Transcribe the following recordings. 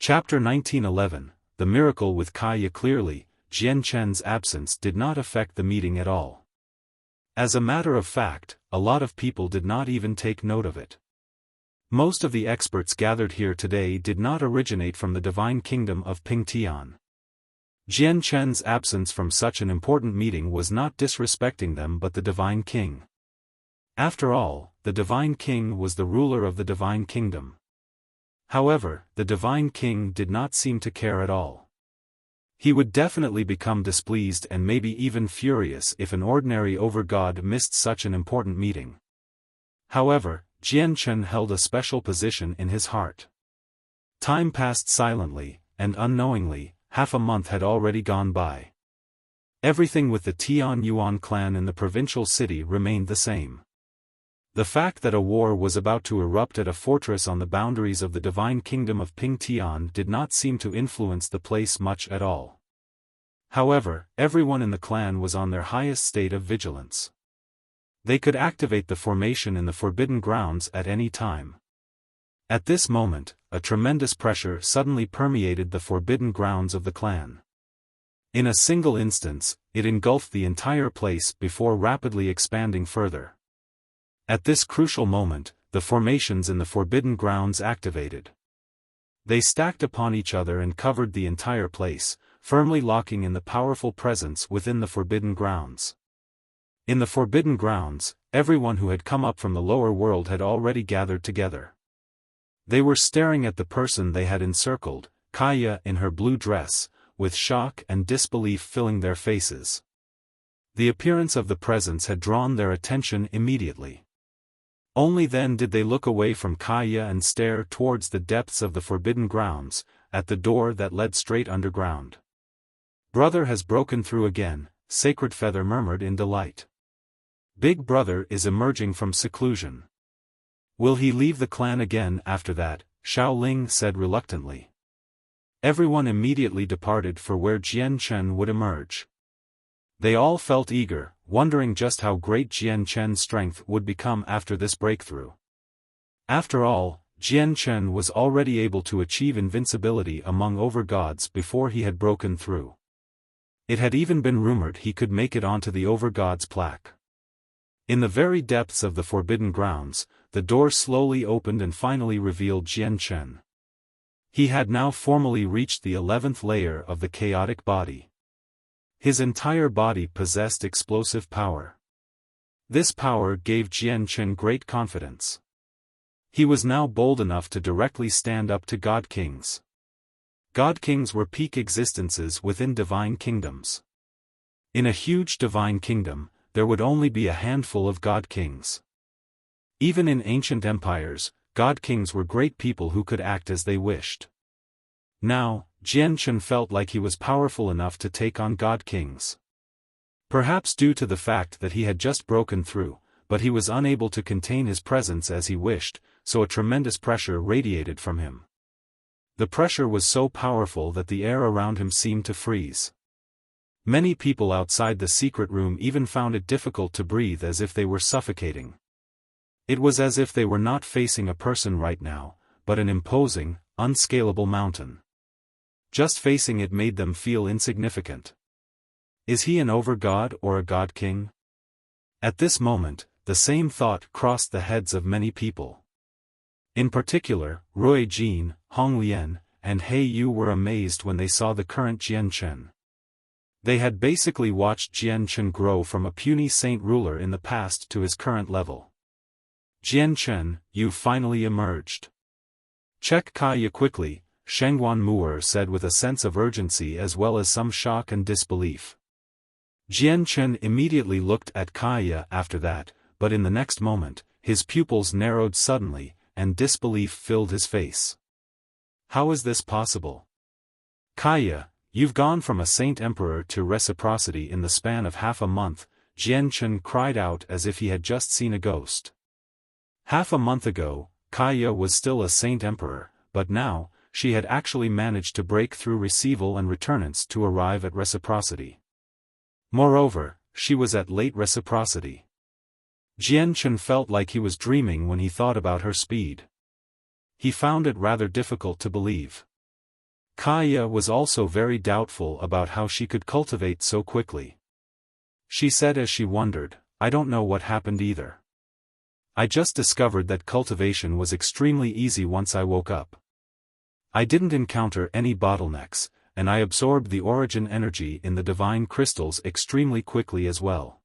Chapter 1911, The Miracle with Kaya. Clearly, Jian Chen's absence did not affect the meeting at all. As a matter of fact, a lot of people did not even take note of it. Most of the experts gathered here today did not originate from the divine kingdom of Pingtian. Jian Chen's absence from such an important meeting was not disrespecting them but the divine king. After all, the divine king was the ruler of the divine kingdom. However, the divine king did not seem to care at all. He would definitely become displeased and maybe even furious if an ordinary overgod missed such an important meeting. However, Jian Chen held a special position in his heart. Time passed silently, and unknowingly, half a month had already gone by. Everything with the Tian Yuan clan in the provincial city remained the same. The fact that a war was about to erupt at a fortress on the boundaries of the divine kingdom of Pingtian did not seem to influence the place much at all. However, everyone in the clan was on their highest state of vigilance. They could activate the formation in the Forbidden Grounds at any time. At this moment, a tremendous pressure suddenly permeated the Forbidden Grounds of the clan. In a single instance, it engulfed the entire place before rapidly expanding further. At this crucial moment, the formations in the Forbidden Grounds activated. They stacked upon each other and covered the entire place, firmly locking in the powerful presence within the Forbidden Grounds. In the Forbidden Grounds, everyone who had come up from the lower world had already gathered together. They were staring at the person they had encircled, Kaya in her blue dress, with shock and disbelief filling their faces. The appearance of the presence had drawn their attention immediately. Only then did they look away from Kaya and stare towards the depths of the Forbidden Grounds, at the door that led straight underground. "Brother has broken through again," Sacred Feather murmured in delight. "Big Brother is emerging from seclusion. Will he leave the clan again after that?" Xiao Ling said reluctantly. Everyone immediately departed for where Jian Chen would emerge. They all felt eager, wondering just how great Jian Chen's strength would become after this breakthrough. After all, Jian Chen was already able to achieve invincibility among overgods before he had broken through. It had even been rumored he could make it onto the overgod's plaque. In the very depths of the Forbidden Grounds, the door slowly opened and finally revealed Jian Chen. He had now formally reached the 11th layer of the chaotic body. His entire body possessed explosive power. This power gave Jian Chen great confidence. He was now bold enough to directly stand up to God Kings. God Kings were peak existences within divine kingdoms. In a huge divine kingdom, there would only be a handful of God Kings. Even in ancient empires, God Kings were great people who could act as they wished. Now, Jian Chen felt like he was powerful enough to take on God Kings. Perhaps due to the fact that he had just broken through, but he was unable to contain his presence as he wished, so a tremendous pressure radiated from him. The pressure was so powerful that the air around him seemed to freeze. Many people outside the secret room even found it difficult to breathe as if they were suffocating. It was as if they were not facing a person right now, but an imposing, unscalable mountain. Just facing it made them feel insignificant. Is he an overgod or a God King? At this moment, the same thought crossed the heads of many people. In particular, Rui Jin, Hong Lian, and He Yu were amazed when they saw the current Jian Chen. They had basically watched Jian Chen grow from a puny saint ruler in the past to his current level. "Jian Chen, you finally emerged. Check Kaya quickly," Shengguan Mu'er said with a sense of urgency as well as some shock and disbelief. Jian Chen immediately looked at Kaya after that, but in the next moment, his pupils narrowed suddenly, and disbelief filled his face. "How is this possible? Kaya, you've gone from a saint emperor to reciprocity in the span of half a month," Jian Chen cried out as if he had just seen a ghost. Half a month ago, Kaya was still a saint emperor, but now, she had actually managed to break through receival and returnance to arrive at reciprocity. Moreover, she was at late reciprocity. Jian Chen felt like he was dreaming when he thought about her speed. He found it rather difficult to believe. Kaya was also very doubtful about how she could cultivate so quickly. She said as she wondered, "I don't know what happened either. I just discovered that cultivation was extremely easy once I woke up. I didn't encounter any bottlenecks, and I absorbed the origin energy in the divine crystals extremely quickly as well.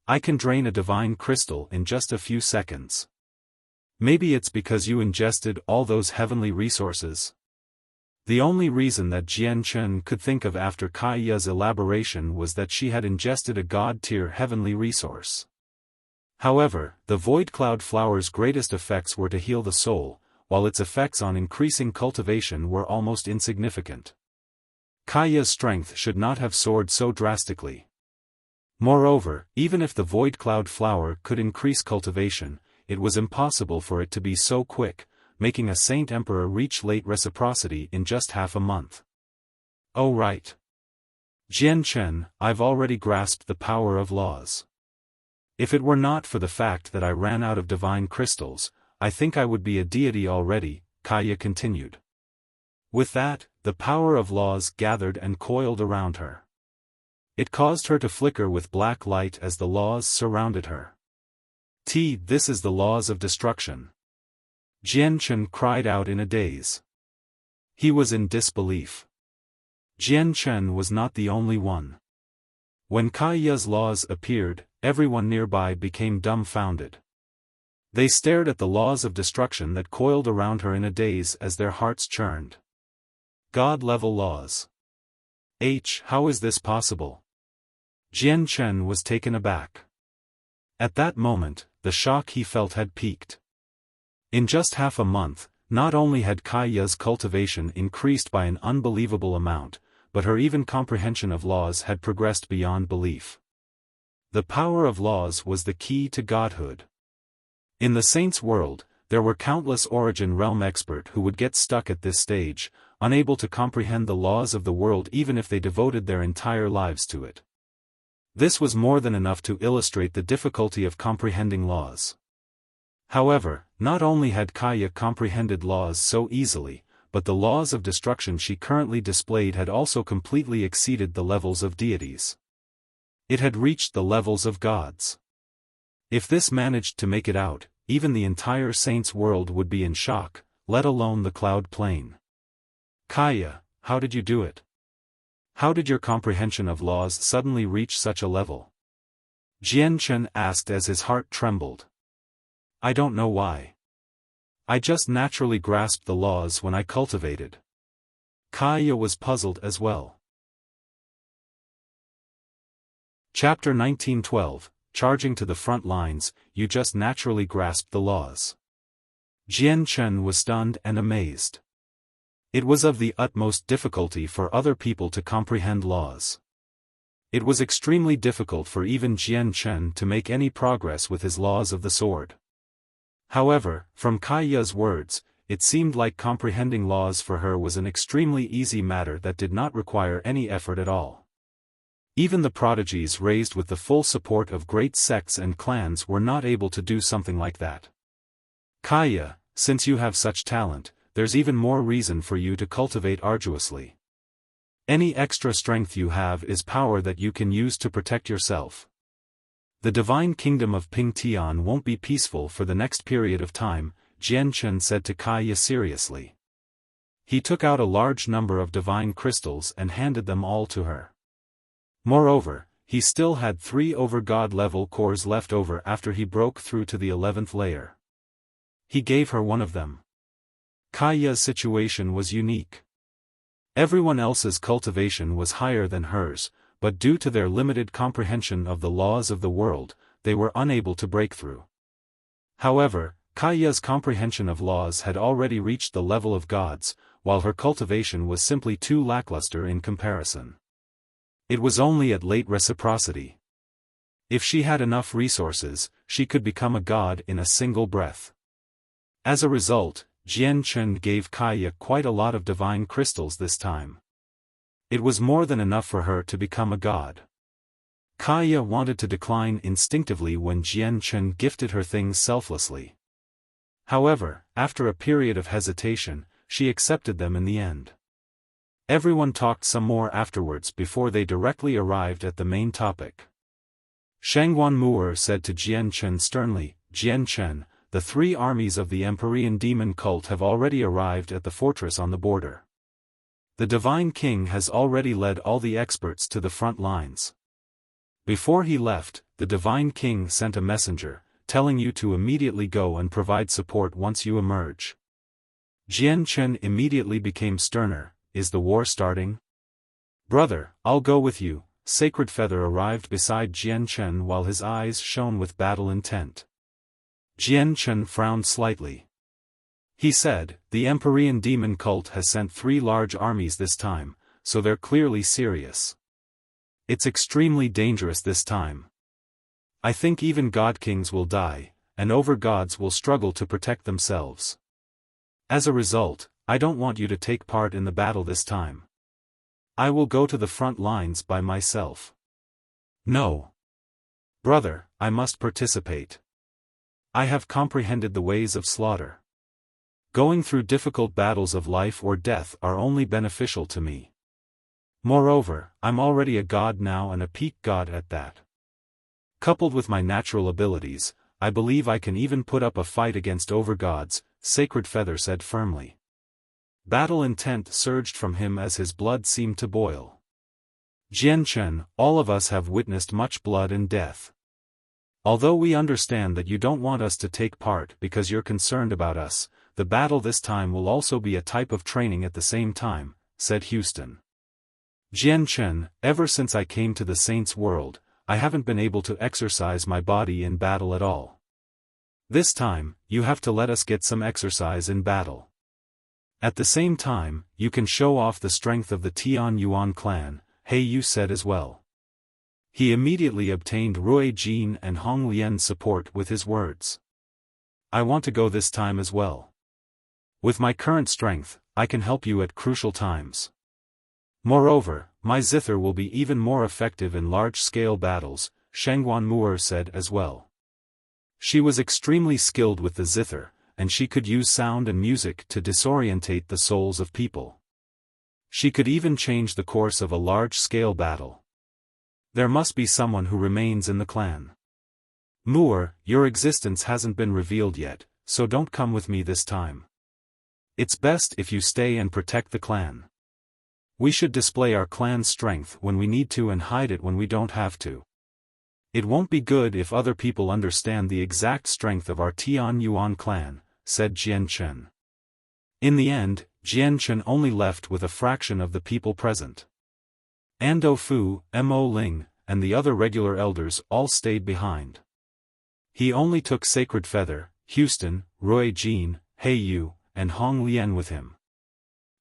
I can drain a divine crystal in just a few seconds. Maybe it's because you ingested all those heavenly resources." The only reason that Jian Chen could think of after Kaya's elaboration was that she had ingested a god-tier heavenly resource. However, the Void Cloud Flower's greatest effects were to heal the soul, while its effects on increasing cultivation were almost insignificant. Kaya's strength should not have soared so drastically. Moreover, even if the Void Cloud Flower could increase cultivation, it was impossible for it to be so quick, making a Saint Emperor reach late reciprocity in just half a month. Oh right. Jian Chen, I've already grasped the power of laws. If it were not for the fact that I ran out of divine crystals, I think I would be a deity already, Kaya continued. With that, the power of laws gathered and coiled around her. It caused her to flicker with black light as the laws surrounded her. This is the laws of destruction. Jian Chen cried out in a daze. He was in disbelief. Jian Chen was not the only one. When Kaya's laws appeared, everyone nearby became dumbfounded. They stared at the laws of destruction that coiled around her in a daze as their hearts churned. God-level laws. How is this possible? Jian Chen was taken aback. At that moment, the shock he felt had peaked. In just half a month, not only had Kaya's cultivation increased by an unbelievable amount, but her even comprehension of laws had progressed beyond belief. The power of laws was the key to godhood. In the saints' world, there were countless origin realm experts who would get stuck at this stage, unable to comprehend the laws of the world even if they devoted their entire lives to it. This was more than enough to illustrate the difficulty of comprehending laws. However, not only had Kaya comprehended laws so easily, but the laws of destruction she currently displayed had also completely exceeded the levels of deities. It had reached the levels of gods. If this managed to make it out, even the entire saints' world would be in shock, let alone the cloud plane. Kaya, how did you do it? How did your comprehension of laws suddenly reach such a level? Jian Chen asked as his heart trembled. I don't know why. I just naturally grasped the laws when I cultivated. Kaya was puzzled as well. Chapter 1912, Charging to the Front Lines, You Just Naturally Grasped the Laws. Jian Chen was stunned and amazed. It was of the utmost difficulty for other people to comprehend laws. It was extremely difficult for even Jian Chen to make any progress with his laws of the sword. However, from Kaya's words, it seemed like comprehending laws for her was an extremely easy matter that did not require any effort at all. Even the prodigies raised with the full support of great sects and clans were not able to do something like that. Kaya, since you have such talent, there's even more reason for you to cultivate arduously. Any extra strength you have is power that you can use to protect yourself. The divine kingdom of Pingtian won't be peaceful for the next period of time, Jian Chen said to Kaya seriously. He took out a large number of divine crystals and handed them all to her. Moreover, he still had 3 over-god-level cores left over after he broke through to the 11th layer. He gave her one of them. Kaya's situation was unique. Everyone else's cultivation was higher than hers, but due to their limited comprehension of the laws of the world, they were unable to break through. However, Kaya's comprehension of laws had already reached the level of gods, while her cultivation was simply too lackluster in comparison. It was only at late reciprocity. If she had enough resources, she could become a god in a single breath. As a result, Jian Chen gave Kaya quite a lot of divine crystals this time. It was more than enough for her to become a god. Kaya wanted to decline instinctively when Jian Chen gifted her things selflessly. However, after a period of hesitation, she accepted them in the end. Everyone talked some more afterwards before they directly arrived at the main topic. Shangguan Mu'er said to Jian Chen sternly, "Jian Chen, the 3 armies of the Empyrean demon cult have already arrived at the fortress on the border. The Divine King has already led all the experts to the front lines. Before he left, the Divine King sent a messenger, telling you to immediately go and provide support once you emerge." Jian Chen immediately became sterner. "Is the war starting?" "Brother, I'll go with you." Sacred Feather arrived beside Jian Chen while his eyes shone with battle intent. Jian Chen frowned slightly. He said, "The Empyrean demon cult has sent 3 large armies this time, so they're clearly serious. It's extremely dangerous this time. I think even God Kings will die, and over-gods will struggle to protect themselves. As a result, I don't want you to take part in the battle this time. I will go to the front lines by myself." "No. Brother, I must participate. I have comprehended the ways of slaughter. Going through difficult battles of life or death are only beneficial to me. Moreover, I'm already a god now and a peak god at that. Coupled with my natural abilities, I believe I can even put up a fight against over-gods," Sacred Feather said firmly. Battle intent surged from him as his blood seemed to boil. "Jian Chen, all of us have witnessed much blood and death. Although we understand that you don't want us to take part because you're concerned about us, the battle this time will also be a type of training at the same time," said Houston. "Jian Chen, ever since I came to the Saints' world, I haven't been able to exercise my body in battle at all. This time, you have to let us get some exercise in battle. At the same time, you can show off the strength of the Tian Yuan clan," He Yu said as well. He immediately obtained Rui Jin and Hong Lian's support with his words. "I want to go this time as well. With my current strength, I can help you at crucial times. Moreover, my zither will be even more effective in large-scale battles," Shangguan Mu'er said as well. She was extremely skilled with the zither, and she could use sound and music to disorientate the souls of people. She could even change the course of a large-scale battle. There must be someone who remains in the clan. "Mu'er, your existence hasn't been revealed yet, so don't come with me this time. It's best if you stay and protect the clan. We should display our clan's strength when we need to and hide it when we don't have to. It won't be good if other people understand the exact strength of our Tian Yuan clan," said Jian Chen. In the end, Jian Chen only left with a fraction of the people present. Ando Fu, Mo Ling, and the other regular elders all stayed behind. He only took Sacred Feather, Houston, Rui Jin, He Yu, and Hong Lian with him.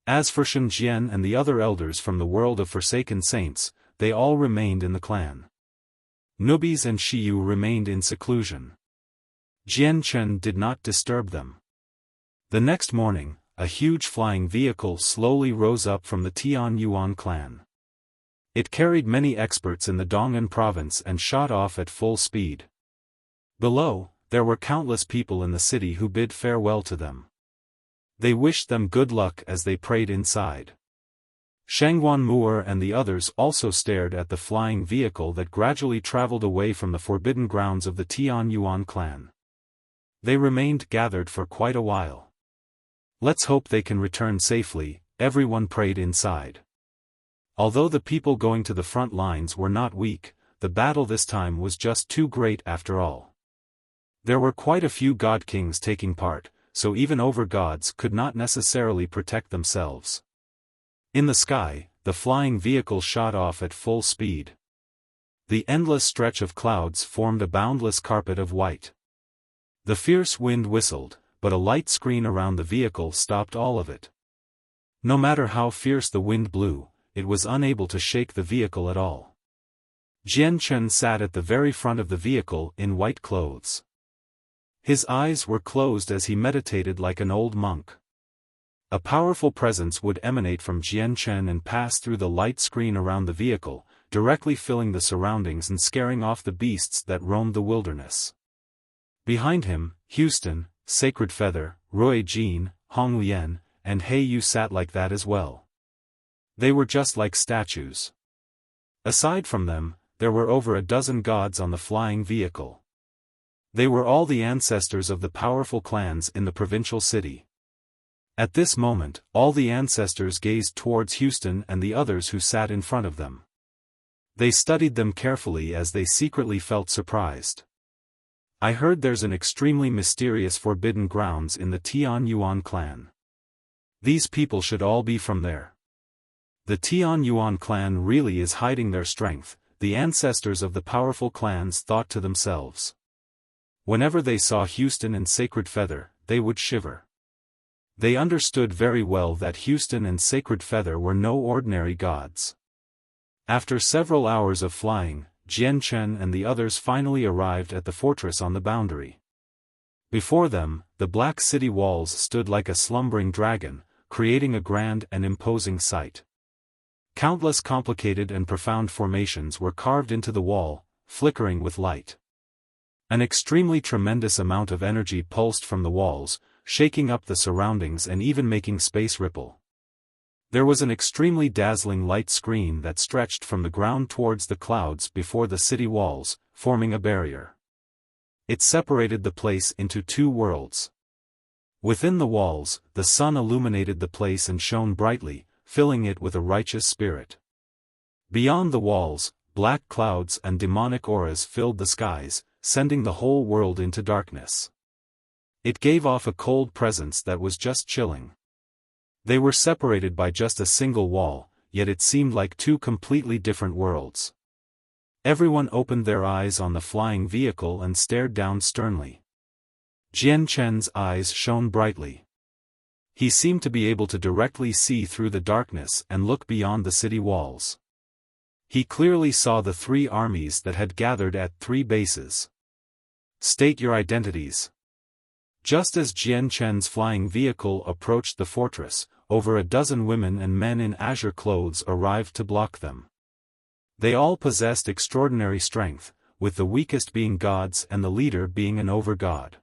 As for Shen Jian and the other elders from the world of Forsaken Saints, they all remained in the clan. Nubis and Shiyu remained in seclusion. Jian Chen did not disturb them. The next morning, a huge flying vehicle slowly rose up from the Tian Yuan clan. It carried many experts in the Dong'an province and shot off at full speed. Below, there were countless people in the city who bid farewell to them. They wished them good luck as they prayed inside. Shangguan Mu'er and the others also stared at the flying vehicle that gradually traveled away from the forbidden grounds of the Tian Yuan clan. They remained gathered for quite a while. "Let's hope they can return safely," everyone prayed inside. Although the people going to the front lines were not weak, the battle this time was just too great after all. There were quite a few god kings taking part, so even over-gods could not necessarily protect themselves. In the sky, the flying vehicle shot off at full speed. The endless stretch of clouds formed a boundless carpet of white. The fierce wind whistled, but a light screen around the vehicle stopped all of it. No matter how fierce the wind blew, it was unable to shake the vehicle at all. Jian Chen sat at the very front of the vehicle in white clothes. His eyes were closed as he meditated like an old monk. A powerful presence would emanate from Jian Chen and pass through the light screen around the vehicle, directly filling the surroundings and scaring off the beasts that roamed the wilderness. Behind him, Houston, Sacred Feather, Rui Jin, Hong Lian, and He Yu sat like that as well. They were just like statues. Aside from them, there were over a dozen gods on the flying vehicle. They were all the ancestors of the powerful clans in the provincial city. At this moment, all the ancestors gazed towards Houston and the others who sat in front of them. They studied them carefully as they secretly felt surprised. I heard there's an extremely mysterious forbidden grounds in the Tian Yuan clan. These people should all be from there. The Tian Yuan clan really is hiding their strength, the ancestors of the powerful clans thought to themselves. Whenever they saw Houston and Sacred Feather, they would shiver. They understood very well that Houston and Sacred Feather were no ordinary gods. After several hours of flying, Jian Chen and the others finally arrived at the fortress on the boundary. Before them, the black city walls stood like a slumbering dragon, creating a grand and imposing sight. Countless complicated and profound formations were carved into the wall, flickering with light. An extremely tremendous amount of energy pulsed from the walls, shaking up the surroundings and even making space ripple. There was an extremely dazzling light screen that stretched from the ground towards the clouds before the city walls, forming a barrier. It separated the place into two worlds. Within the walls, the sun illuminated the place and shone brightly, filling it with a righteous spirit. Beyond the walls, black clouds and demonic auras filled the skies, sending the whole world into darkness. It gave off a cold presence that was just chilling. They were separated by just a single wall, yet it seemed like two completely different worlds. Everyone opened their eyes on the flying vehicle and stared down sternly. Jian Chen's eyes shone brightly. He seemed to be able to directly see through the darkness and look beyond the city walls. He clearly saw the three armies that had gathered at three bases. State your identities. Just as Jian Chen's flying vehicle approached the fortress, over a dozen women and men in azure clothes arrived to block them. They all possessed extraordinary strength, with the weakest being gods and the leader being an over-god.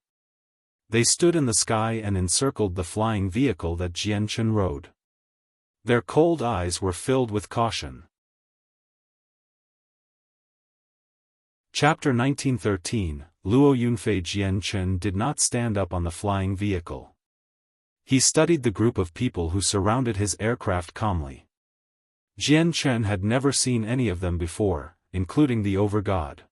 They stood in the sky and encircled the flying vehicle that Jian Chen rode. Their cold eyes were filled with caution. Chapter 1913, Luo Yunfei. Jian Chen did not stand up on the flying vehicle. He studied the group of people who surrounded his aircraft calmly. Jian Chen had never seen any of them before, including the over-god.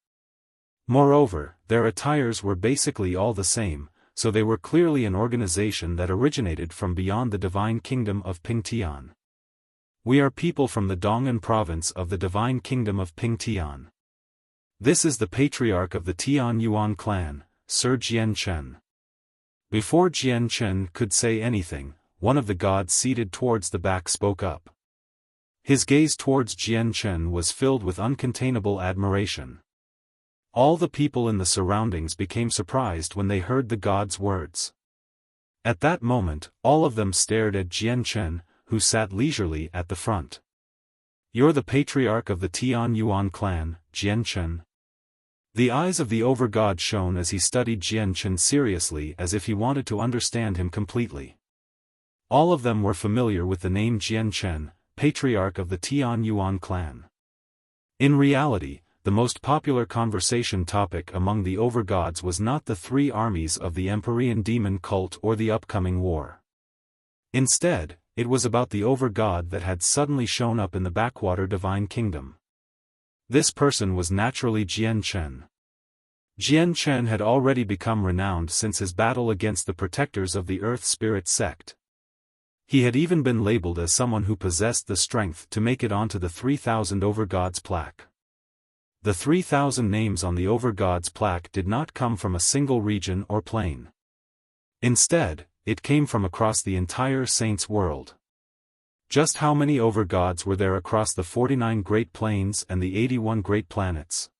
Moreover, their attires were basically all the same, so they were clearly an organization that originated from beyond the divine kingdom of Pingtian. We are people from the Dong'an province of the divine kingdom of Pingtian. This is the patriarch of the Tian Yuan clan, Sir Jian Chen. Before Jian Chen could say anything, one of the gods seated towards the back spoke up. His gaze towards Jian Chen was filled with uncontainable admiration. All the people in the surroundings became surprised when they heard the god's words. At that moment, all of them stared at Jian Chen, who sat leisurely at the front. You're the patriarch of the Tian Yuan clan, Jian Chen. The eyes of the over-god shone as he studied Jian Chen seriously as if he wanted to understand him completely. All of them were familiar with the name Jian Chen, patriarch of the Tian Yuan clan. In reality, the most popular conversation topic among the over-gods was not the three armies of the Empyrean demon cult or the upcoming war. Instead, it was about the over-god that had suddenly shown up in the backwater divine kingdom. This person was naturally Jian Chen. Jian Chen had already become renowned since his battle against the protectors of the Earth Spirit sect. He had even been labeled as someone who possessed the strength to make it onto the 3,000 over-gods plaque. The 3,000 names on the over-gods plaque did not come from a single region or plane. Instead, it came from across the entire Saints world. Just how many over-gods were there across the 49 Great Plains and the 81 Great Planets?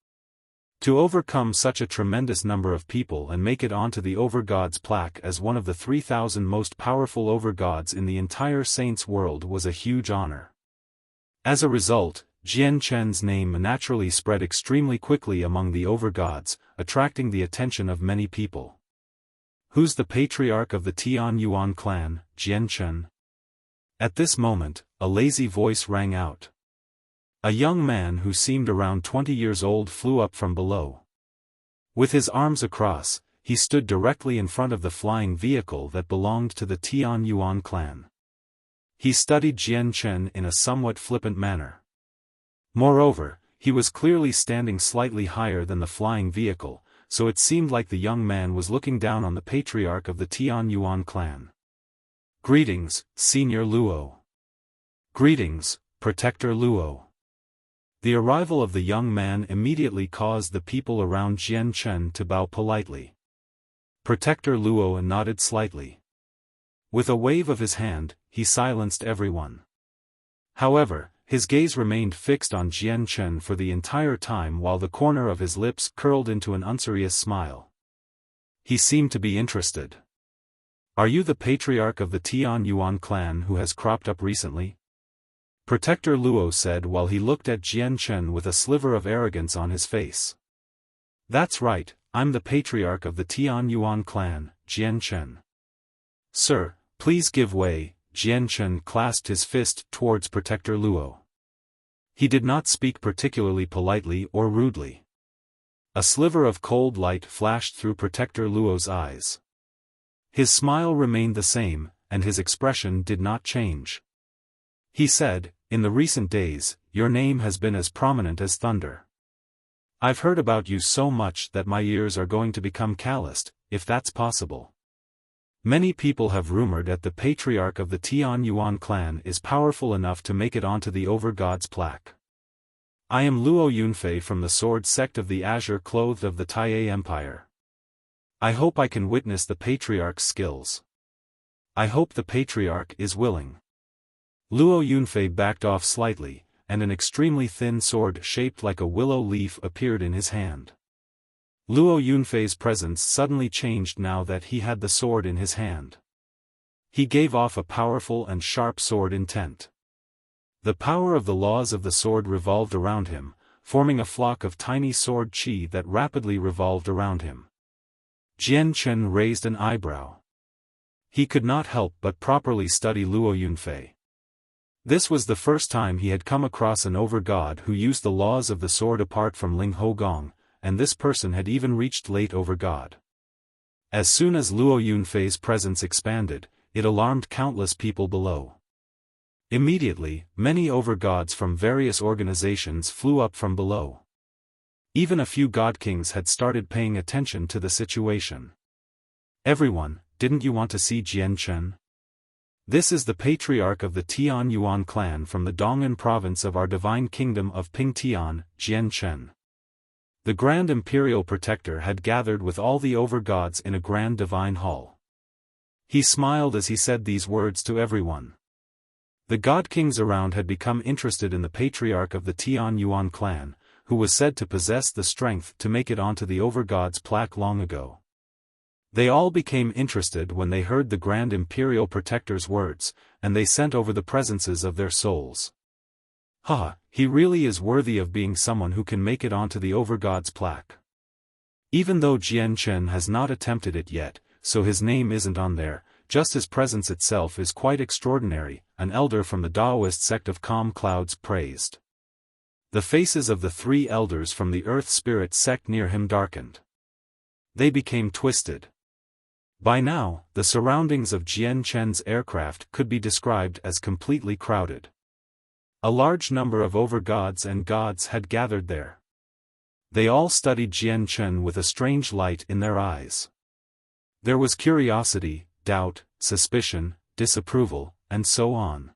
To overcome such a tremendous number of people and make it onto the over-gods plaque as one of the 3,000 most powerful over-gods in the entire Saints world was a huge honor. As a result, Jian Chen's name naturally spread extremely quickly among the over-gods, attracting the attention of many people. Who's the patriarch of the Tian Yuan clan, Jian Chen? At this moment, a lazy voice rang out. A young man who seemed around 20 years old flew up from below. With his arms across, he stood directly in front of the flying vehicle that belonged to the Tian Yuan clan. He studied Jian Chen in a somewhat flippant manner. Moreover, he was clearly standing slightly higher than the flying vehicle, so it seemed like the young man was looking down on the patriarch of the Tian Yuan clan. "Greetings, Senior Luo." "Greetings, Protector Luo." The arrival of the young man immediately caused the people around Jian Chen to bow politely. Protector Luo nodded slightly. With a wave of his hand, he silenced everyone. However, his gaze remained fixed on Jian Chen for the entire time while the corner of his lips curled into an unserious smile. He seemed to be interested. "Are you the patriarch of the Tian Yuan clan who has cropped up recently?" Protector Luo said while he looked at Jian Chen with a sliver of arrogance on his face. "That's right, I'm the patriarch of the Tian Yuan clan, Jian Chen." "Sir, please give way." Jian Chen clasped his fist towards Protector Luo. He did not speak particularly politely or rudely. A sliver of cold light flashed through Protector Luo's eyes. His smile remained the same, and his expression did not change. He said, "In the recent days, your name has been as prominent as thunder. I've heard about you so much that my ears are going to become calloused, if that's possible. Many people have rumored that the patriarch of the Tian Yuan clan is powerful enough to make it onto the Overgod's plaque. I am Luo Yunfei from the sword sect of the Azure Clothed of the Taiye Empire. I hope I can witness the patriarch's skills. I hope the patriarch is willing." Luo Yunfei backed off slightly, and an extremely thin sword shaped like a willow leaf appeared in his hand. Luo Yunfei's presence suddenly changed now that he had the sword in his hand. He gave off a powerful and sharp sword intent. The power of the laws of the sword revolved around him, forming a flock of tiny sword chi that rapidly revolved around him. Jian Chen raised an eyebrow. He could not help but properly study Luo Yunfei. This was the first time he had come across an overgod who used the laws of the sword apart from Ling Hogong, and this person had even reached late overgod. As soon as Luo Yunfei's presence expanded, it alarmed countless people below. Immediately, many overgods from various organizations flew up from below. Even a few god kings had started paying attention to the situation. "Everyone, didn't you want to see Jian Chen? This is the patriarch of the Tian Yuan clan from the Dong'an province of our divine kingdom of Pingtian, Jian Chen." The Grand Imperial Protector had gathered with all the overgods in a grand divine hall. He smiled as he said these words to everyone. The god kings around had become interested in the patriarch of the Tian Yuan clan, who was said to possess the strength to make it onto the overgod's plaque long ago. They all became interested when they heard the Grand Imperial Protector's words, and they sent over the presences of their souls. "Ha, he really is worthy of being someone who can make it onto the Overgod's plaque. Even though Jian Chen has not attempted it yet, so his name isn't on there, just his presence itself is quite extraordinary," an elder from the Daoist sect of Calm Clouds praised. The faces of the three elders from the Earth Spirit sect near him darkened. They became twisted. By now, the surroundings of Jian Chen's aircraft could be described as completely crowded. A large number of overgods and gods had gathered there. They all studied Jian Chen with a strange light in their eyes. There was curiosity, doubt, suspicion, disapproval, and so on.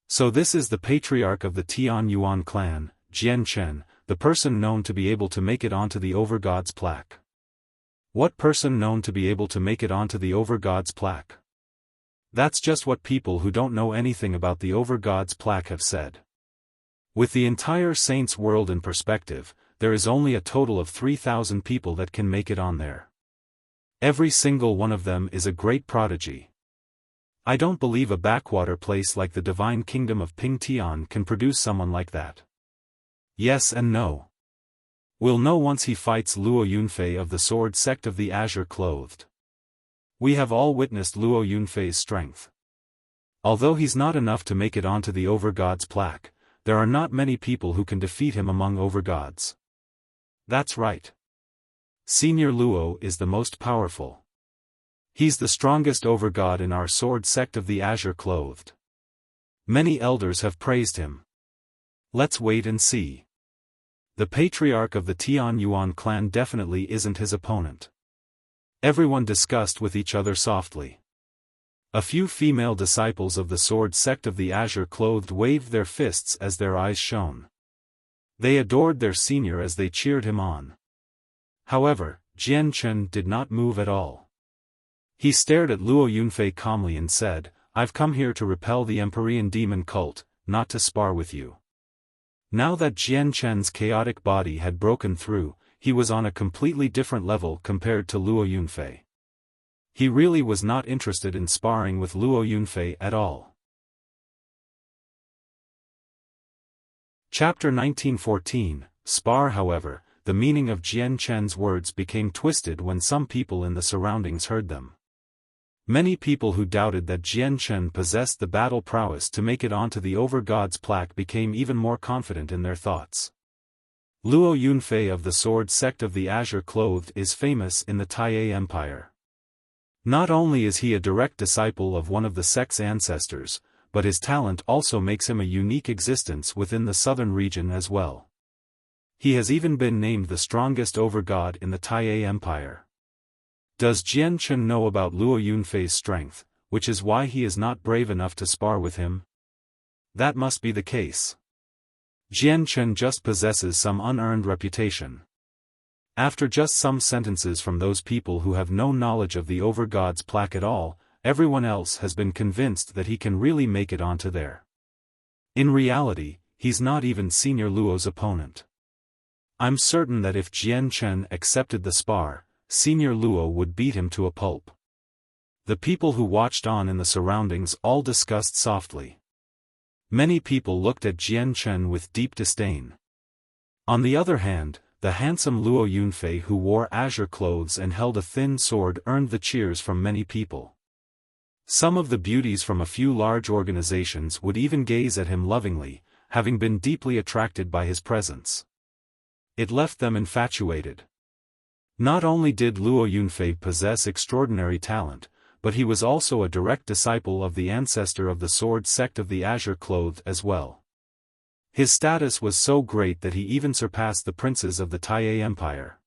So this is the patriarch of the Tian Yuan clan, Jian Chen, the person known to be able to make it onto the Overgod's plaque. What person known to be able to make it onto the Overgod's plaque? That's just what people who don't know anything about the Overgod's plaque have said. With the entire Saints world in perspective, there is only a total of 3,000 people that can make it on there. Every single one of them is a great prodigy. I don't believe a backwater place like the divine kingdom of Pingtian can produce someone like that. Yes and no. We'll know once he fights Luo Yunfei of the sword sect of the Azure Clothed. We have all witnessed Luo Yunfei's strength. Although he's not enough to make it onto the Overgods plaque, there are not many people who can defeat him among Overgods. That's right. Senior Luo is the most powerful. He's the strongest Overgod in our sword sect of the Azure Clothed. Many elders have praised him. Let's wait and see. The patriarch of the Tian Yuan clan definitely isn't his opponent. Everyone discussed with each other softly. A few female disciples of the sword sect of the Azure Clothed waved their fists as their eyes shone. They adored their senior as they cheered him on. However, Jian Chen did not move at all. He stared at Luo Yunfei calmly and said, "I've come here to repel the Empyrean demon cult, not to spar with you." Now that Jian Chen's chaotic body had broken through, he was on a completely different level compared to Luo Yunfei. He really was not interested in sparring with Luo Yunfei at all. Chapter 1914, Spar. However, the meaning of Jian Chen's words became twisted when some people in the surroundings heard them. Many people who doubted that Jian Chen possessed the battle prowess to make it onto the Overgods plaque became even more confident in their thoughts. Luo Yunfei of the sword sect of the Azure Clothed is famous in the Taiye Empire. Not only is he a direct disciple of one of the sect's ancestors, but his talent also makes him a unique existence within the southern region as well. He has even been named the strongest Overgod in the Taiye Empire. Does Jian Chen know about Luo Yunfei's strength, which is why he is not brave enough to spar with him? That must be the case. Jian Chen just possesses some unearned reputation. After just some sentences from those people who have no knowledge of the Overgods plaque at all, everyone else has been convinced that he can really make it onto there. In reality, he's not even Senior Luo's opponent. I'm certain that if Jian Chen accepted the spar, Senior Luo would beat him to a pulp. The people who watched on in the surroundings all discussed softly. Many people looked at Jian Chen with deep disdain. On the other hand, the handsome Luo Yunfei who wore azure clothes and held a thin sword earned the cheers from many people. Some of the beauties from a few large organizations would even gaze at him lovingly, having been deeply attracted by his presence. It left them infatuated. Not only did Luo Yunfei possess extraordinary talent, but he was also a direct disciple of the ancestor of the sword sect of the Azure Clothed as well. His status was so great that he even surpassed the princes of the Taiye Empire.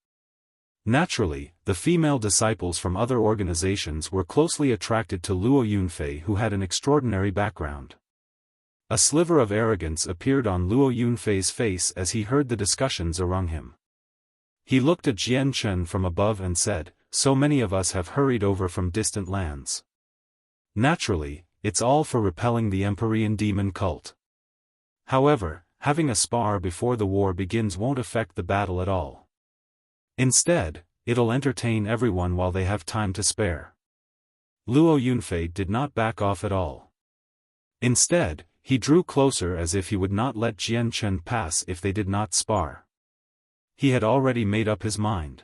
Naturally, the female disciples from other organizations were closely attracted to Luo Yunfei, who had an extraordinary background. A sliver of arrogance appeared on Luo Yunfei's face as he heard the discussions around him. He looked at Jian Chen from above and said, "So many of us have hurried over from distant lands. Naturally, it's all for repelling the Empyrean demon cult. However, having a spar before the war begins won't affect the battle at all. Instead, it'll entertain everyone while they have time to spare." Luo Yunfei did not back off at all. Instead, he drew closer as if he would not let Jian Chen pass if they did not spar. He had already made up his mind.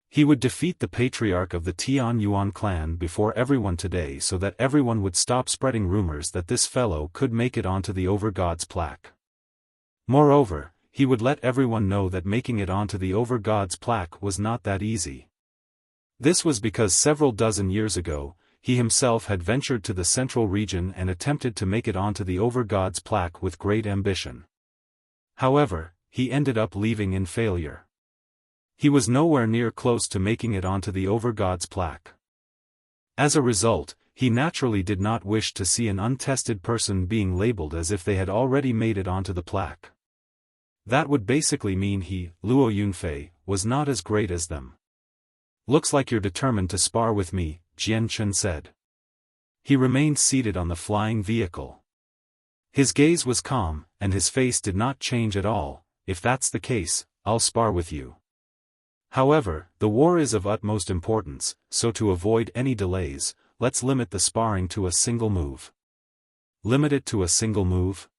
He would defeat the patriarch of the Tian Yuan clan before everyone today so that everyone would stop spreading rumors that this fellow could make it onto the Overgods plaque. Moreover, he would let everyone know that making it onto the Overgods plaque was not that easy. This was because several dozen years ago, he himself had ventured to the central region and attempted to make it onto the Overgods plaque with great ambition. However, he ended up leaving in failure. He was nowhere near close to making it onto the Overgods plaque. As a result, he naturally did not wish to see an untested person being labeled as if they had already made it onto the plaque. That would basically mean he, Luo Yunfei, was not as great as them. "Looks like you're determined to spar with me," Jian Chen said. He remained seated on the flying vehicle. His gaze was calm, and his face did not change at all. "If that's the case, I'll spar with you. However, the war is of utmost importance, so to avoid any delays, let's limit the sparring to a single move." Limit it to a single move?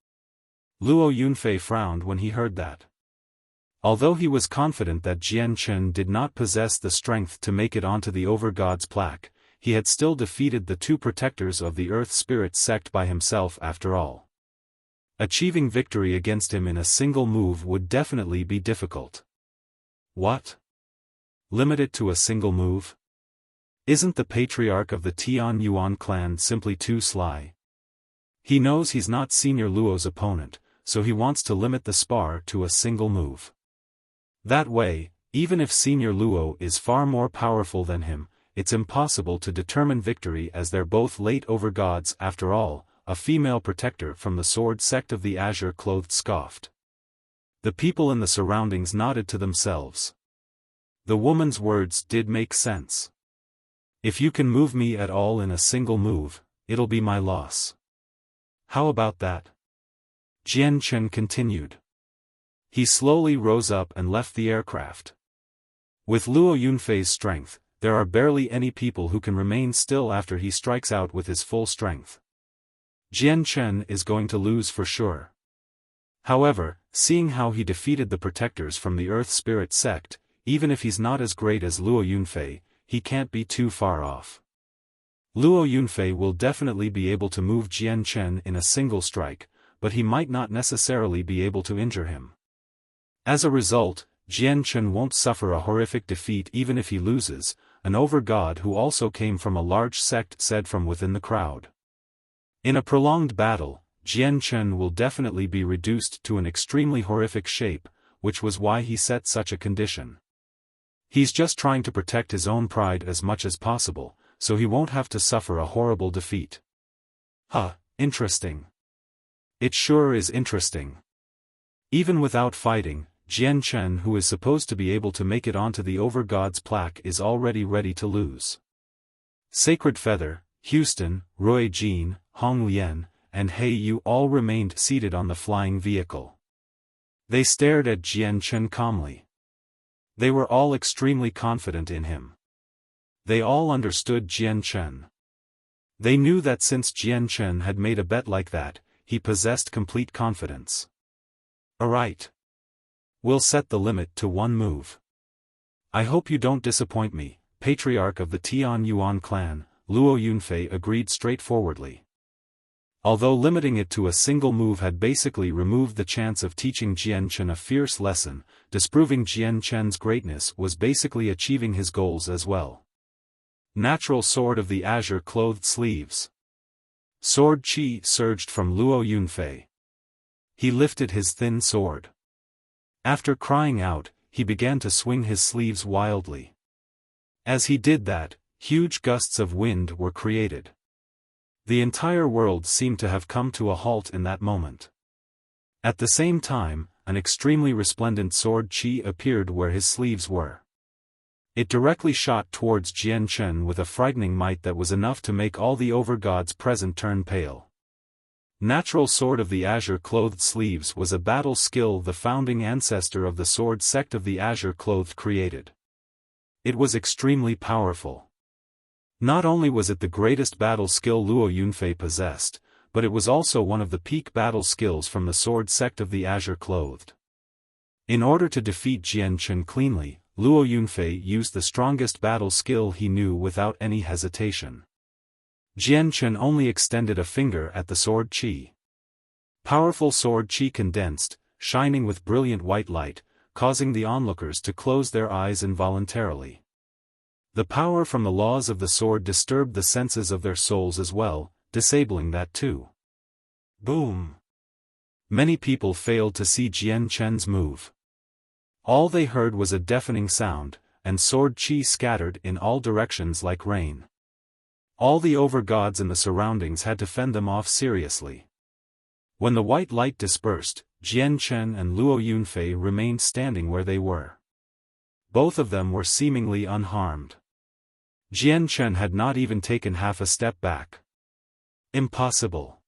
Luo Yunfei frowned when he heard that. Although he was confident that Jian Chen did not possess the strength to make it onto the Overgods plaque, he had still defeated the two protectors of the Earth Spirit sect by himself after all. Achieving victory against him in a single move would definitely be difficult. What? Limit it to a single move? Isn't the patriarch of the Tian Yuan clan simply too sly? He knows he's not Senior Luo's opponent, so he wants to limit the spar to a single move. That way, even if Senior Luo is far more powerful than him, it's impossible to determine victory as they're both late overgods after all. A female protector from the sword sect of the Azure Clothed scoffed. The people in the surroundings nodded to themselves. The woman's words did make sense. If you can move me at all in a single move, it'll be my loss. How about that? Jian Chen continued. He slowly rose up and left the aircraft. With Luo Yunfei's strength, there are barely any people who can remain still after he strikes out with his full strength. Jian Chen is going to lose for sure. However, seeing how he defeated the protectors from the Earth Spirit sect, even if he's not as great as Luo Yunfei, he can't be too far off. Luo Yunfei will definitely be able to move Jian Chen in a single strike, but he might not necessarily be able to injure him. As a result, Jian Chen won't suffer a horrific defeat even if he loses, an overgod who also came from a large sect said from within the crowd. In a prolonged battle, Jian Chen will definitely be reduced to an extremely horrific shape, which was why he set such a condition. He's just trying to protect his own pride as much as possible, so he won't have to suffer a horrible defeat. Interesting. It sure is interesting. Even without fighting, Jian Chen, who is supposed to be able to make it onto the Overgod's plaque, is already ready to lose. Sacred Feather, Houston, Roy Jean, Hong Lian, and He Yu all remained seated on the flying vehicle. They stared at Jian Chen calmly. They were all extremely confident in him. They all understood Jian Chen. They knew that since Jian Chen had made a bet like that, he possessed complete confidence. Alright. We'll set the limit to one move. I hope you don't disappoint me, patriarch of the Tian Yuan clan, Luo Yunfei agreed straightforwardly. Although limiting it to a single move had basically removed the chance of teaching Jian Chen a fierce lesson, disproving Jian Chen's greatness was basically achieving his goals as well. Natural Sword of the Azure Clothed Sleeves. Sword Qi surged from Luo Yunfei. He lifted his thin sword. After crying out, he began to swing his sleeves wildly. As he did that, huge gusts of wind were created. The entire world seemed to have come to a halt in that moment. At the same time, an extremely resplendent sword Qi appeared where his sleeves were. It directly shot towards Jian Chen with a frightening might that was enough to make all the overgods present turn pale. Natural Sword of the Azure Clothed Sleeves was a battle skill the founding ancestor of the sword sect of the Azure Clothed created. It was extremely powerful. Not only was it the greatest battle skill Luo Yunfei possessed, but it was also one of the peak battle skills from the sword sect of the Azure Clothed. In order to defeat Jian Chen cleanly, Luo Yunfei used the strongest battle skill he knew without any hesitation. Jian Chen only extended a finger at the sword Qi. Powerful sword Qi condensed, shining with brilliant white light, causing the onlookers to close their eyes involuntarily. The power from the laws of the sword disturbed the senses of their souls as well, disabling that too. Boom! Many people failed to see Jian Chen's move. All they heard was a deafening sound, and sword Qi scattered in all directions like rain. All the overgods in the surroundings had to fend them off seriously. When the white light dispersed, Jian Chen and Luo Yunfei remained standing where they were. Both of them were seemingly unharmed. Jian Chen had not even taken half a step back. Impossible.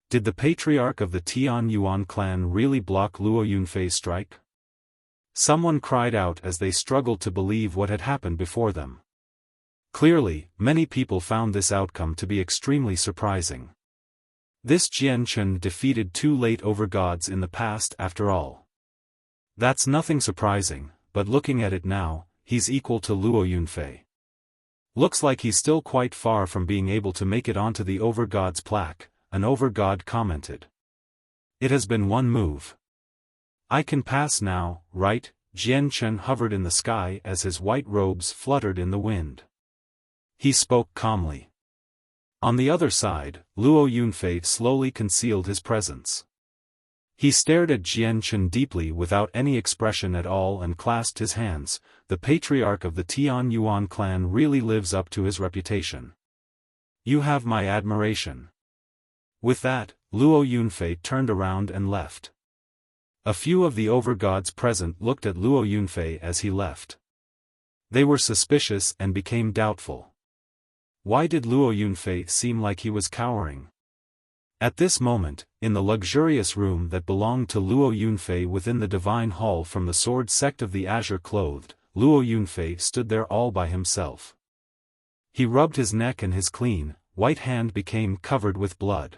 Did the patriarch of the Tian Yuan clan really block Luo Yunfei's strike? Someone cried out as they struggled to believe what had happened before them. Clearly, many people found this outcome to be extremely surprising. This Jian Chen defeated two late overgods in the past after all. That's nothing surprising, but looking at it now, he's equal to Luo Yunfei. Looks like he's still quite far from being able to make it onto the Overgod's plaque, an Overgod commented. It has been one move. I can pass now, right? Jian Chen hovered in the sky as his white robes fluttered in the wind. He spoke calmly. On the other side, Luo Yunfei slowly concealed his presence. He stared at Jian Chen deeply without any expression at all and clasped his hands. The patriarch of the Tian Yuan clan really lives up to his reputation. You have my admiration. With that, Luo Yunfei turned around and left. A few of the overgods present looked at Luo Yunfei as he left. They were suspicious and became doubtful. Why did Luo Yunfei seem like he was cowering? At this moment, in the luxurious room that belonged to Luo Yunfei within the divine hall from the sword sect of the Azure Clothed, Luo Yunfei stood there all by himself. He rubbed his neck and his clean, white hand became covered with blood.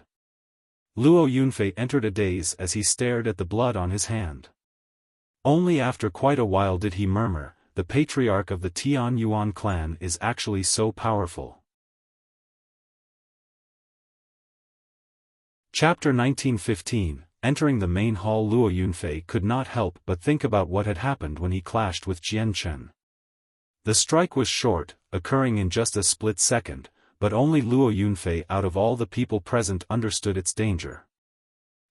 Luo Yunfei entered a daze as he stared at the blood on his hand. Only after quite a while did he murmur, the patriarch of the Tian Yuan clan is actually so powerful. Chapter 1915. Entering the main hall, Luo Yunfei could not help but think about what had happened when he clashed with Jian Chen. The strike was short, occurring in just a split second, but only Luo Yunfei out of all the people present understood its danger.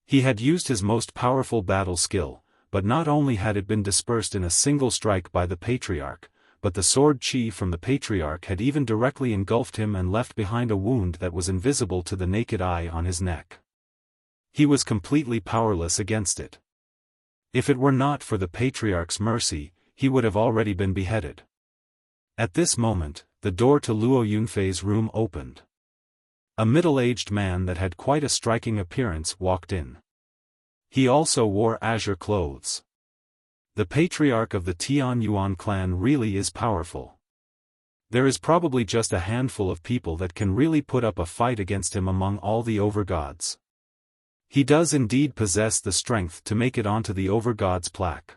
He had used his most powerful battle skill, but not only had it been dispersed in a single strike by the patriarch, but the sword chi from the patriarch had even directly engulfed him and left behind a wound that was invisible to the naked eye on his neck. He was completely powerless against it. If it were not for the patriarch's mercy, he would have already been beheaded. At this moment, the door to Luo Yunfei's room opened. A middle-aged man that had quite a striking appearance walked in. He also wore azure clothes. The patriarch of the Tian Yuan clan really is powerful. There is probably just a handful of people that can really put up a fight against him among all the overgods. He does indeed possess the strength to make it onto the Overgod's plaque.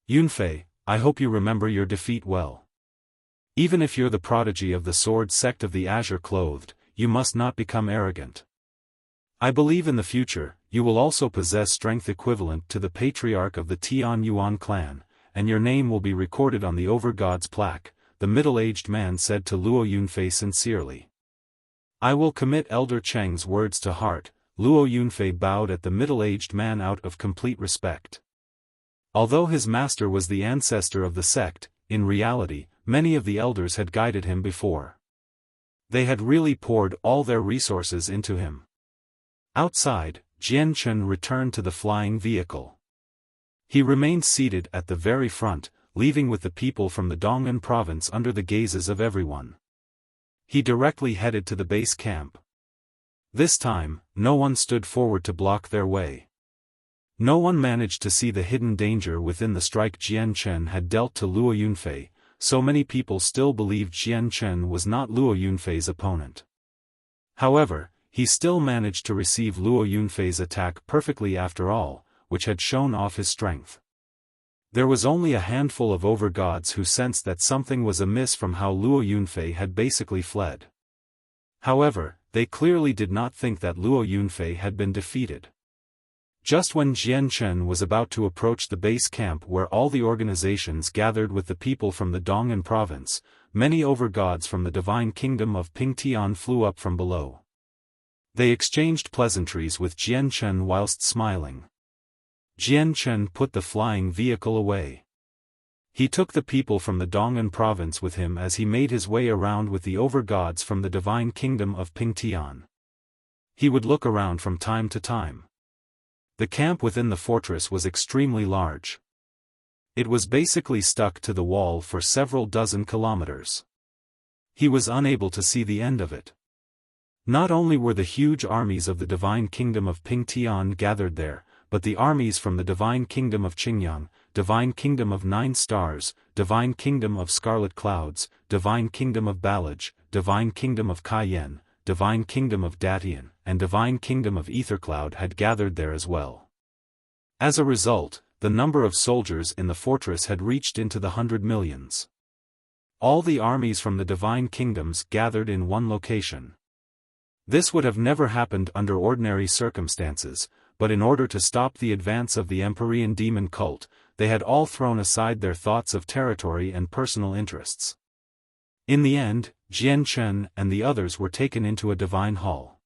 Yunfei, I hope you remember your defeat well. Even if you're the prodigy of the sword sect of the Azure Clothed, you must not become arrogant. I believe in the future, you will also possess strength equivalent to the patriarch of the Tian Yuan clan, and your name will be recorded on the Overgod's plaque, the middle-aged man said to Luo Yunfei sincerely. I will commit Elder Cheng's words to heart. Luo Yunfei bowed at the middle-aged man out of complete respect. Although his master was the ancestor of the sect, in reality, many of the elders had guided him before. They had really poured all their resources into him. Outside, Jian Chen returned to the flying vehicle. He remained seated at the very front, leaving with the people from the Dong'an province under the gazes of everyone. He directly headed to the base camp. This time, no one stood forward to block their way. No one managed to see the hidden danger within the strike Jian Chen had dealt to Luo Yunfei. So many people still believed Jian Chen was not Luo Yunfei's opponent. However, he still managed to receive Luo Yunfei's attack perfectly after all, which had shown off his strength. There was only a handful of overgods who sensed that something was amiss from how Luo Yunfei had basically fled. However, they clearly did not think that Luo Yunfei had been defeated. Just when Jian Chen was about to approach the base camp where all the organizations gathered with the people from the Dong'an province, many overgods from the divine kingdom of Pingtian flew up from below. They exchanged pleasantries with Jian Chen whilst smiling. Jian Chen put the flying vehicle away. He took the people from the Dong'an province with him as he made his way around with the overgods from the divine kingdom of Pingtian. He would look around from time to time. The camp within the fortress was extremely large. It was basically stuck to the wall for several dozen kilometers. He was unable to see the end of it. Not only were the huge armies of the divine kingdom of Pingtian gathered there, but the armies from the divine kingdom of Qingyang, divine kingdom of 9 stars, divine kingdom of scarlet clouds, divine kingdom of Balaj, divine kingdom of Cayenne, divine kingdom of Datian, and divine kingdom of Ethercloud had gathered there as well. As a result, the number of soldiers in the fortress had reached into the 100 millions. All the armies from the divine kingdoms gathered in one location. This would have never happened under ordinary circumstances, but in order to stop the advance of the Empyrean demon cult, they had all thrown aside their thoughts of territory and personal interests. In the end, Jian Chen and the others were taken into a divine hall.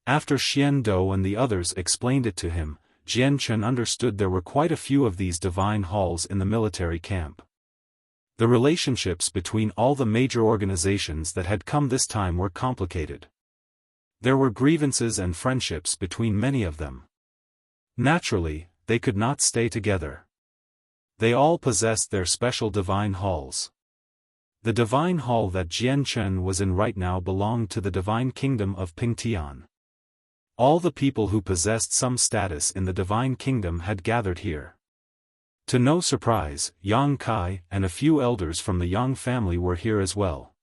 After Xian Dou and the others explained it to him, Jian Chen understood there were quite a few of these divine halls in the military camp. The relationships between all the major organizations that had come this time were complicated. There were grievances and friendships between many of them. Naturally, they could not stay together. They all possessed their special divine halls. The divine hall that Jian Chen was in right now belonged to the divine kingdom of Pingtian. All the people who possessed some status in the divine kingdom had gathered here. To no surprise, Yang Kai and a few elders from the Yang family were here as well.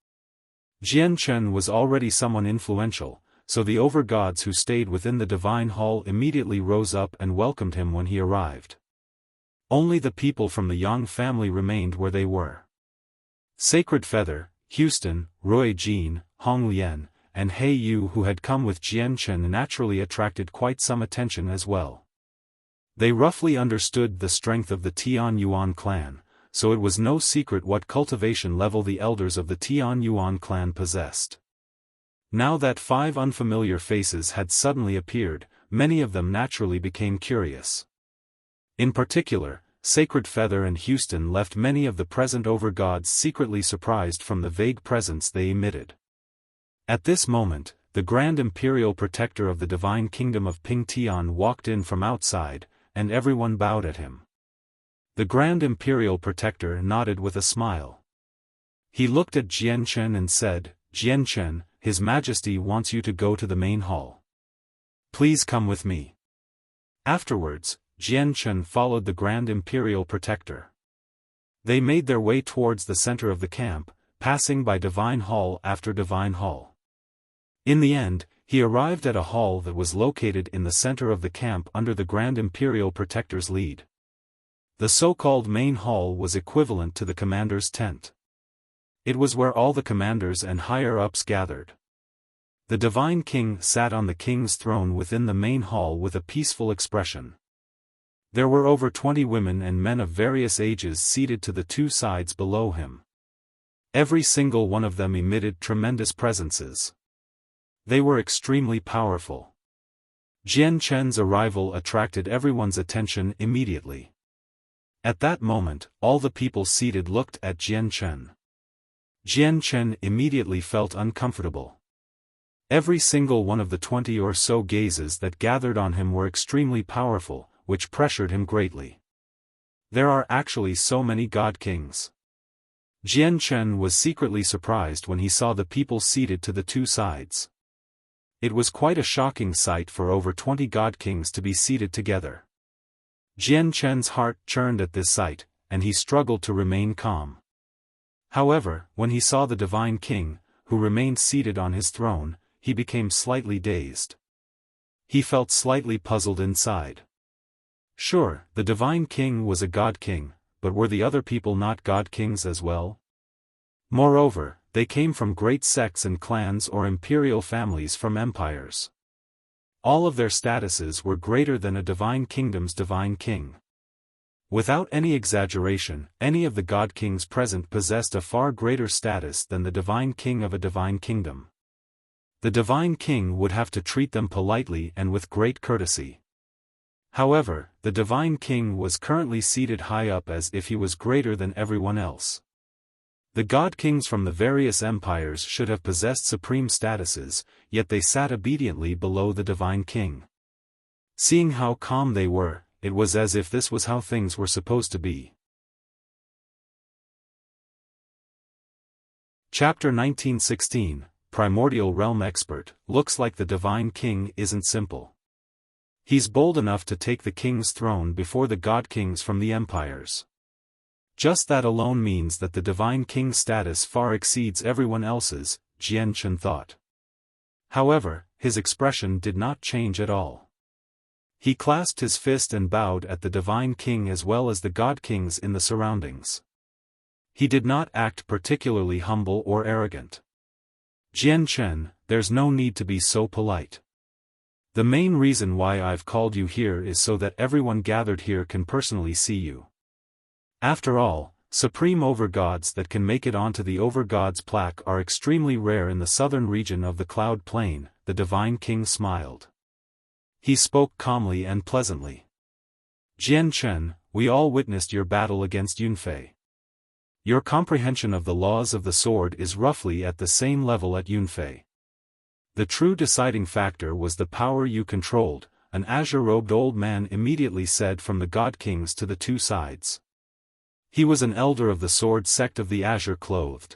Jian Chen was already someone influential, so the overgods who stayed within the divine hall immediately rose up and welcomed him when he arrived. Only the people from the Yang family remained where they were. Sacred Feather, Houston, Roy Jean, Hong Lian, and Hei Yu who had come with Jian Chen naturally attracted quite some attention as well. They roughly understood the strength of the Tian Yuan clan, so it was no secret what cultivation level the elders of the Tian Yuan clan possessed. Now that 5 unfamiliar faces had suddenly appeared, many of them naturally became curious. In particular, Sacred Feather and Houston left many of the present overgods secretly surprised from the vague presence they emitted. At this moment, the Grand Imperial Protector of the Divine Kingdom of Pingtian walked in from outside, and everyone bowed at him. The Grand Imperial Protector nodded with a smile. He looked at Jian Chen and said, "Jian Chen, His Majesty wants you to go to the main hall. Please come with me." Afterwards, Jian Chen followed the Grand Imperial Protector. They made their way towards the center of the camp, passing by divine hall after divine hall. In the end, he arrived at a hall that was located in the center of the camp under the Grand Imperial Protector's lead. The so-called main hall was equivalent to the commander's tent. It was where all the commanders and higher-ups gathered. The Divine King sat on the king's throne within the main hall with a peaceful expression. There were over 20 women and men of various ages seated to the 2 sides below him. Every single one of them emitted tremendous presences. They were extremely powerful. Jian Chen's arrival attracted everyone's attention immediately. At that moment, all the people seated looked at Jian Chen. Jian Chen immediately felt uncomfortable. Every single one of the 20 or so gazes that gathered on him were extremely powerful, which pressured him greatly. There are actually so many god kings. Jian Chen was secretly surprised when he saw the people seated to the 2 sides. It was quite a shocking sight for over 20 god kings to be seated together. Jian Chen's heart churned at this sight, and he struggled to remain calm. However, when he saw the Divine King, who remained seated on his throne, he became slightly dazed. He felt slightly puzzled inside. Sure, the Divine King was a god king, but were the other people not god kings as well? Moreover, they came from great sects and clans or imperial families from empires. All of their statuses were greater than a divine kingdom's divine king. Without any exaggeration, any of the god kings present possessed a far greater status than the divine king of a divine kingdom. The divine king would have to treat them politely and with great courtesy. However, the divine king was currently seated high up as if he was greater than everyone else. The god kings from the various empires should have possessed supreme statuses, yet they sat obediently below the divine king. Seeing how calm they were, it was as if this was how things were supposed to be. Chapter 1916, Primordial Realm Expert. Looks like the Divine King isn't simple. He's bold enough to take the king's throne before the god kings from the empires. Just that alone means that the Divine King's status far exceeds everyone else's, Jian Chen thought. However, his expression did not change at all. He clasped his fist and bowed at the Divine King as well as the god kings in the surroundings. He did not act particularly humble or arrogant. "Jian Chen, there's no need to be so polite. The main reason why I've called you here is so that everyone gathered here can personally see you. After all, supreme overgods that can make it onto the overgods plaque are extremely rare in the southern region of the Cloud Plain," the Divine King smiled. He spoke calmly and pleasantly. "Jian Chen, we all witnessed your battle against Yunfei. Your comprehension of the laws of the sword is roughly at the same level at Yunfei. The true deciding factor was the power you controlled," an azure-robed old man immediately said from the God Kings to the two sides. He was an elder of the sword sect of the azure-clothed.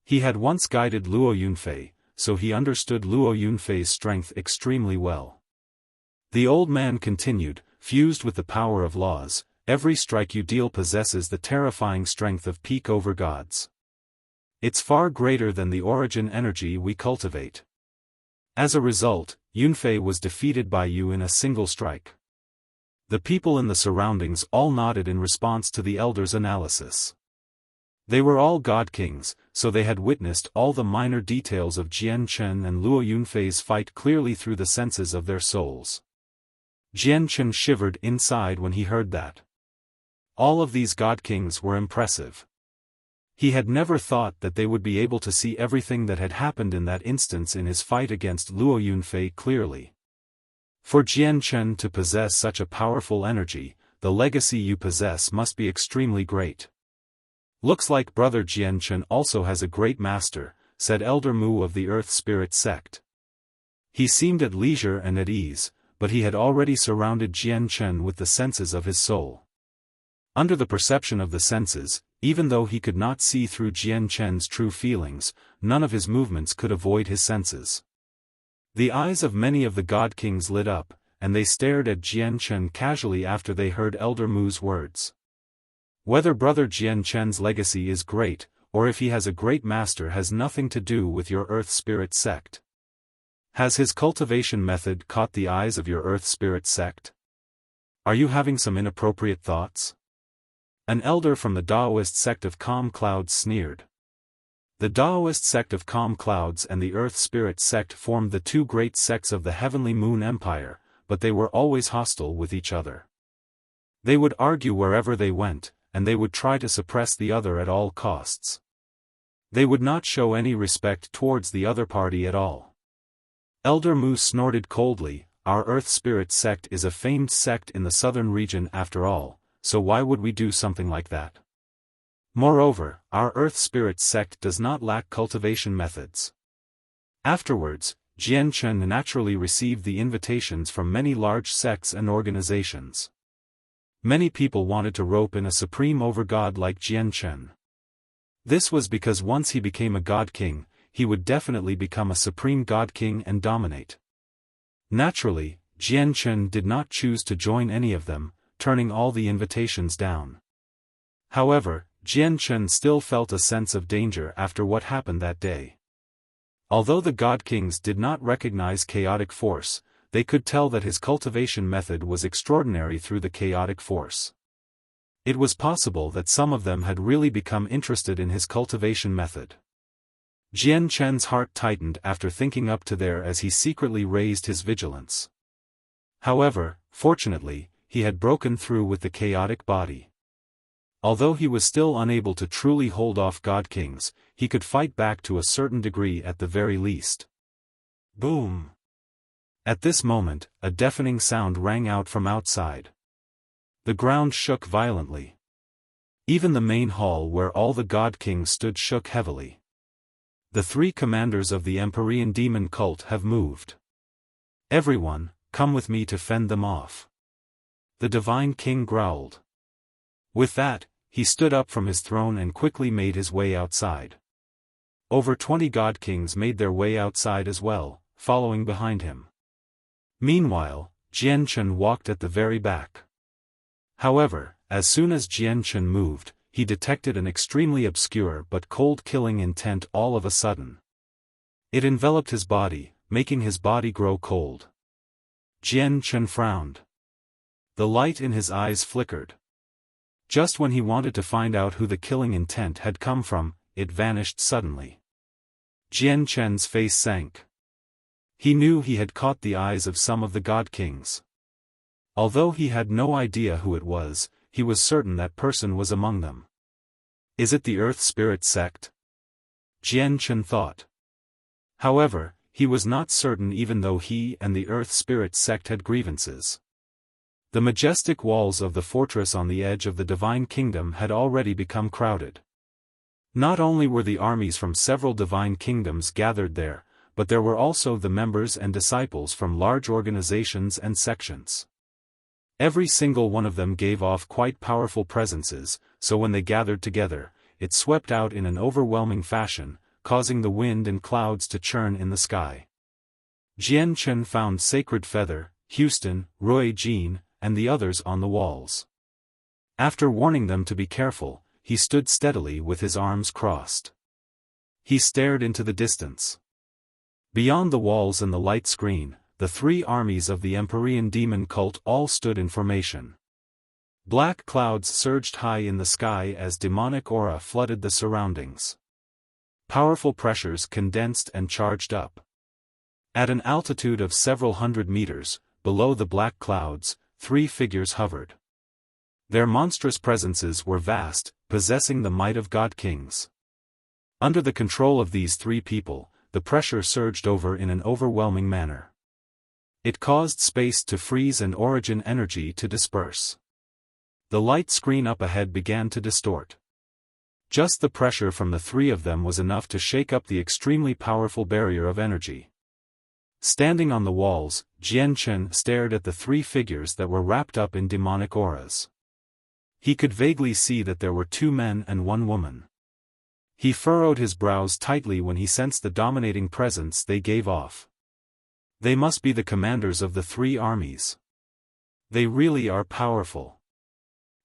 He had once guided Luo Yunfei, so he understood Luo Yunfei's strength extremely well. The old man continued, "Fused with the power of laws, every strike you deal possesses the terrifying strength of peak overgods. It's far greater than the origin energy we cultivate. As a result, Yunfei was defeated by you in a single strike." The people in the surroundings all nodded in response to the elder's analysis. They were all God Kings, so they had witnessed all the minor details of Jian Chen and Luo Yunfei's fight clearly through the senses of their souls. Jian Chen shivered inside when he heard that. All of these God Kings were impressive. He had never thought that they would be able to see everything that had happened in that instance in his fight against Luo Yunfei clearly. For Jian Chen to possess such a powerful energy, the legacy you possess must be extremely great. "Looks like Brother Jian Chen also has a great master," said Elder Mu of the Earth Spirit sect. He seemed at leisure and at ease, but he had already surrounded Jian Chen with the senses of his soul. Under the perception of the senses, even though he could not see through Jian Chen's true feelings, none of his movements could avoid his senses. The eyes of many of the God Kings lit up, and they stared at Jian Chen casually after they heard Elder Mu's words. Whether Brother Jian Chen's legacy is great, or if he has a great master has nothing to do with your Earth Spirit sect. Has his cultivation method caught the eyes of your Earth Spirit sect? Are you having some inappropriate thoughts? An elder from the Daoist sect of Calm Clouds sneered. The Daoist sect of Calm Clouds and the Earth Spirit sect formed the two great sects of the Heavenly Moon Empire, but they were always hostile with each other. They would argue wherever they went, and they would try to suppress the other at all costs. They would not show any respect towards the other party at all. Elder Mu snorted coldly, "Our Earth Spirit sect is a famed sect in the southern region after all, so why would we do something like that? Moreover, our Earth Spirit sect does not lack cultivation methods." Afterwards, Jian Chen naturally received the invitations from many large sects and organizations. Many people wanted to rope in a supreme overgod like Jian Chen. This was because once he became a God King, he would definitely become a supreme God King and dominate. Naturally, Jian Chen did not choose to join any of them, turning all the invitations down. However, Jian Chen still felt a sense of danger after what happened that day. Although the God Kings did not recognize chaotic force, they could tell that his cultivation method was extraordinary through the chaotic force. It was possible that some of them had really become interested in his cultivation method. Jian Chen's heart tightened after thinking up to there as he secretly raised his vigilance. However, fortunately, he had broken through with the chaotic body. Although he was still unable to truly hold off God Kings, he could fight back to a certain degree at the very least. Boom! At this moment, a deafening sound rang out from outside. The ground shook violently. Even the main hall where all the God Kings stood shook heavily. The three commanders of the Empyrean demon cult have moved. Everyone, come with me to fend them off. The Divine King growled. With that, he stood up from his throne and quickly made his way outside. Over 20 God Kings made their way outside as well, following behind him. Meanwhile, Jian Chen walked at the very back. However, as soon as Jian Chen moved, he detected an extremely obscure but cold-killing intent all of a sudden. It enveloped his body, making his body grow cold. Jian Chen frowned. The light in his eyes flickered. Just when he wanted to find out who the killing intent had come from, it vanished suddenly. Jian Chen's face sank. He knew he had caught the eyes of some of the God Kings. Although he had no idea who it was, he was certain that person was among them. Is it the Earth Spirit sect? Jian Chen thought. However, he was not certain even though he and the Earth Spirit sect had grievances. The majestic walls of the fortress on the edge of the Divine Kingdom had already become crowded. Not only were the armies from several Divine Kingdoms gathered there, but there were also the members and disciples from large organizations and sections. Every single one of them gave off quite powerful presences, so when they gathered together, it swept out in an overwhelming fashion, causing the wind and clouds to churn in the sky. Jian Chen found Sacred Feather, Houston, Roy Jean, and the others on the walls. After warning them to be careful, he stood steadily with his arms crossed. He stared into the distance. Beyond the walls and the light screen, the three armies of the Empyrean demon cult all stood in formation. Black clouds surged high in the sky as demonic aura flooded the surroundings. Powerful pressures condensed and charged up. At an altitude of several hundred meters, below the black clouds, three figures hovered. Their monstrous presences were vast, possessing the might of God Kings. Under the control of these three people, the pressure surged over in an overwhelming manner. It caused space to freeze and origin energy to disperse. The light screen up ahead began to distort. Just the pressure from the three of them was enough to shake up the extremely powerful barrier of energy. Standing on the walls, Jian Chen stared at the three figures that were wrapped up in demonic auras. He could vaguely see that there were 2 men and 1 woman. He furrowed his brows tightly when he sensed the dominating presence they gave off. They must be the commanders of the 3 armies. They really are powerful.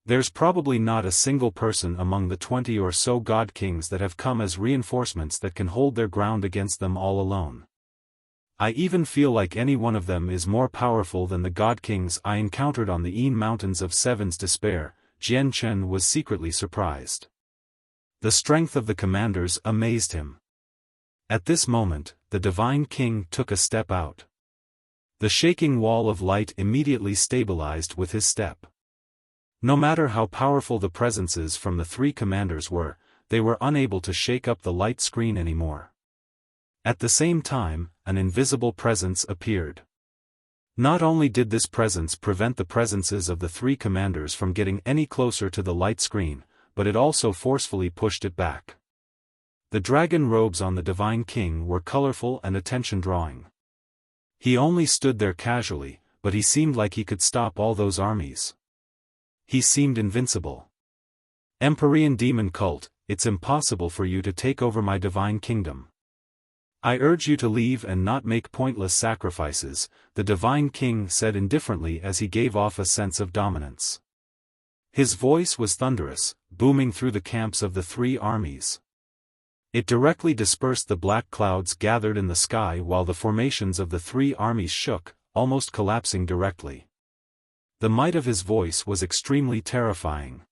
There's probably not a single person among the 20 or so God Kings that have come as reinforcements that can hold their ground against them all alone. I even feel like any one of them is more powerful than the God Kings I encountered on the Een Mountains of Seven's Despair. Jian Chen was secretly surprised. The strength of the commanders amazed him. At this moment, the Divine King took a step out. The shaking wall of light immediately stabilized with his step. No matter how powerful the presences from the 3 commanders were, they were unable to shake up the light screen anymore. At the same time, an invisible presence appeared. Not only did this presence prevent the presences of the 3 commanders from getting any closer to the light screen, but it also forcefully pushed it back. The dragon robes on the Divine King were colorful and attention-drawing. He only stood there casually, but he seemed like he could stop all those armies. He seemed invincible. Empyrean Demon Cult, it's impossible for you to take over my Divine Kingdom. I urge you to leave and not make pointless sacrifices, the Divine King said indifferently as he gave off a sense of dominance. His voice was thunderous, booming through the camps of the 3 armies. It directly dispersed the black clouds gathered in the sky while the formations of the 3 armies shook, almost collapsing directly. The might of his voice was extremely terrifying.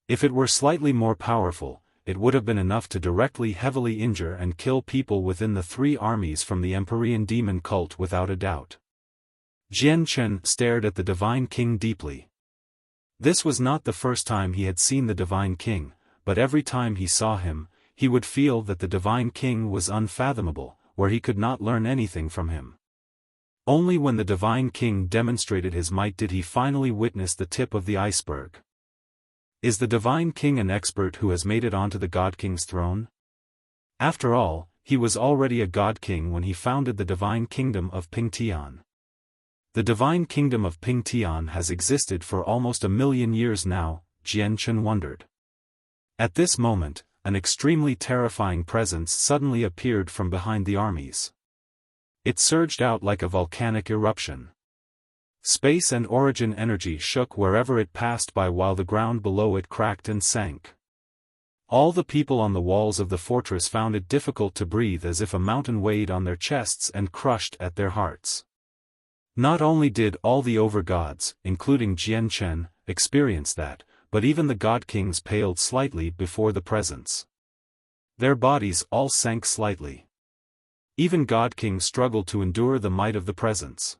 If it were slightly more powerful, it would have been enough to directly heavily injure and kill people within the 3 armies from the Empyrean Demon Cult without a doubt. Jian Chen stared at the Divine King deeply. This was not the first time he had seen the Divine King, but every time he saw him, he would feel that the Divine King was unfathomable, where he could not learn anything from him. Only when the Divine King demonstrated his might did he finally witness the tip of the iceberg. Is the Divine King an expert who has made it onto the God King's throne? After all, he was already a God King when he founded the Divine Kingdom of Pingtian. The Divine Kingdom of Pingtian has existed for almost 1,000,000 years now, Jian Chen wondered. At this moment, an extremely terrifying presence suddenly appeared from behind the armies. It surged out like a volcanic eruption. Space and origin energy shook wherever it passed by while the ground below it cracked and sank. All the people on the walls of the fortress found it difficult to breathe as if a mountain weighed on their chests and crushed at their hearts. Not only did all the overgods, including Jian Chen, experience that, but even the god kings paled slightly before the presence. Their bodies all sank slightly. Even god kings struggled to endure the might of the presence.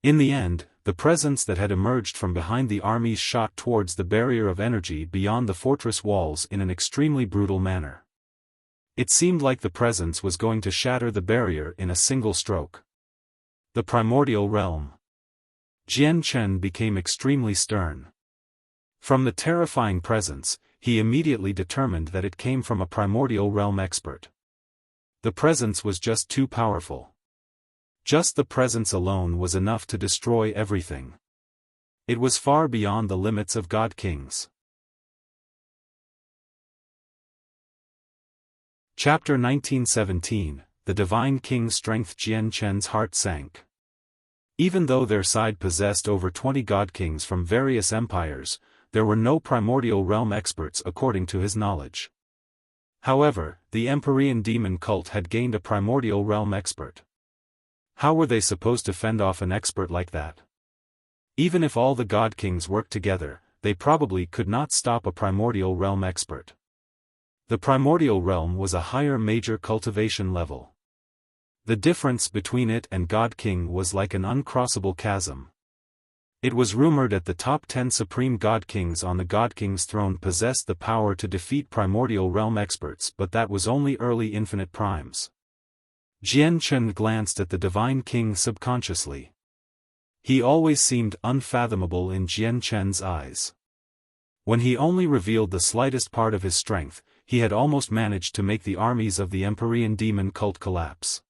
In the end, the presence that had emerged from behind the armies shot towards the barrier of energy beyond the fortress walls in an extremely brutal manner. It seemed like the presence was going to shatter the barrier in a single stroke. The primordial realm. Jian Chen became extremely stern. From the terrifying presence, he immediately determined that it came from a primordial realm expert. The presence was just too powerful. Just the presence alone was enough to destroy everything. It was far beyond the limits of god kings. Chapter 1917, The Divine King's Strength. Jian Chen's heart sank. Even though their side possessed over 20 god kings from various empires, there were no primordial realm experts according to his knowledge. However, the Empyrean demon cult had gained a primordial realm expert. How were they supposed to fend off an expert like that? Even if all the god kings worked together, they probably could not stop a primordial realm expert. The primordial realm was a higher major cultivation level. The difference between it and god king was like an uncrossable chasm. It was rumored that the top 10 supreme god kings on the god king's throne possessed the power to defeat primordial realm experts, but that was only early infinite primes. Jian Chen glanced at the divine king subconsciously. He always seemed unfathomable in Jian Chen's eyes. When he only revealed the slightest part of his strength, he had almost managed to make the armies of the Empyrean demon cult collapse.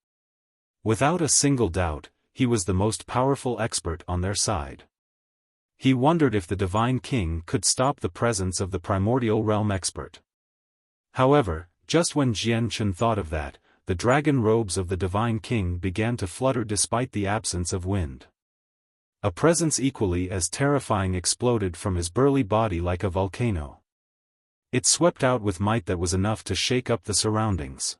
Without a single doubt, he was the most powerful expert on their side. He wondered if the divine king could stop the presence of the primordial realm expert. However, just when Jian Chen thought of that, the dragon robes of the divine king began to flutter despite the absence of wind. A presence equally as terrifying exploded from his burly body like a volcano. It swept out with might that was enough to shake up the surroundings.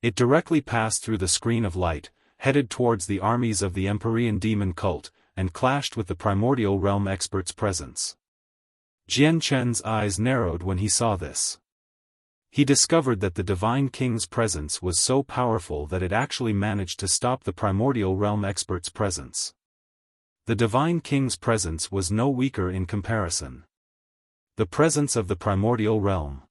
It directly passed through the screen of light, headed towards the armies of the Empyrean demon cult, and clashed with the primordial realm expert's presence. Jian Chen's eyes narrowed when he saw this. He discovered that the divine king's presence was so powerful that it actually managed to stop the primordial realm expert's presence. The divine king's presence was no weaker in comparison. The presence of the primordial realm.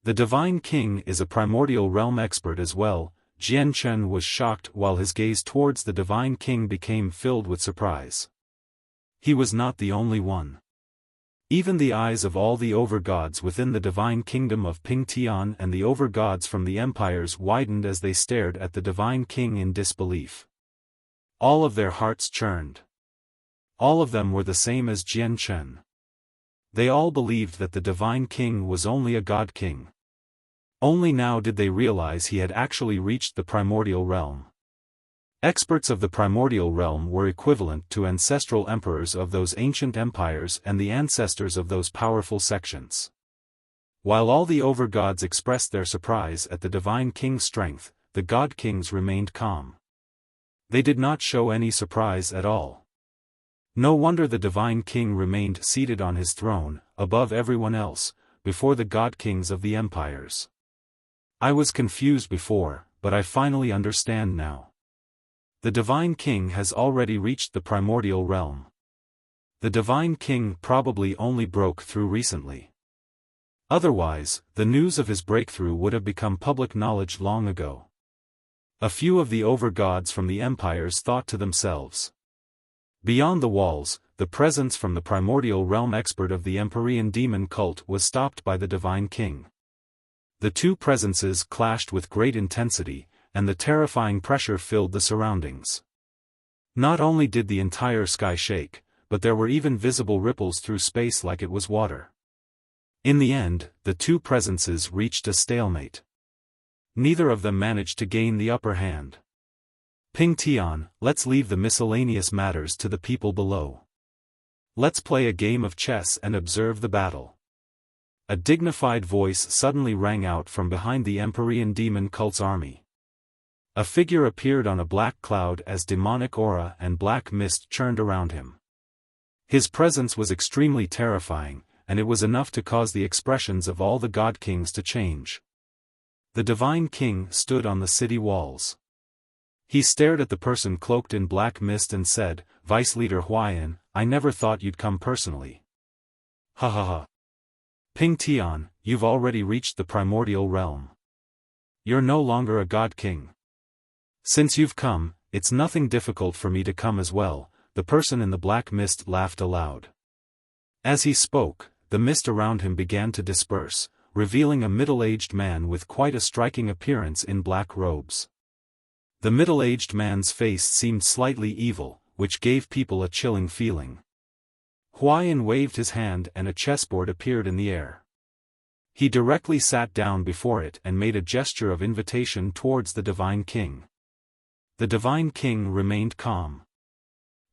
The divine king is a primordial realm expert as well. Jian Chen was shocked while his gaze towards the divine king became filled with surprise. He was not the only one. Even the eyes of all the overgods within the divine kingdom of Ping Tian and the overgods from the empires widened as they stared at the divine king in disbelief. All of their hearts churned. All of them were the same as Jian Chen. They all believed that the divine king was only a god king. Only now did they realize he had actually reached the primordial realm. Experts of the primordial realm were equivalent to ancestral emperors of those ancient empires and the ancestors of those powerful sections. While all the overgods expressed their surprise at the divine king's strength, the god kings remained calm. They did not show any surprise at all. No wonder the divine king remained seated on his throne, above everyone else, before the god kings of the empires. I was confused before, but I finally understand now. The divine king has already reached the primordial realm. The divine king probably only broke through recently. Otherwise, the news of his breakthrough would have become public knowledge long ago. A few of the overgods from the empires thought to themselves. Beyond the walls, the presence from the primordial realm expert of the Empyrean demon cult was stopped by the divine king. The two presences clashed with great intensity, and the terrifying pressure filled the surroundings. Not only did the entire sky shake, but there were even visible ripples through space like it was water. In the end, the two presences reached a stalemate. Neither of them managed to gain the upper hand. Ping Tian, let's leave the miscellaneous matters to the people below. Let's play a game of chess and observe the battle. A dignified voice suddenly rang out from behind the Empyrean demon cult's army. A figure appeared on a black cloud as demonic aura and black mist churned around him. His presence was extremely terrifying, and it was enough to cause the expressions of all the god kings to change. The divine king stood on the city walls. He stared at the person cloaked in black mist and said, "Vice Leader Huaiyan, I never thought you'd come personally." Ha ha ha. Ping Tian, you've already reached the primordial realm. You're no longer a god king. Since you've come, it's nothing difficult for me to come as well. The person in the black mist laughed aloud. As he spoke, the mist around him began to disperse, revealing a middle-aged man with quite a striking appearance in black robes. The middle-aged man's face seemed slightly evil, which gave people a chilling feeling. Huaiyan waved his hand and a chessboard appeared in the air. He directly sat down before it and made a gesture of invitation towards the divine king. The divine king remained calm.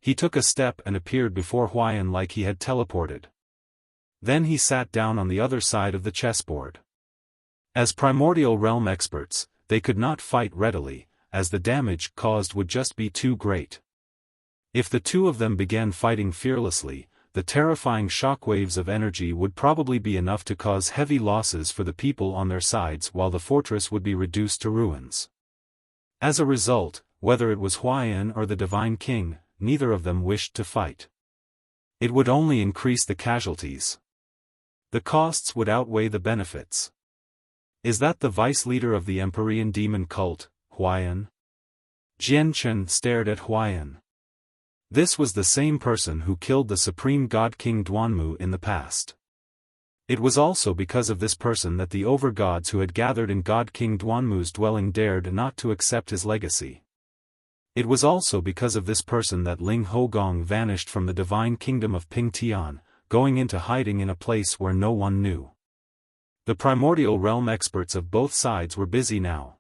He took a step and appeared before Huaiyan like he had teleported. Then he sat down on the other side of the chessboard. As primordial realm experts, they could not fight readily, as the damage caused would just be too great. If the two of them began fighting fearlessly, the terrifying shockwaves of energy would probably be enough to cause heavy losses for the people on their sides while the fortress would be reduced to ruins. As a result, whether it was Huaiyan or the divine king, neither of them wished to fight. It would only increase the casualties. The costs would outweigh the benefits. Is that the vice leader of the Empyrean demon cult, Huaiyan? Jian Chen stared at Huaiyan. This was the same person who killed the supreme god king Duanmu in the past. It was also because of this person that the overgods who had gathered in god king Duanmu's dwelling dared not to accept his legacy. It was also because of this person that Ling Hogong vanished from the divine kingdom of Ping Tian, going into hiding in a place where no one knew. The primordial realm experts of both sides were busy now.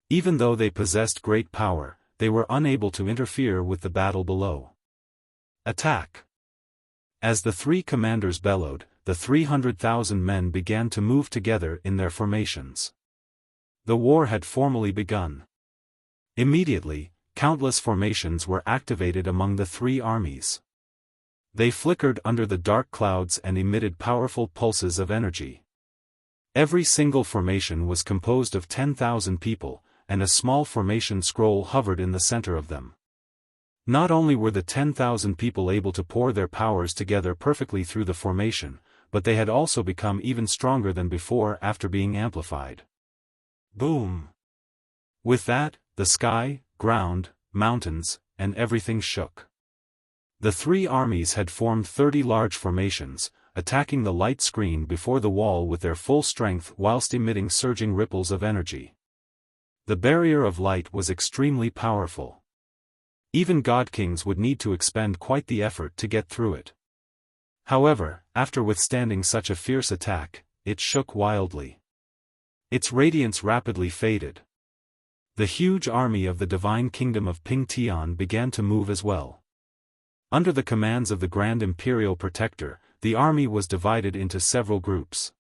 Even though they possessed great power, they were unable to interfere with the battle below. Attack! As the three commanders bellowed, the 300,000 men began to move together in their formations. The war had formally begun. Immediately, countless formations were activated among the three armies. They flickered under the dark clouds and emitted powerful pulses of energy. Every single formation was composed of 10,000 people, and a small formation scroll hovered in the center of them. Not only were the 10,000 people able to pour their powers together perfectly through the formation, but they had also become even stronger than before after being amplified. Boom! With that, the sky, ground, mountains, and everything shook. The three armies had formed 30 large formations, attacking the light screen before the wall with their full strength whilst emitting surging ripples of energy. The barrier of light was extremely powerful. Even god kings would need to expend quite the effort to get through it. However, after withstanding such a fierce attack, it shook wildly. Its radiance rapidly faded. The huge army of the divine kingdom of Ping Tian began to move as well. Under the commands of the Grand Imperial Protector, the army was divided into several groups.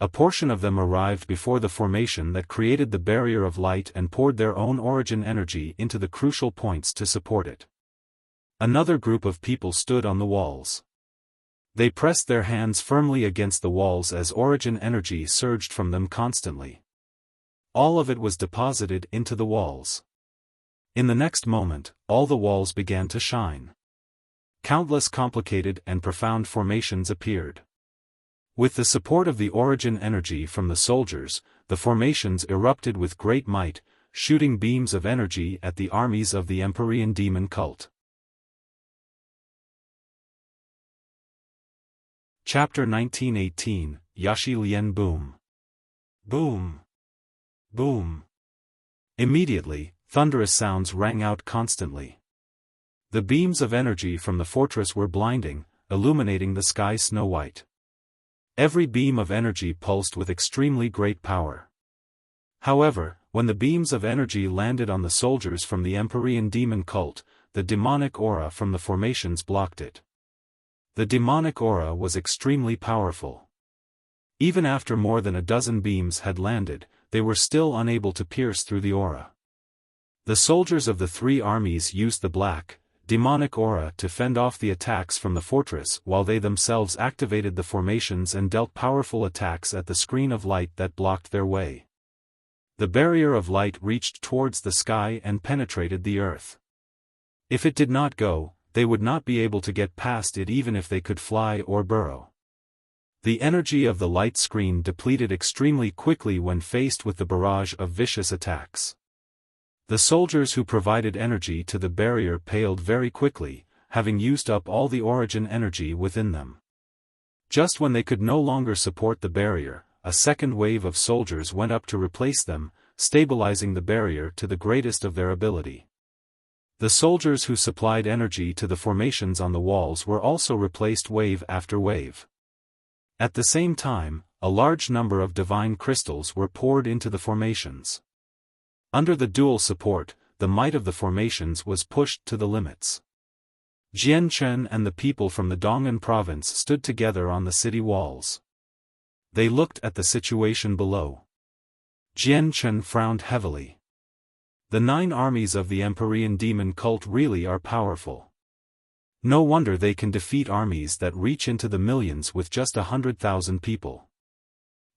A portion of them arrived before the formation that created the barrier of light and poured their own origin energy into the crucial points to support it. Another group of people stood on the walls. They pressed their hands firmly against the walls as origin energy surged from them constantly. All of it was deposited into the walls. In the next moment, all the walls began to shine. Countless complicated and profound formations appeared. With the support of the origin energy from the soldiers, the formations erupted with great might, shooting beams of energy at the armies of the Empyrean demon cult. Chapter 1918, Yashi Lian Boom. Boom. Boom. Immediately, thunderous sounds rang out constantly. The beams of energy from the fortress were blinding, illuminating the sky snow-white. Every beam of energy pulsed with extremely great power. However, when the beams of energy landed on the soldiers from the Empyrean demon cult, the demonic aura from the formations blocked it. The demonic aura was extremely powerful. Even after more than a dozen beams had landed, they were still unable to pierce through the aura. The soldiers of the three armies used the black, demonic aura to fend off the attacks from the fortress while they themselves activated the formations and dealt powerful attacks at the screen of light that blocked their way. The barrier of light reached towards the sky and penetrated the earth. If it did not go, they would not be able to get past it even if they could fly or burrow. The energy of the light screen depleted extremely quickly when faced with the barrage of vicious attacks. The soldiers who provided energy to the barrier paled very quickly, having used up all the origin energy within them. Just when they could no longer support the barrier, a second wave of soldiers went up to replace them, stabilizing the barrier to the greatest of their ability. The soldiers who supplied energy to the formations on the walls were also replaced wave after wave. At the same time, a large number of divine crystals were poured into the formations. Under the dual support, the might of the formations was pushed to the limits. Jian Chen and the people from the Dong'an province stood together on the city walls. They looked at the situation below. Jian Chen frowned heavily. The 9 armies of the Empyrean demon cult really are powerful. No wonder they can defeat armies that reach into the millions with just 100,000 people.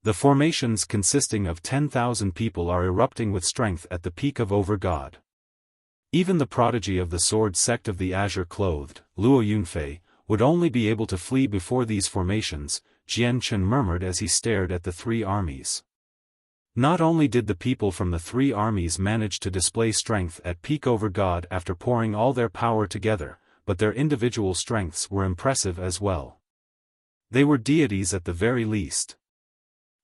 The formations consisting of 10,000 people are erupting with strength at the peak of Over-God. Even the prodigy of the sword sect of the azure-clothed, Luo Yunfei, would only be able to flee before these formations, Jian Chen murmured as he stared at the 3 armies. Not only did the people from the 3 armies manage to display strength at peak Over-God after pouring all their power together, but their individual strengths were impressive as well. They were deities at the very least.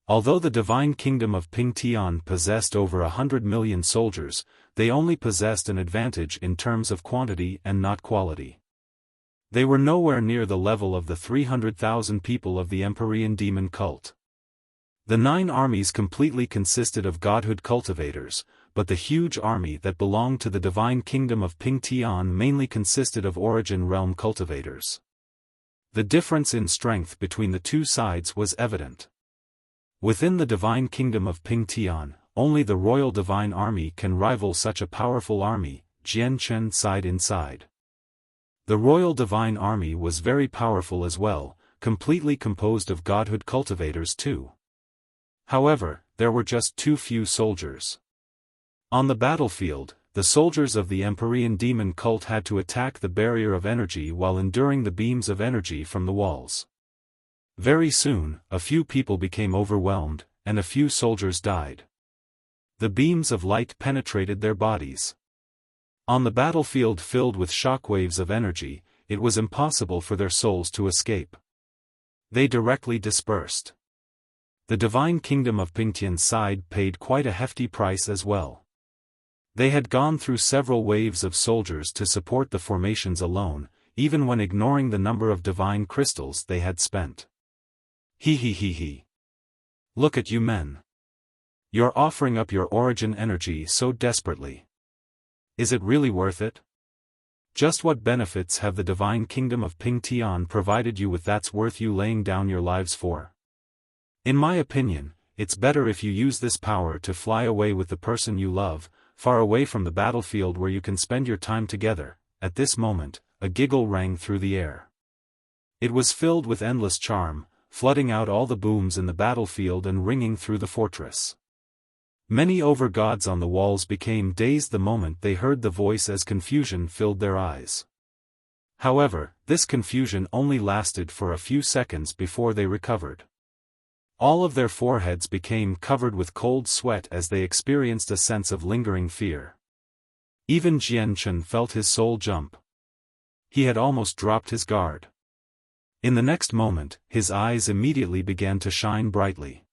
Although the divine kingdom of Pingtian possessed over 100 million soldiers, they only possessed an advantage in terms of quantity and not quality. They were nowhere near the level of the 300,000 people of the Empyrean demon cult. The 9 armies completely consisted of godhood cultivators, but the huge army that belonged to the divine kingdom of Pingtian mainly consisted of origin realm cultivators. The difference in strength between the 2 sides was evident. Within the divine kingdom of Pingtian, only the royal divine army can rival such a powerful army, Jian Chen sighed inside. The royal divine army was very powerful as well, completely composed of godhood cultivators too. However, there were just too few soldiers. On the battlefield, the soldiers of the Empyrean demon cult had to attack the barrier of energy while enduring the beams of energy from the walls. Very soon, a few people became overwhelmed, and a few soldiers died. The beams of light penetrated their bodies. On the battlefield filled with shockwaves of energy, it was impossible for their souls to escape. They directly dispersed. The divine kingdom of Pingtian's side paid quite a hefty price as well. They had gone through several waves of soldiers to support the formations alone, even when ignoring the number of divine crystals they had spent. He. Look at you men. You're offering up your origin energy so desperately. Is it really worth it? Just what benefits have the divine kingdom of Pingtian provided you with that's worth you laying down your lives for? In my opinion, it's better if you use this power to fly away with the person you love, far away from the battlefield where you can spend your time together. At this moment, a giggle rang through the air. It was filled with endless charm, flooding out all the booms in the battlefield and ringing through the fortress. Many over-gods on the walls became dazed the moment they heard the voice as confusion filled their eyes. However, this confusion only lasted for a few seconds before they recovered. All of their foreheads became covered with cold sweat as they experienced a sense of lingering fear. Even Jian Chen felt his soul jump. He had almost dropped his guard. In the next moment, his eyes immediately began to shine brightly.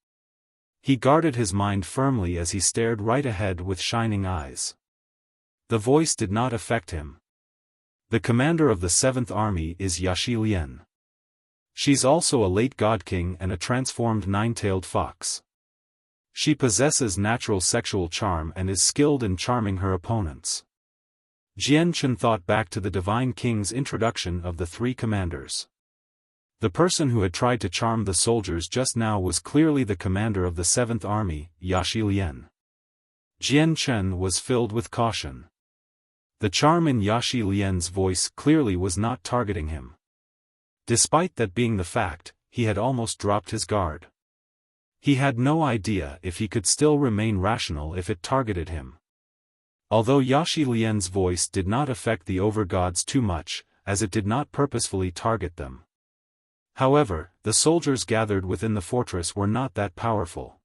He guarded his mind firmly as he stared right ahead with shining eyes. The voice did not affect him. The commander of the 7th Army is Yaxi Lian. She's also a late god king and a transformed 9-tailed fox. She possesses natural sexual charm and is skilled in charming her opponents. Jian Chen thought back to the divine king's introduction of the 3 commanders. The person who had tried to charm the soldiers just now was clearly the commander of the 7th Army, Yaxi Lian. Jian Chen was filled with caution. The charm in Yaxi Lian's voice clearly was not targeting him. Despite that being the fact, he had almost dropped his guard. He had no idea if he could still remain rational if it targeted him. Although Yaxi Lian's voice did not affect the overgods too much, as it did not purposefully target them. However, the soldiers gathered within the fortress were not that powerful.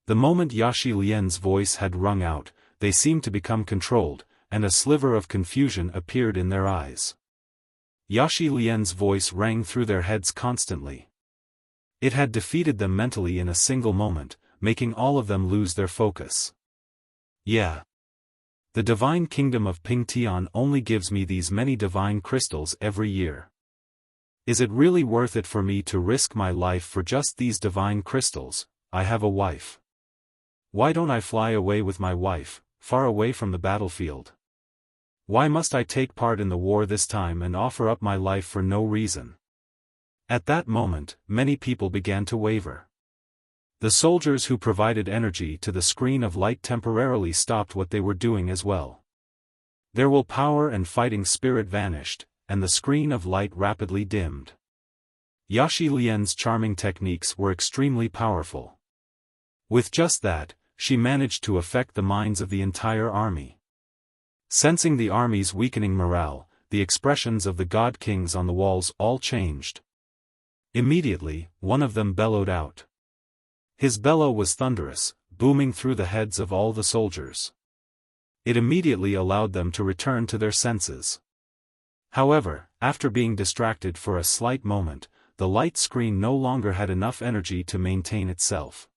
The moment Yaxi Lian's voice had rung out, they seemed to become controlled, and a sliver of confusion appeared in their eyes. Yaxi Lian's voice rang through their heads constantly. It had defeated them mentally in a single moment, making all of them lose their focus. Yeah. The divine kingdom of Pingtian only gives me these many divine crystals every year. Is it really worth it for me to risk my life for just these divine crystals? I have a wife. Why don't I fly away with my wife, far away from the battlefield? Why must I take part in the war this time and offer up my life for no reason? At that moment, many people began to waver. The soldiers who provided energy to the screen of light temporarily stopped what they were doing as well. Their willpower and fighting spirit vanished, and the screen of light rapidly dimmed. Yaxi Lian's charming techniques were extremely powerful. With just that, she managed to affect the minds of the entire army. Sensing the army's weakening morale, the expressions of the god kings on the walls all changed. Immediately, one of them bellowed out. His bellow was thunderous, booming through the heads of all the soldiers. It immediately allowed them to return to their senses. However, after being distracted for a slight moment, the light screen no longer had enough energy to maintain itself.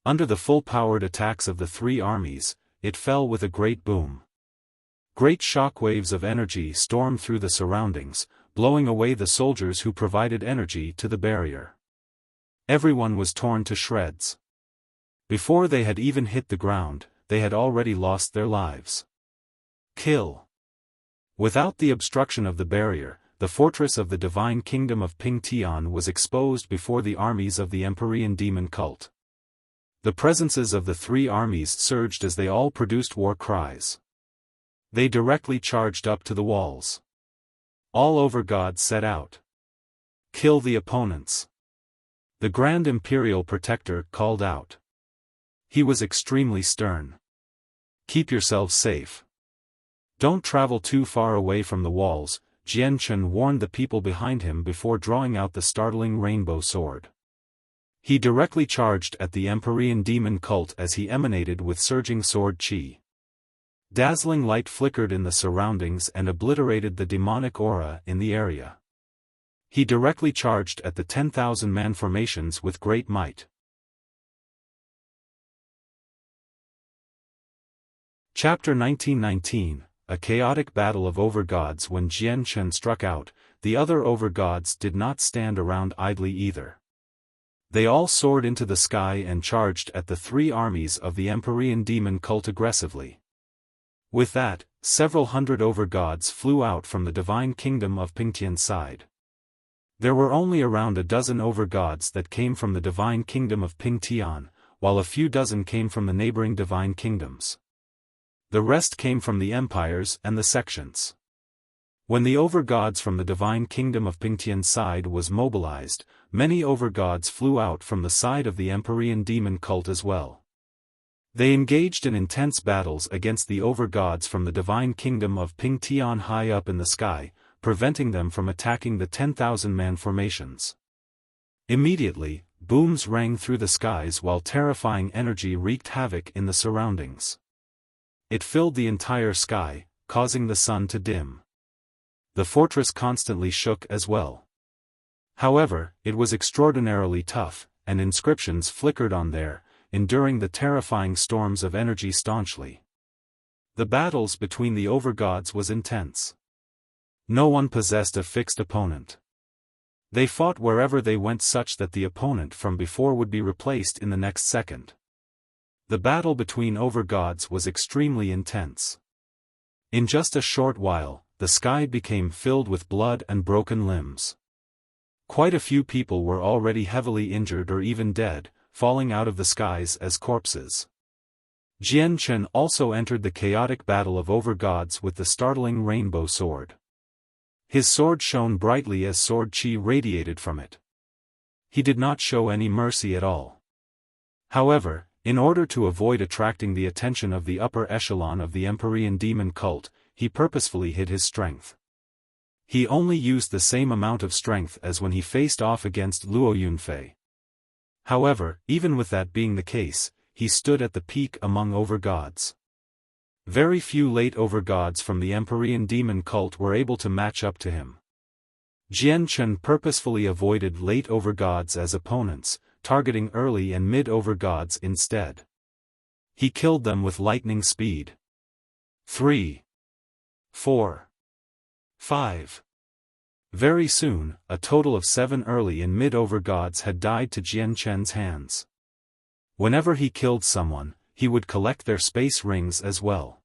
Under the full-powered attacks of the three armies, it fell with a great boom. Great shockwaves of energy stormed through the surroundings, blowing away the soldiers who provided energy to the barrier. Everyone was torn to shreds. Before they had even hit the ground, they had already lost their lives. Kill. Without the obstruction of the barrier, the fortress of the divine kingdom of Pingtian was exposed before the armies of the Empyrean demon cult. The presences of the three armies surged as they all produced war cries. They directly charged up to the walls. All overgods set out. Kill the opponents. The Grand Imperial Protector called out. He was extremely stern. Keep yourselves safe. Don't travel too far away from the walls, Jian Chen warned the people behind him before drawing out the startling rainbow sword. He directly charged at the Empyrean demon cult as he emanated with surging sword chi. Dazzling light flickered in the surroundings and obliterated the demonic aura in the area. He directly charged at the 10,000-man formations with great might. Chapter 1919, A chaotic battle of overgods. When Jian Chen struck out, the other overgods did not stand around idly either. They all soared into the sky and charged at the three armies of the Empyrean demon cult aggressively. With that, several hundred overgods flew out from the divine kingdom of Pingtian's side. There were only around a dozen overgods that came from the divine kingdom of Pingtian, while a few dozen came from the neighboring divine kingdoms. The rest came from the empires and the sections. When the overgods from the divine kingdom of Pingtian's side was mobilized, many overgods flew out from the side of the Empyrean demon cult as well. They engaged in intense battles against the overgods from the divine kingdom of Pingtian high up in the sky, preventing them from attacking the 10,000-man formations. Immediately, booms rang through the skies while terrifying energy wreaked havoc in the surroundings. It filled the entire sky, causing the sun to dim. The fortress constantly shook as well. However, it was extraordinarily tough, and inscriptions flickered on there, enduring the terrifying storms of energy staunchly. The battles between the overgods was intense. No one possessed a fixed opponent. They fought wherever they went such that the opponent from before would be replaced in the next second. The battle between overgods was extremely intense. In just a short while, the sky became filled with blood and broken limbs. Quite a few people were already heavily injured or even dead, falling out of the skies as corpses. Jian Chen also entered the chaotic battle of overgods with the startling rainbow sword. His sword shone brightly as sword qi radiated from it. He did not show any mercy at all. However, in order to avoid attracting the attention of the upper echelon of the Empyrean demon cult, he purposefully hid his strength. He only used the same amount of strength as when he faced off against Luo Yunfei. However, even with that being the case, he stood at the peak among overgods. Very few late overgods from the Empyrean demon cult were able to match up to him. Jian Chen purposefully avoided late overgods as opponents, targeting early and mid overgods instead. He killed them with lightning speed. 3. 4. 5. Very soon, a total of 7 early and mid overgods had died to Jian Chen's hands. Whenever he killed someone, he would collect their space rings as well.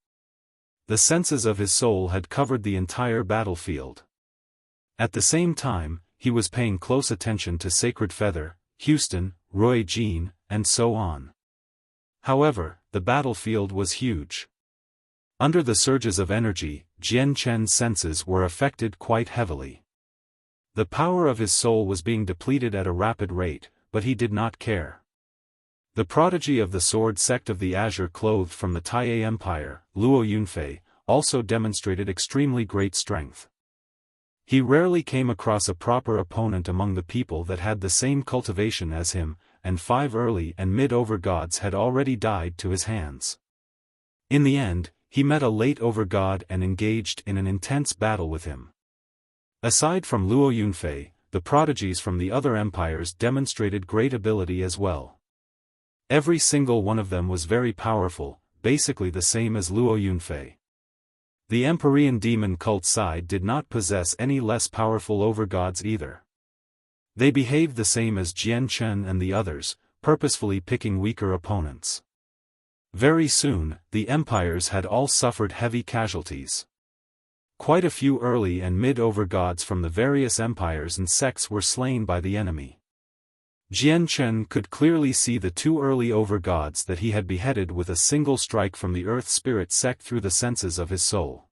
The senses of his soul had covered the entire battlefield. At the same time, he was paying close attention to Sacred Feather, Houston, Roy Jean, and so on. However, the battlefield was huge. Under the surges of energy, Jian Chen's senses were affected quite heavily. The power of his soul was being depleted at a rapid rate, but he did not care. The prodigy of the sword sect of the Azure clothed from the Taiye Empire, Luo Yunfei, also demonstrated extremely great strength. He rarely came across a proper opponent among the people that had the same cultivation as him, and 5 early and mid overgods had already died to his hands. In the end, he met a late overgod and engaged in an intense battle with him. Aside from Luo Yunfei, the prodigies from the other empires demonstrated great ability as well. Every single one of them was very powerful, basically the same as Luo Yunfei. The Empyrean demon cult side did not possess any less powerful overgods either. They behaved the same as Jian Chen and the others, purposefully picking weaker opponents. Very soon, the empires had all suffered heavy casualties. Quite a few early and mid overgods from the various empires and sects were slain by the enemy. Jian Chen could clearly see the 2 early overgods that he had beheaded with a single strike from the Earth Spirit sect through the senses of his soul.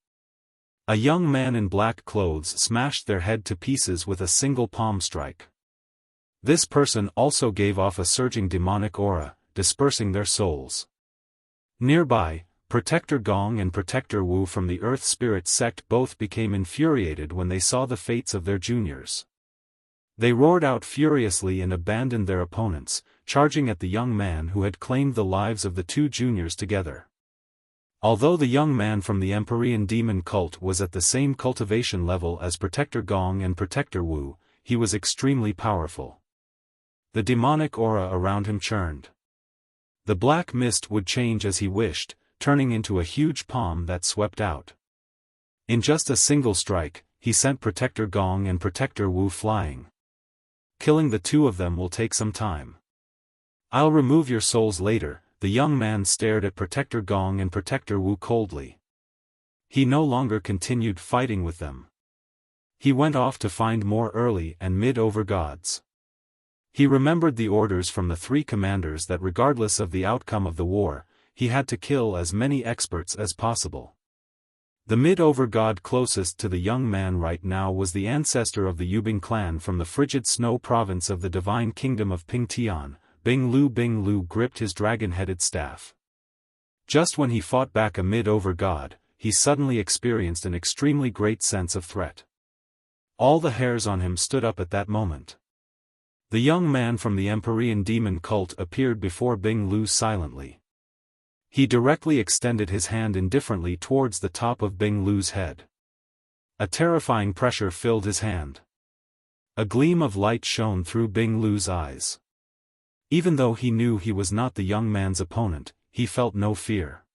A young man in black clothes smashed their head to pieces with a single palm strike. This person also gave off a surging demonic aura, dispersing their souls. Nearby, Protector Gong and Protector Wu from the Earth Spirit sect both became infuriated when they saw the fates of their juniors. They roared out furiously and abandoned their opponents, charging at the young man who had claimed the lives of the 2 juniors together. Although the young man from the Empyrean demon cult was at the same cultivation level as Protector Gong and Protector Wu, he was extremely powerful. The demonic aura around him churned. The black mist would change as he wished, turning into a huge palm that swept out. In just a single strike, he sent Protector Gong and Protector Wu flying. Killing the 2 of them will take some time. I'll remove your souls later. The young man stared at Protector Gong and Protector Wu coldly. He no longer continued fighting with them. He went off to find more early and mid overgods. He remembered the orders from the 3 commanders that regardless of the outcome of the war, he had to kill as many experts as possible. The mid-overgod closest to the young man right now was the ancestor of the Yubing clan from the frigid snow province of the divine kingdom of Pingtian. Bing Lu gripped his dragon-headed staff. Just when he fought back a mid-overgod, he suddenly experienced an extremely great sense of threat. All the hairs on him stood up at that moment. The young man from the Empyrean demon cult appeared before Bing Lu silently. He directly extended his hand indifferently towards the top of Bing Lu's head. A terrifying pressure filled his hand. A gleam of light shone through Bing Lu's eyes. Even though he knew he was not the young man's opponent, he felt no fear.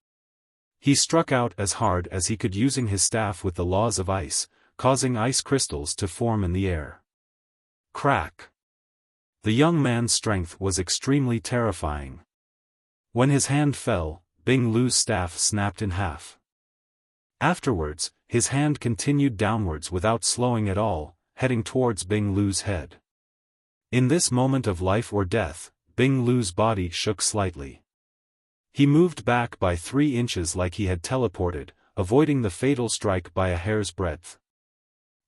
He struck out as hard as he could using his staff with the laws of ice, causing ice crystals to form in the air. Crack! The young man's strength was extremely terrifying. When his hand fell, Bing Lu's staff snapped in half. Afterwards, his hand continued downwards without slowing at all, heading towards Bing Lu's head. In this moment of life or death, Bing Lu's body shook slightly. He moved back by 3 inches like he had teleported, avoiding the fatal strike by a hair's breadth.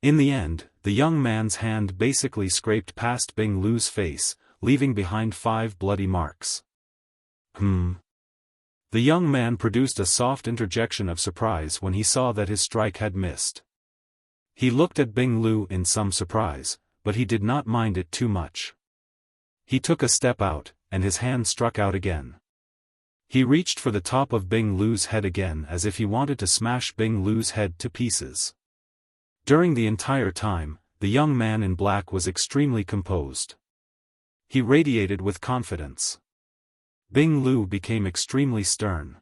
In the end, the young man's hand basically scraped past Bing Lu's face, leaving behind 5 bloody marks. The young man produced a soft interjection of surprise when he saw that his strike had missed. He looked at Bing Lu in some surprise, but he did not mind it too much. He took a step out, and his hand struck out again. He reached for the top of Bing Lu's head again as if he wanted to smash Bing Lu's head to pieces. During the entire time, the young man in black was extremely composed. He radiated with confidence. Bing Lu became extremely stern.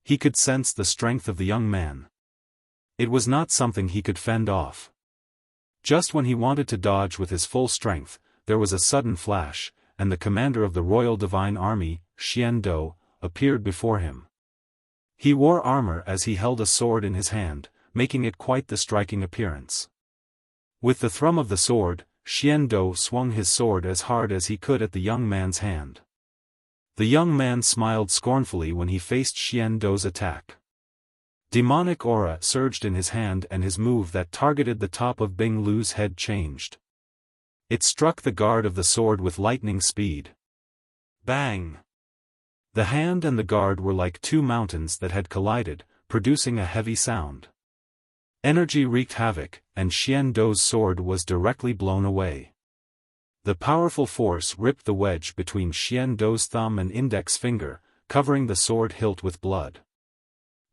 He could sense the strength of the young man. It was not something he could fend off. Just when he wanted to dodge with his full strength, there was a sudden flash, and the commander of the Royal Divine Army, Xian Do, appeared before him. He wore armor as he held a sword in his hand, making it quite the striking appearance. With the thrum of the sword, Xian Do swung his sword as hard as he could at the young man's hand. The young man smiled scornfully when he faced Xian Do's attack. Demonic aura surged in his hand and his move that targeted the top of Bing Lu's head changed. It struck the guard of the sword with lightning speed. Bang! The hand and the guard were like 2 mountains that had collided, producing a heavy sound. Energy wreaked havoc, and Xian Do's sword was directly blown away. The powerful force ripped the wedge between Xian Do's thumb and index finger, covering the sword hilt with blood.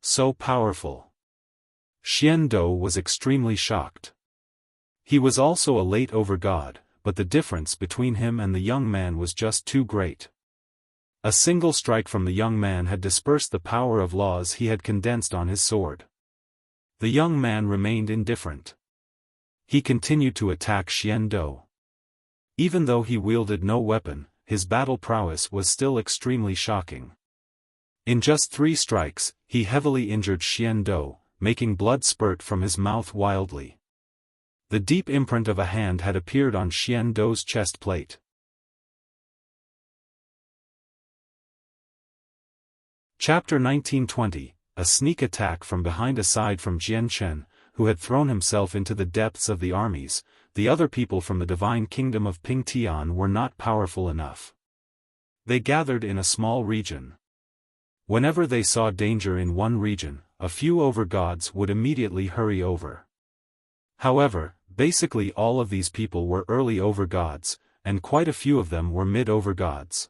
So powerful. Xian Do was extremely shocked. He was also a late over god, but the difference between him and the young man was just too great. A single strike from the young man had dispersed the power of laws he had condensed on his sword. The young man remained indifferent. He continued to attack Xian Do. Even though he wielded no weapon, his battle prowess was still extremely shocking. In just 3 strikes, he heavily injured Xian Do, making blood spurt from his mouth wildly. The deep imprint of a hand had appeared on Xian Do's chest plate. Chapter 1920, A sneak attack from behind. Aside from Jian Chen, who had thrown himself into the depths of the armies, the other people from the divine kingdom of Pingtian were not powerful enough. They gathered in a small region. Whenever they saw danger in one region, a few overgods would immediately hurry over. However, basically all of these people were early overgods, and quite a few of them were mid-overgods.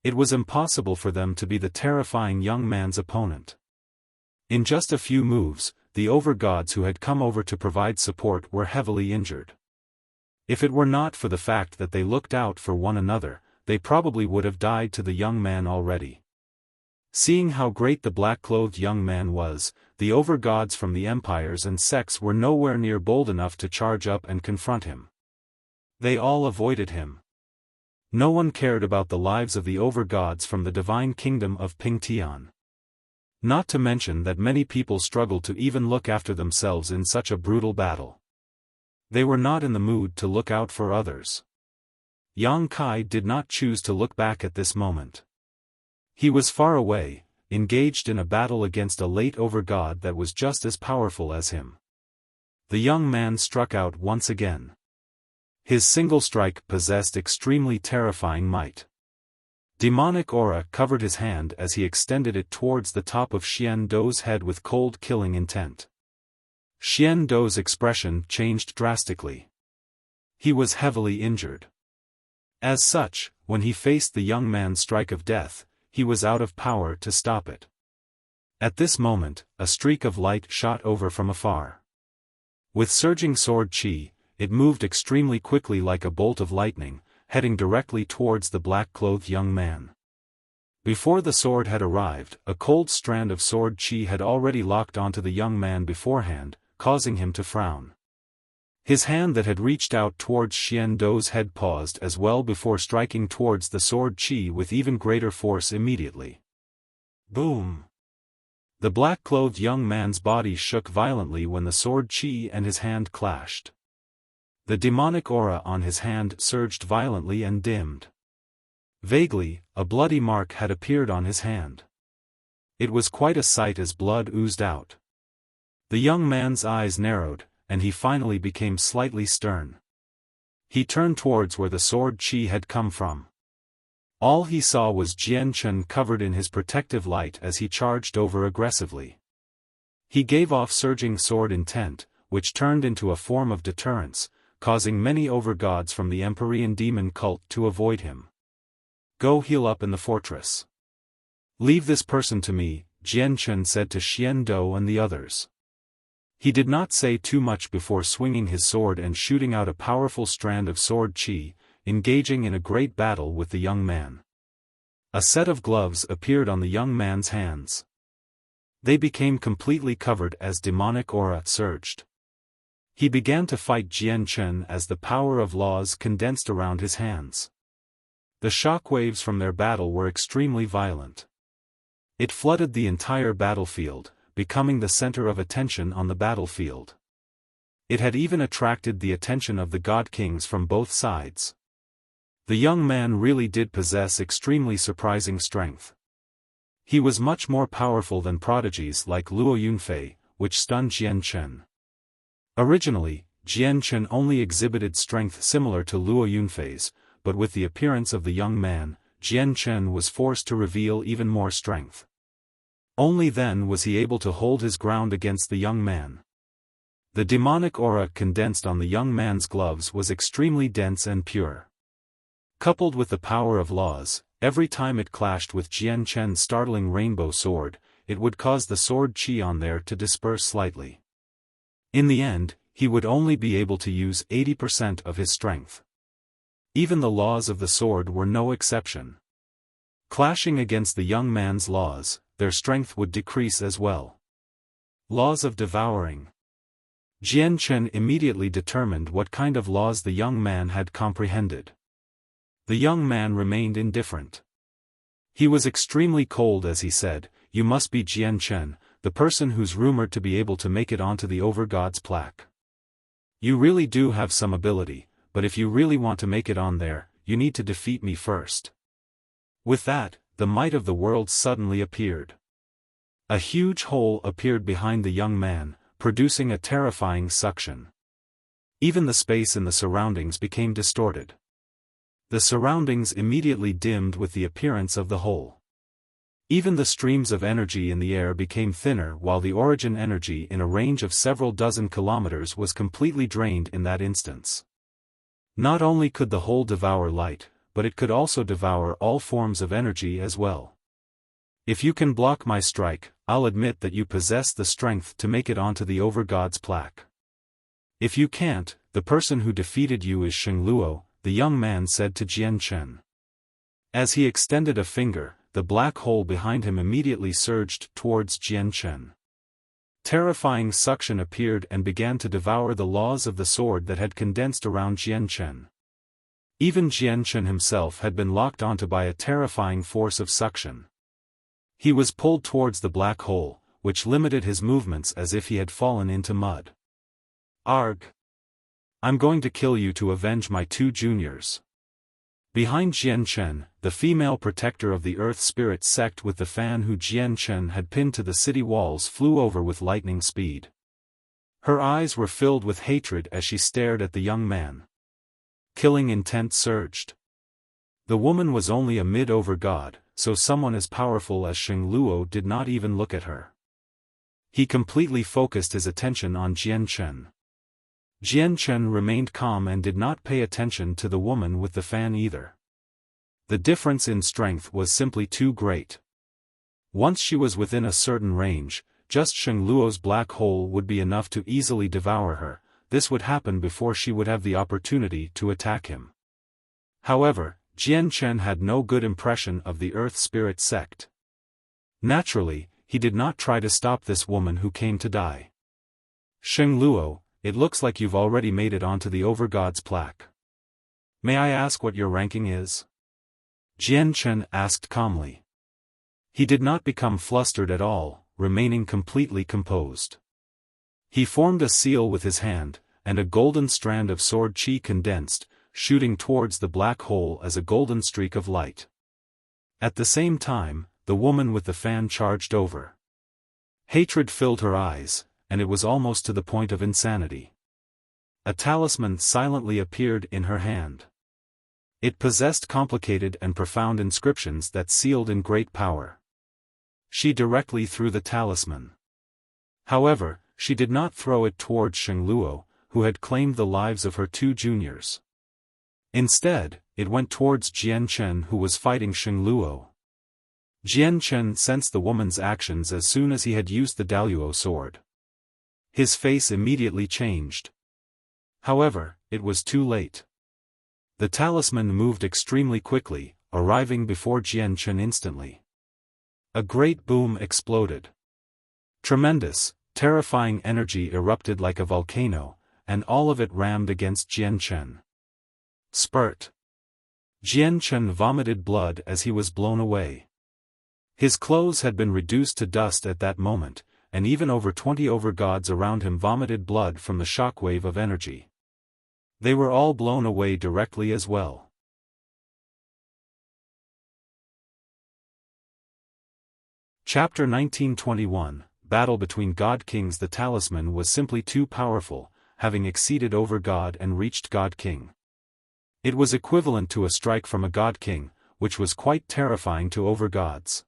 It was impossible for them to be the terrifying young man's opponent. In just a few moves, the overgods who had come over to provide support were heavily injured. If it were not for the fact that they looked out for one another, they probably would have died to the young man already. Seeing how great the black-clothed young man was, the overgods from the empires and sects were nowhere near bold enough to charge up and confront him. They all avoided him. No one cared about the lives of the overgods from the divine kingdom of Pingtian. Not to mention that many people struggled to even look after themselves in such a brutal battle. They were not in the mood to look out for others. Yang Kai did not choose to look back at this moment. He was far away, engaged in a battle against a late overgod that was just as powerful as him. The young man struck out once again. His single strike possessed extremely terrifying might. Demonic aura covered his hand as he extended it towards the top of Xian Do's head with cold killing intent. Xian Do's expression changed drastically. He was heavily injured. As such, when he faced the young man's strike of death, he was out of power to stop it. At this moment, a streak of light shot over from afar. With surging sword chi, it moved extremely quickly like a bolt of lightning, heading directly towards the black-clothed young man. Before the sword had arrived, a cold strand of sword chi had already locked onto the young man beforehand, causing him to frown. His hand that had reached out towards Xian Do's head paused as well before striking towards the sword chi with even greater force immediately. Boom! The black-clothed young man's body shook violently when the sword chi and his hand clashed. The demonic aura on his hand surged violently and dimmed. Vaguely, a bloody mark had appeared on his hand. It was quite a sight as blood oozed out. The young man's eyes narrowed, and he finally became slightly stern. He turned towards where the sword qi had come from. All he saw was Jian Chen covered in his protective light as he charged over aggressively. He gave off surging sword intent, which turned into a form of deterrence, causing many overgods from the Empyrean demon cult to avoid him. Go heal up in the fortress. Leave this person to me, Jian Chen said to Xian Dou and the others. He did not say too much before swinging his sword and shooting out a powerful strand of sword qi, engaging in a great battle with the young man. A set of gloves appeared on the young man's hands. They became completely covered as demonic aura surged. He began to fight Jian Chen as the power of laws condensed around his hands. The shockwaves from their battle were extremely violent. It flooded the entire battlefield, becoming the center of attention on the battlefield. It had even attracted the attention of the god kings from both sides. The young man really did possess extremely surprising strength. He was much more powerful than prodigies like Luo Yunfei, which stunned Jian Chen. Originally, Jian Chen only exhibited strength similar to Luo Yunfei's, but with the appearance of the young man, Jian Chen was forced to reveal even more strength. Only then was he able to hold his ground against the young man. The demonic aura condensed on the young man's gloves was extremely dense and pure. Coupled with the power of laws, every time it clashed with Jian Chen's startling rainbow sword, it would cause the sword qi on there to disperse slightly. In the end, he would only be able to use 80% of his strength. Even the laws of the sword were no exception. Clashing against the young man's laws, their strength would decrease as well. Laws of devouring. Jian Chen immediately determined what kind of laws the young man had comprehended. The young man remained indifferent. He was extremely cold as he said, "You must be Jian Chen, the person who's rumored to be able to make it onto the Overgod's plaque. You really do have some ability, but if you really want to make it on there, you need to defeat me first." With that, the might of the world suddenly appeared. A huge hole appeared behind the young man, producing a terrifying suction. Even the space in the surroundings became distorted. The surroundings immediately dimmed with the appearance of the hole. Even the streams of energy in the air became thinner while the origin energy in a range of several dozen kilometers was completely drained in that instance. Not only could the hole devour light, but it could also devour all forms of energy as well. If you can block my strike, I'll admit that you possess the strength to make it onto the Overgod's plaque. If you can't, the person who defeated you is Sheng Luo, the young man said to Jian Chen. As he extended a finger, the black hole behind him immediately surged towards Jian Chen. Terrifying suction appeared and began to devour the laws of the sword that had condensed around Jian Chen. Even Jian Chen himself had been locked onto by a terrifying force of suction. He was pulled towards the black hole, which limited his movements as if he had fallen into mud. Arg! I'm going to kill you to avenge my two juniors. Behind Jian Chen, the female protector of the Earth Spirit sect with the fan who Jian Chen had pinned to the city walls flew over with lightning speed. Her eyes were filled with hatred as she stared at the young man. Killing intent surged. The woman was only a mid-over-god, so someone as powerful as Sheng Luo did not even look at her. He completely focused his attention on Jian Chen. Jian Chen remained calm and did not pay attention to the woman with the fan either. The difference in strength was simply too great. Once she was within a certain range, just Sheng Luo's black hole would be enough to easily devour her. This would happen before she would have the opportunity to attack him. However, Jian Chen had no good impression of the Earth Spirit sect. Naturally, he did not try to stop this woman who came to die. Sheng Luo, it looks like you've already made it onto the Overgod's plaque. May I ask what your ranking is? Jian Chen asked calmly. He did not become flustered at all, remaining completely composed. He formed a seal with his hand, and a golden strand of sword qi condensed, shooting towards the black hole as a golden streak of light. At the same time, the woman with the fan charged over. Hatred filled her eyes, and it was almost to the point of insanity. A talisman silently appeared in her hand. It possessed complicated and profound inscriptions that sealed in great power. She directly threw the talisman. However, she did not throw it towards Shengluo, who had claimed the lives of her 2 juniors. Instead, it went towards Jian Chen, who was fighting Shengluo. Jian Chen sensed the woman's actions as soon as he had used the Daluo sword. His face immediately changed. However, it was too late. The talisman moved extremely quickly, arriving before Jian Chen instantly. A great boom exploded. Tremendous, terrifying energy erupted like a volcano, and all of it rammed against Jian Chen. Spurt. Jian Chen vomited blood as he was blown away. His clothes had been reduced to dust at that moment, and even over 20 overgods around him vomited blood from the shockwave of energy. They were all blown away directly as well. Chapter 1921, Battle between God Kings. The talisman was simply too powerful, having exceeded Overgod and reached God King. It was equivalent to a strike from a God King, which was quite terrifying to Overgods.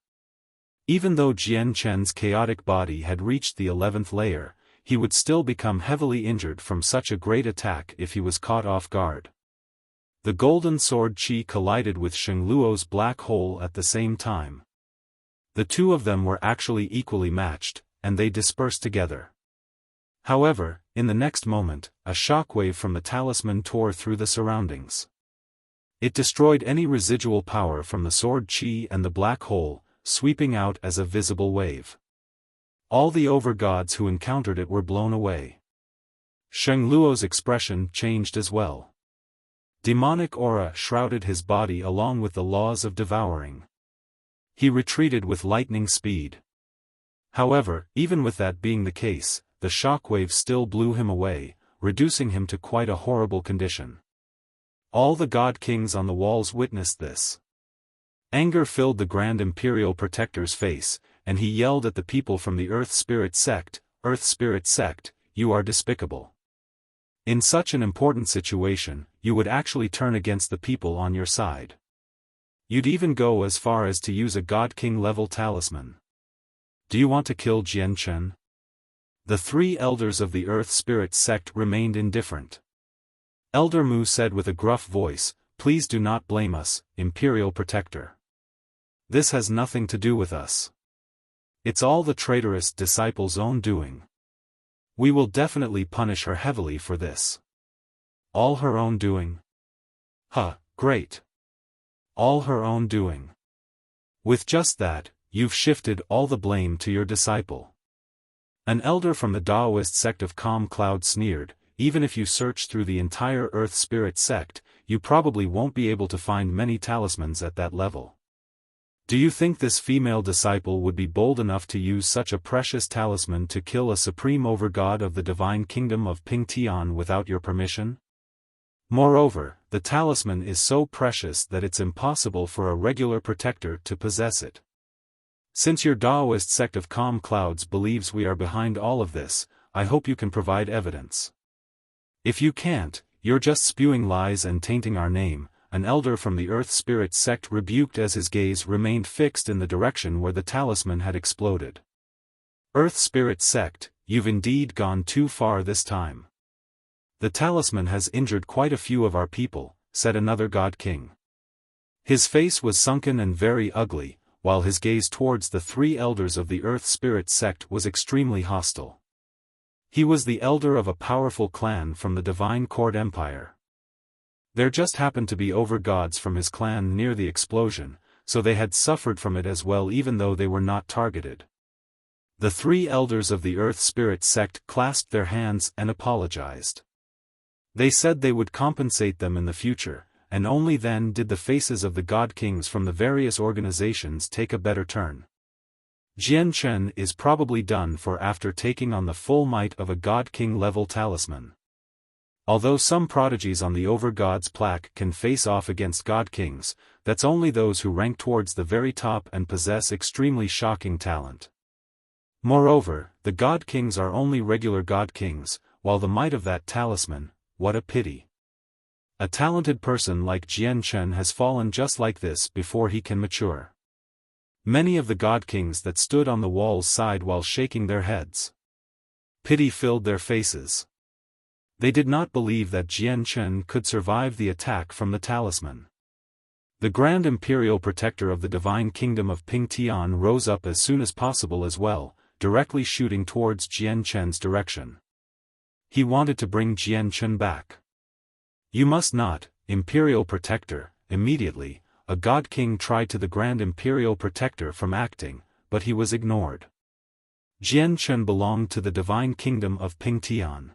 Even though Jian Chen's chaotic body had reached the 11th layer, he would still become heavily injured from such a great attack if he was caught off guard. The golden sword Qi collided with Shengluo's black hole at the same time. The two of them were actually equally matched, and they dispersed together. However, in the next moment, a shockwave from the talisman tore through the surroundings. It destroyed any residual power from the sword Qi and the black hole, sweeping out as a visible wave. All the overgods who encountered it were blown away. Shengluo's expression changed as well. Demonic aura shrouded his body along with the laws of devouring. He retreated with lightning speed. However, even with that being the case, the shockwave still blew him away, reducing him to quite a horrible condition. All the God Kings on the walls witnessed this. Anger filled the Grand Imperial Protector's face, and he yelled at the people from the Earth Spirit Sect, "Earth Spirit Sect, you are despicable. In such an important situation, you would actually turn against the people on your side. You'd even go as far as to use a God King level talisman. Do you want to kill Jian Chen?" The 3 elders of the Earth Spirit Sect remained indifferent. Elder Mu said with a gruff voice, "Please do not blame us, Imperial Protector. This has nothing to do with us. It's all the traitorous disciple's own doing. We will definitely punish her heavily for this." All her own doing? Huh, great. All her own doing. With just that, you've shifted all the blame to your disciple. An elder from the Taoist sect of Calm Cloud sneered, "Even if you search through the entire Earth Spirit sect, you probably won't be able to find many talismans at that level. Do you think this female disciple would be bold enough to use such a precious talisman to kill a supreme overgod of the divine kingdom of Pingtian without your permission? Moreover, the talisman is so precious that it's impossible for a regular protector to possess it. Since your Taoist sect of Calm Clouds believes we are behind all of this, I hope you can provide evidence. If you can't, you're just spewing lies and tainting our name," an elder from the Earth Spirit sect rebuked as his gaze remained fixed in the direction where the talisman had exploded. "Earth Spirit sect, you've indeed gone too far this time. The talisman has injured quite a few of our people," said another God King. His face was sunken and very ugly, while his gaze towards the 3 elders of the Earth Spirit sect was extremely hostile. He was the elder of a powerful clan from the Divine Court Empire. There just happened to be overgods from his clan near the explosion, so they had suffered from it as well even though they were not targeted. The 3 elders of the Earth Spirit sect clasped their hands and apologized. They said they would compensate them in the future, and only then did the faces of the God Kings from the various organizations take a better turn. Jian Chen is probably done for after taking on the full might of a God King level talisman. Although some prodigies on the Over Gods plaque can face off against God Kings, that's only those who rank towards the very top and possess extremely shocking talent. Moreover, the God Kings are only regular God Kings, while the might of that talisman, what a pity. A talented person like Jian Chen has fallen just like this before he can mature. Many of the God Kings that stood on the walls sighed while shaking their heads. Pity filled their faces. They did not believe that Jian Chen could survive the attack from the talisman. The Grand Imperial Protector of the Divine Kingdom of Ping Tian rose up as soon as possible as well, directly shooting towards Jian Chen's direction. He wanted to bring Jian Chen back. You must not, Imperial Protector. Immediately, a God King tried to the Grand Imperial Protector from acting, but he was ignored. Jian Chen belonged to the Divine Kingdom of Ping Tian.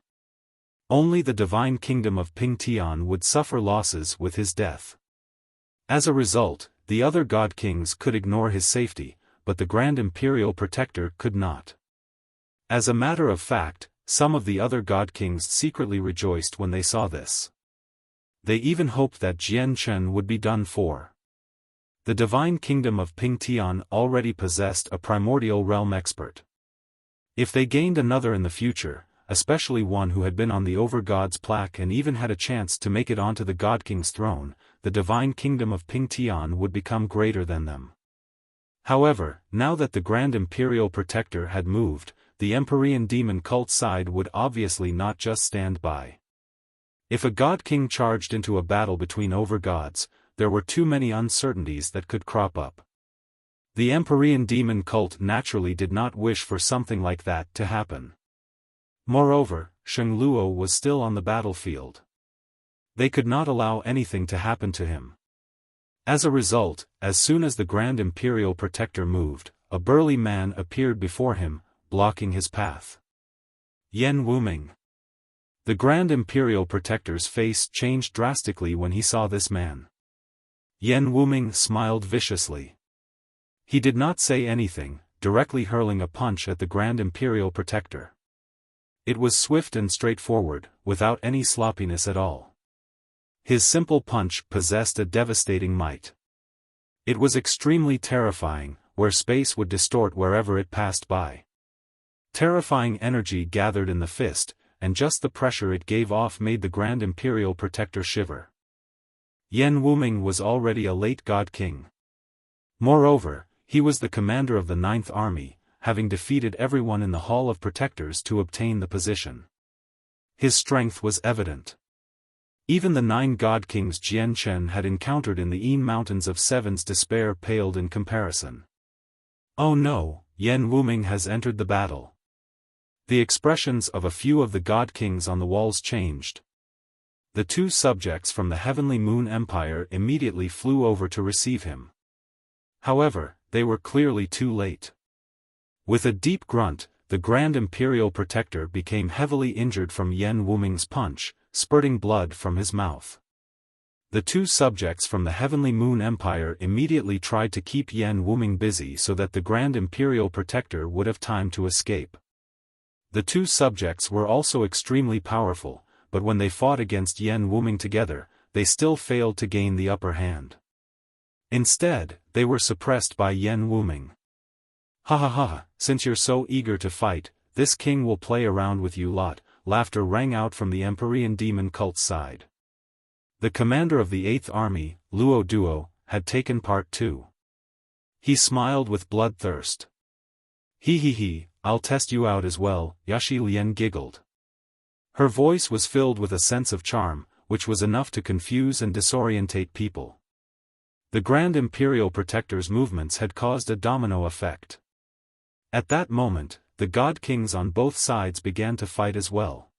Only the Divine Kingdom of Ping Tian would suffer losses with his death. As a result, the other God Kings could ignore his safety, but the Grand Imperial Protector could not. As a matter of fact, some of the other God Kings secretly rejoiced when they saw this. They even hoped that Jian Chen would be done for. The Divine Kingdom of Ping Tian already possessed a primordial realm expert. If they gained another in the future, especially one who had been on the Over Gods plaque and even had a chance to make it onto the God King's throne, the Divine Kingdom of Ping Tian would become greater than them. However, now that the Grand Imperial Protector had moved, the Empyrean Demon cult side would obviously not just stand by. If a God King charged into a battle between Over Gods, there were too many uncertainties that could crop up. The Empyrean Demon cult naturally did not wish for something like that to happen. Moreover, Sheng Luo was still on the battlefield. They could not allow anything to happen to him. As a result, as soon as the Grand Imperial Protector moved, a burly man appeared before him, blocking his path. Yan Wuming. The Grand Imperial Protector's face changed drastically when he saw this man. Yan Wuming smiled viciously. He did not say anything, directly hurling a punch at the Grand Imperial Protector. It was swift and straightforward, without any sloppiness at all. His simple punch possessed a devastating might. It was extremely terrifying, where space would distort wherever it passed by. Terrifying energy gathered in the fist, and just the pressure it gave off made the Grand Imperial Protector shiver. Yan Wuming was already a late God King. Moreover, he was the commander of the 9th Army, having defeated everyone in the Hall of Protectors to obtain the position. His strength was evident. Even the 9 God Kings Jian Chen had encountered in the Yin Mountains of Seven's despair paled in comparison. Oh no, Yan Wuming has entered the battle. The expressions of a few of the God Kings on the walls changed. The 2 subjects from the Heavenly Moon Empire immediately flew over to receive him. However, they were clearly too late. With a deep grunt, the Grand Imperial Protector became heavily injured from Yan Wuming's punch, spurting blood from his mouth. The 2 subjects from the Heavenly Moon Empire immediately tried to keep Yan Wuming busy so that the Grand Imperial Protector would have time to escape. The 2 subjects were also extremely powerful, but when they fought against Yan Wuming together, they still failed to gain the upper hand. Instead, they were suppressed by Yan Wuming. Ha ha ha, since you're so eager to fight, this king will play around with you lot, laughter rang out from the Empyrean Demon cult side. The commander of the 8th Army, Luo Duo, had taken part too. He smiled with bloodthirst. He, I'll test you out as well, Yashi Lian giggled. Her voice was filled with a sense of charm, which was enough to confuse and disorientate people. The Grand Imperial Protector's movements had caused a domino effect. At that moment, the God Kings on both sides began to fight as well.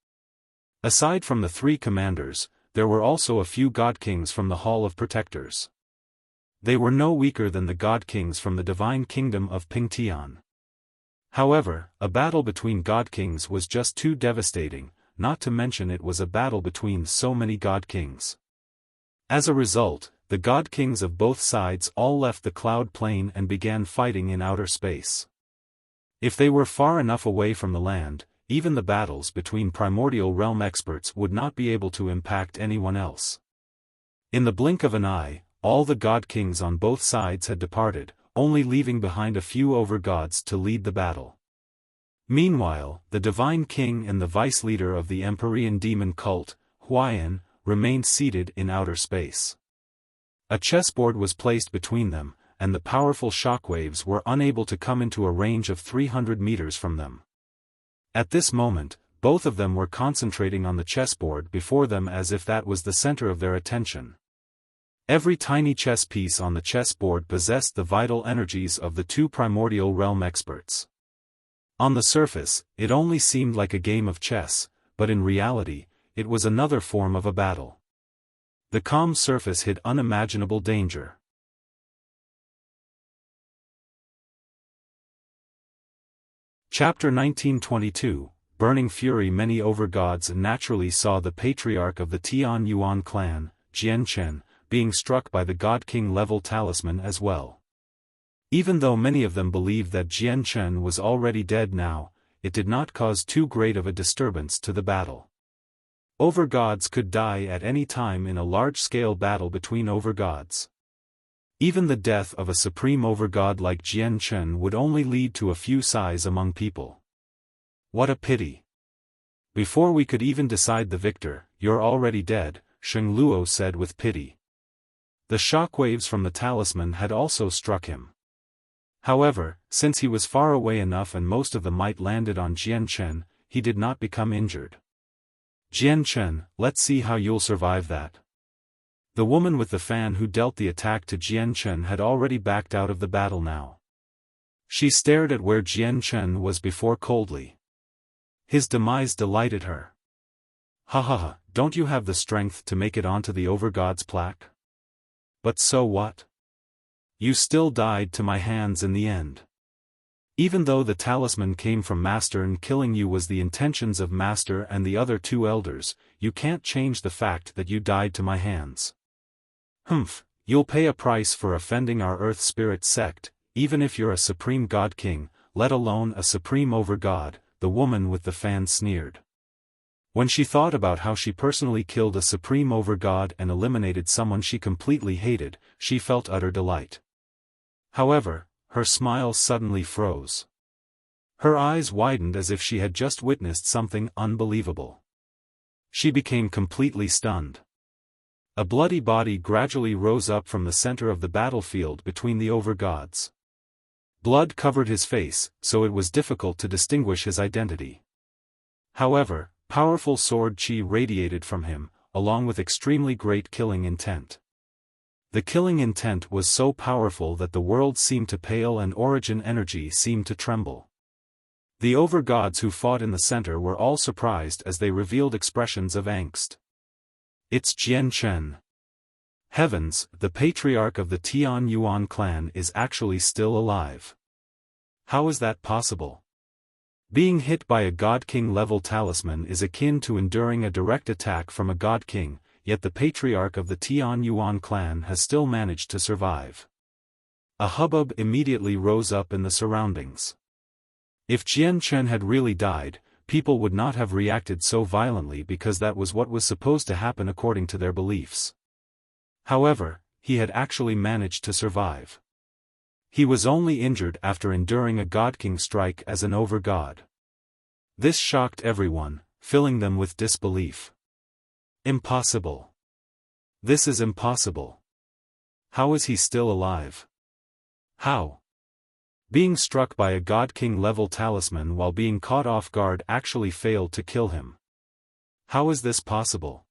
Aside from the 3 commanders, there were also a few God Kings from the Hall of Protectors. They were no weaker than the God Kings from the Divine Kingdom of Ping Tian. However, a battle between God Kings was just too devastating, not to mention it was a battle between so many God Kings. As a result, the God Kings of both sides all left the cloud plane and began fighting in outer space. If they were far enough away from the land, even the battles between primordial realm experts would not be able to impact anyone else. In the blink of an eye, all the god kings on both sides had departed, only leaving behind a few overgods to lead the battle. Meanwhile, the divine king and the vice leader of the Empyrean demon cult, Huayan, remained seated in outer space. A chessboard was placed between them, and the powerful shockwaves were unable to come into a range of 300 meters from them. At this moment, both of them were concentrating on the chessboard before them as if that was the center of their attention. Every tiny chess piece on the chessboard possessed the vital energies of the two primordial realm experts. On the surface, it only seemed like a game of chess, but in reality, it was another form of a battle. The calm surface hid unimaginable danger. Chapter 1922, Burning Fury. Many overgods naturally saw the patriarch of the Tian Yuan clan, Jian Chen, being struck by the God King level talisman as well. Even though many of them believed that Jian Chen was already dead now, it did not cause too great of a disturbance to the battle. Overgods could die at any time in a large-scale battle between overgods. Even the death of a supreme overgod like Jian Chen would only lead to a few sighs among people. What a pity. Before we could even decide the victor, you're already dead, Sheng Luo said with pity. The shockwaves from the talisman had also struck him. However, since he was far away enough and most of the might landed on Jian Chen, he did not become injured. Jian Chen, let's see how you'll survive that. The woman with the fan who dealt the attack to Jian Chen had already backed out of the battle now. She stared at where Jian Chen was before coldly. His demise delighted her. Ha ha ha, don't you have the strength to make it onto the overgod's plaque? But so what? You still died to my hands in the end. Even though the talisman came from Master and killing you was the intentions of Master and the other two elders, you can't change the fact that you died to my hands. Humph, you'll pay a price for offending our Earth Spirit sect, even if you're a supreme god king, let alone a supreme overgod, the woman with the fan sneered. When she thought about how she personally killed a supreme overgod and eliminated someone she completely hated, she felt utter delight. However, her smile suddenly froze. Her eyes widened as if she had just witnessed something unbelievable. She became completely stunned. A bloody body gradually rose up from the center of the battlefield between the overgods. Blood covered his face, so it was difficult to distinguish his identity. However, powerful sword chi radiated from him, along with extremely great killing intent. The killing intent was so powerful that the world seemed to pale and origin energy seemed to tremble. The overgods who fought in the center were all surprised as they revealed expressions of angst. It's Jian Chen. Heavens, the patriarch of the Tian Yuan clan is actually still alive. How is that possible? Being hit by a God King level talisman is akin to enduring a direct attack from a God King, yet the patriarch of the Tian Yuan clan has still managed to survive. A hubbub immediately rose up in the surroundings. If Jian Chen had really died, people would not have reacted so violently because that was what was supposed to happen according to their beliefs. However, he had actually managed to survive. He was only injured after enduring a God King strike as an overgod. This shocked everyone, filling them with disbelief. Impossible. This is impossible. How is he still alive? How? Being struck by a God King level talisman while being caught off guard actually failed to kill him. How is this possible?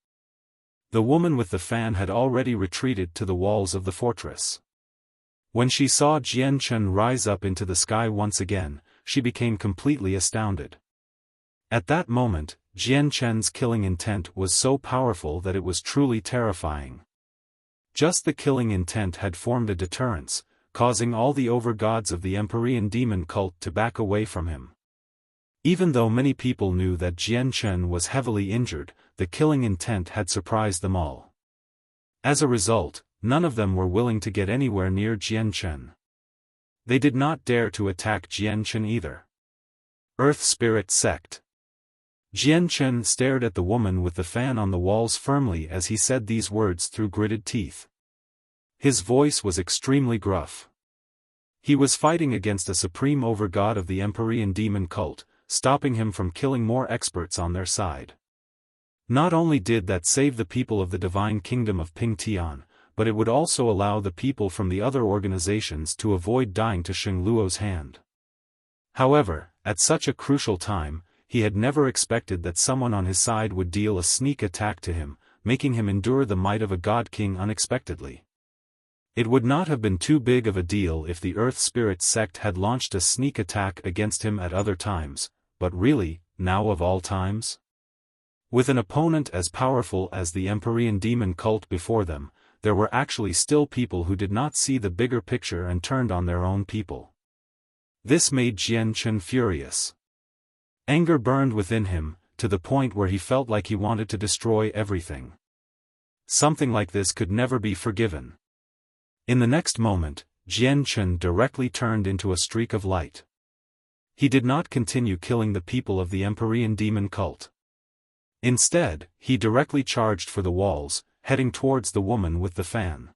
The woman with the fan had already retreated to the walls of the fortress. When she saw Jian Chen rise up into the sky once again, she became completely astounded. At that moment, Jian Chen's killing intent was so powerful that it was truly terrifying. Just the killing intent had formed a deterrence, causing all the overgods of the Empyrean demon cult to back away from him. Even though many people knew that Jian Chen was heavily injured, the killing intent had surprised them all. As a result, none of them were willing to get anywhere near Jian Chen. They did not dare to attack Jian Chen either. Earth Spirit Sect. Jian Chen stared at the woman with the fan on the walls firmly as he said these words through gritted teeth. His voice was extremely gruff. He was fighting against a supreme overgod of the Empyrean demon cult, stopping him from killing more experts on their side. Not only did that save the people of the divine kingdom of Pingtian, but it would also allow the people from the other organizations to avoid dying to Sheng Luo's hand. However, at such a crucial time, he had never expected that someone on his side would deal a sneak attack to him, making him endure the might of a god king unexpectedly. It would not have been too big of a deal if the Earth Spirit sect had launched a sneak attack against him at other times, but really, now of all times? With an opponent as powerful as the Empyrean demon cult before them, there were actually still people who did not see the bigger picture and turned on their own people. This made Jian Chen furious. Anger burned within him, to the point where he felt like he wanted to destroy everything. Something like this could never be forgiven. In the next moment, Jian Chen directly turned into a streak of light. He did not continue killing the people of the Empyrean demon cult. Instead, he directly charged for the walls, heading towards the woman with the fan.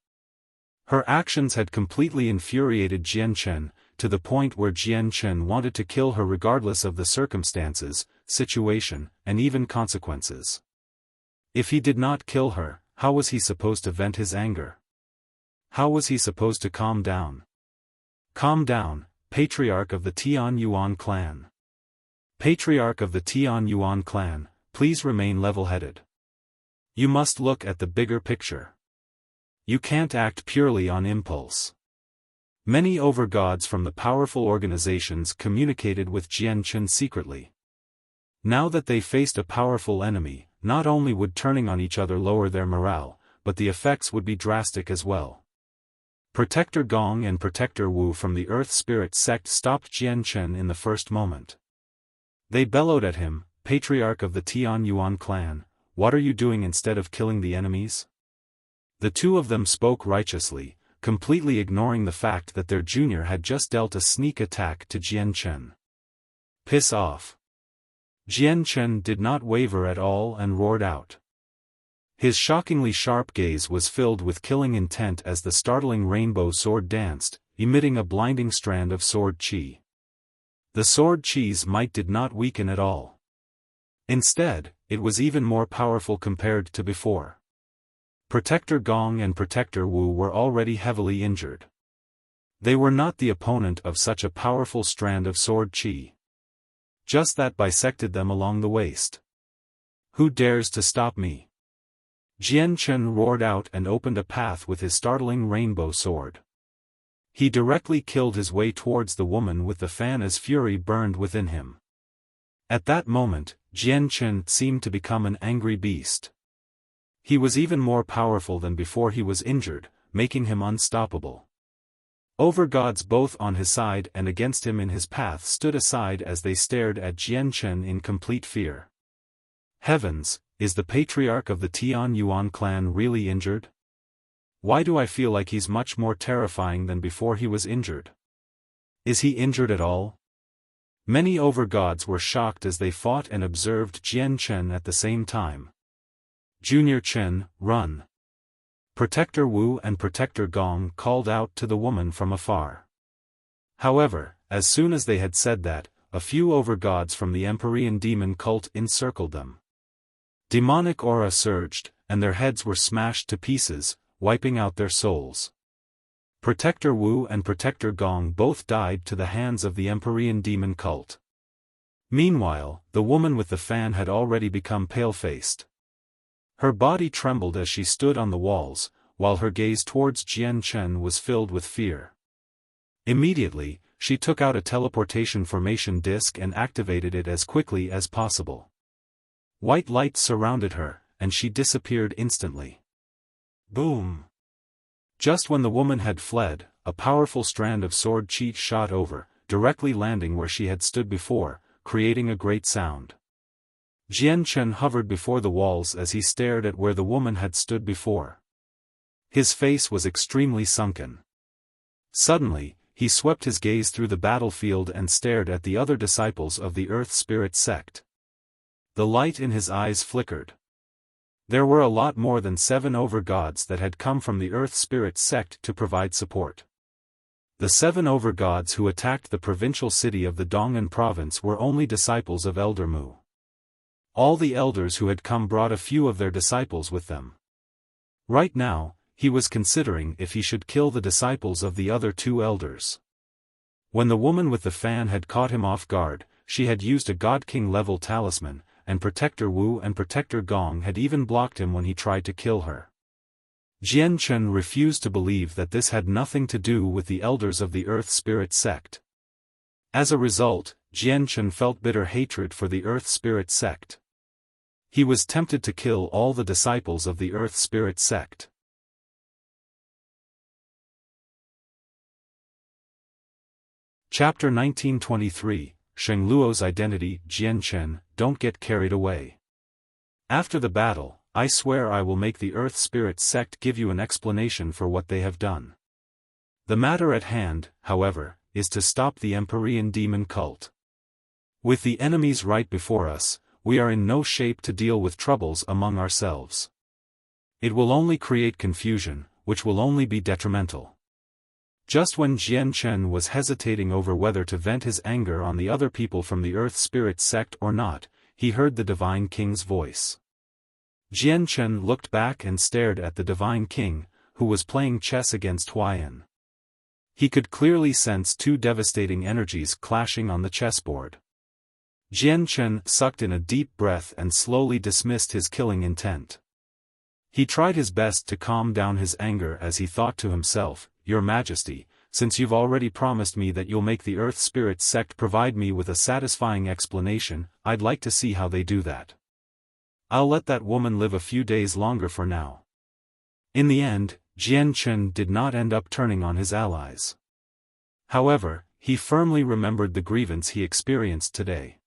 Her actions had completely infuriated Jian Chen, to the point where Jian Chen wanted to kill her regardless of the circumstances, situation, and even consequences. If he did not kill her, how was he supposed to vent his anger? How was he supposed to calm down? Calm down, Patriarch of the Tian Yuan clan. Patriarch of the Tian Yuan clan, please remain level-headed. You must look at the bigger picture. You can't act purely on impulse. Many overgods from the powerful organizations communicated with Jian Chen secretly. Now that they faced a powerful enemy, not only would turning on each other lower their morale, but the effects would be drastic as well. Protector Gong and Protector Wu from the Earth Spirit sect stopped Jian Chen in the first moment. They bellowed at him, Patriarch of the Tian Yuan clan, what are you doing instead of killing the enemies? The two of them spoke righteously, completely ignoring the fact that their junior had just dealt a sneak attack to Jian Chen. Piss off. Jian Chen did not waver at all and roared out. His shockingly sharp gaze was filled with killing intent as the startling rainbow sword danced, emitting a blinding strand of sword chi. The sword chi's might did not weaken at all. Instead, it was even more powerful compared to before. Protector Gong and Protector Wu were already heavily injured. They were not the opponent of such a powerful strand of sword chi. Just that bisected them along the waist. Who dares to stop me? Jian Chen roared out and opened a path with his startling rainbow sword. He directly killed his way towards the woman with the fan as fury burned within him. At that moment, Jian Chen seemed to become an angry beast. He was even more powerful than before he was injured, making him unstoppable. Overgods both on his side and against him in his path stood aside as they stared at Jian Chen in complete fear. Heavens, is the Patriarch of the Tian Yuan clan really injured? Why do I feel like he's much more terrifying than before he was injured? Is he injured at all? Many overgods were shocked as they fought and observed Jian Chen at the same time. Junior Chen, run. Protector Wu and Protector Gong called out to the woman from afar. However, as soon as they had said that, a few overgods from the Empyrean demon cult encircled them. Demonic aura surged, and their heads were smashed to pieces, wiping out their souls. Protector Wu and Protector Gong both died to the hands of the Empyrean demon cult. Meanwhile, the woman with the fan had already become pale-faced. Her body trembled as she stood on the walls, while her gaze towards Jian Chen was filled with fear. Immediately, she took out a teleportation formation disc and activated it as quickly as possible. White light surrounded her, and she disappeared instantly. Boom! Just when the woman had fled, a powerful strand of sword chi shot over, directly landing where she had stood before, creating a great sound. Jian Chen hovered before the walls as he stared at where the woman had stood before. His face was extremely sunken. Suddenly, he swept his gaze through the battlefield and stared at the other disciples of the Earth Spirit sect. The light in his eyes flickered. There were a lot more than 7 over-gods that had come from the Earth Spirit sect to provide support. The 7 over-gods who attacked the provincial city of the Dong'an province were only disciples of Elder Mu. All the elders who had come brought a few of their disciples with them. Right now, he was considering if he should kill the disciples of the other 2 elders. When the woman with the fan had caught him off guard, she had used a God King level talisman, and Protector Wu and Protector Gong had even blocked him when he tried to kill her. Jian Chen refused to believe that this had nothing to do with the elders of the Earth Spirit sect. As a result, Jian Chen felt bitter hatred for the Earth Spirit sect. He was tempted to kill all the disciples of the Earth Spirit sect. Chapter 1923, Sheng Luo's Identity. Jian Chen, don't get carried away. After the battle, I swear I will make the Earth Spirit sect give you an explanation for what they have done. The matter at hand, however, is to stop the Empyrean demon cult. With the enemies right before us, we are in no shape to deal with troubles among ourselves. It will only create confusion, which will only be detrimental. Just when Jian Chen was hesitating over whether to vent his anger on the other people from the Earth Spirit sect or not, he heard the Divine King's voice. Jian Chen looked back and stared at the Divine King, who was playing chess against Huaiyan. He could clearly sense 2 devastating energies clashing on the chessboard. Jian Chen sucked in a deep breath and slowly dismissed his killing intent. He tried his best to calm down his anger as he thought to himself, Your Majesty, since you've already promised me that you'll make the Earth Spirit sect provide me with a satisfying explanation, I'd like to see how they do that. I'll let that woman live a few days longer for now. In the end, Jian Chen did not end up turning on his allies. However, he firmly remembered the grievance he experienced today.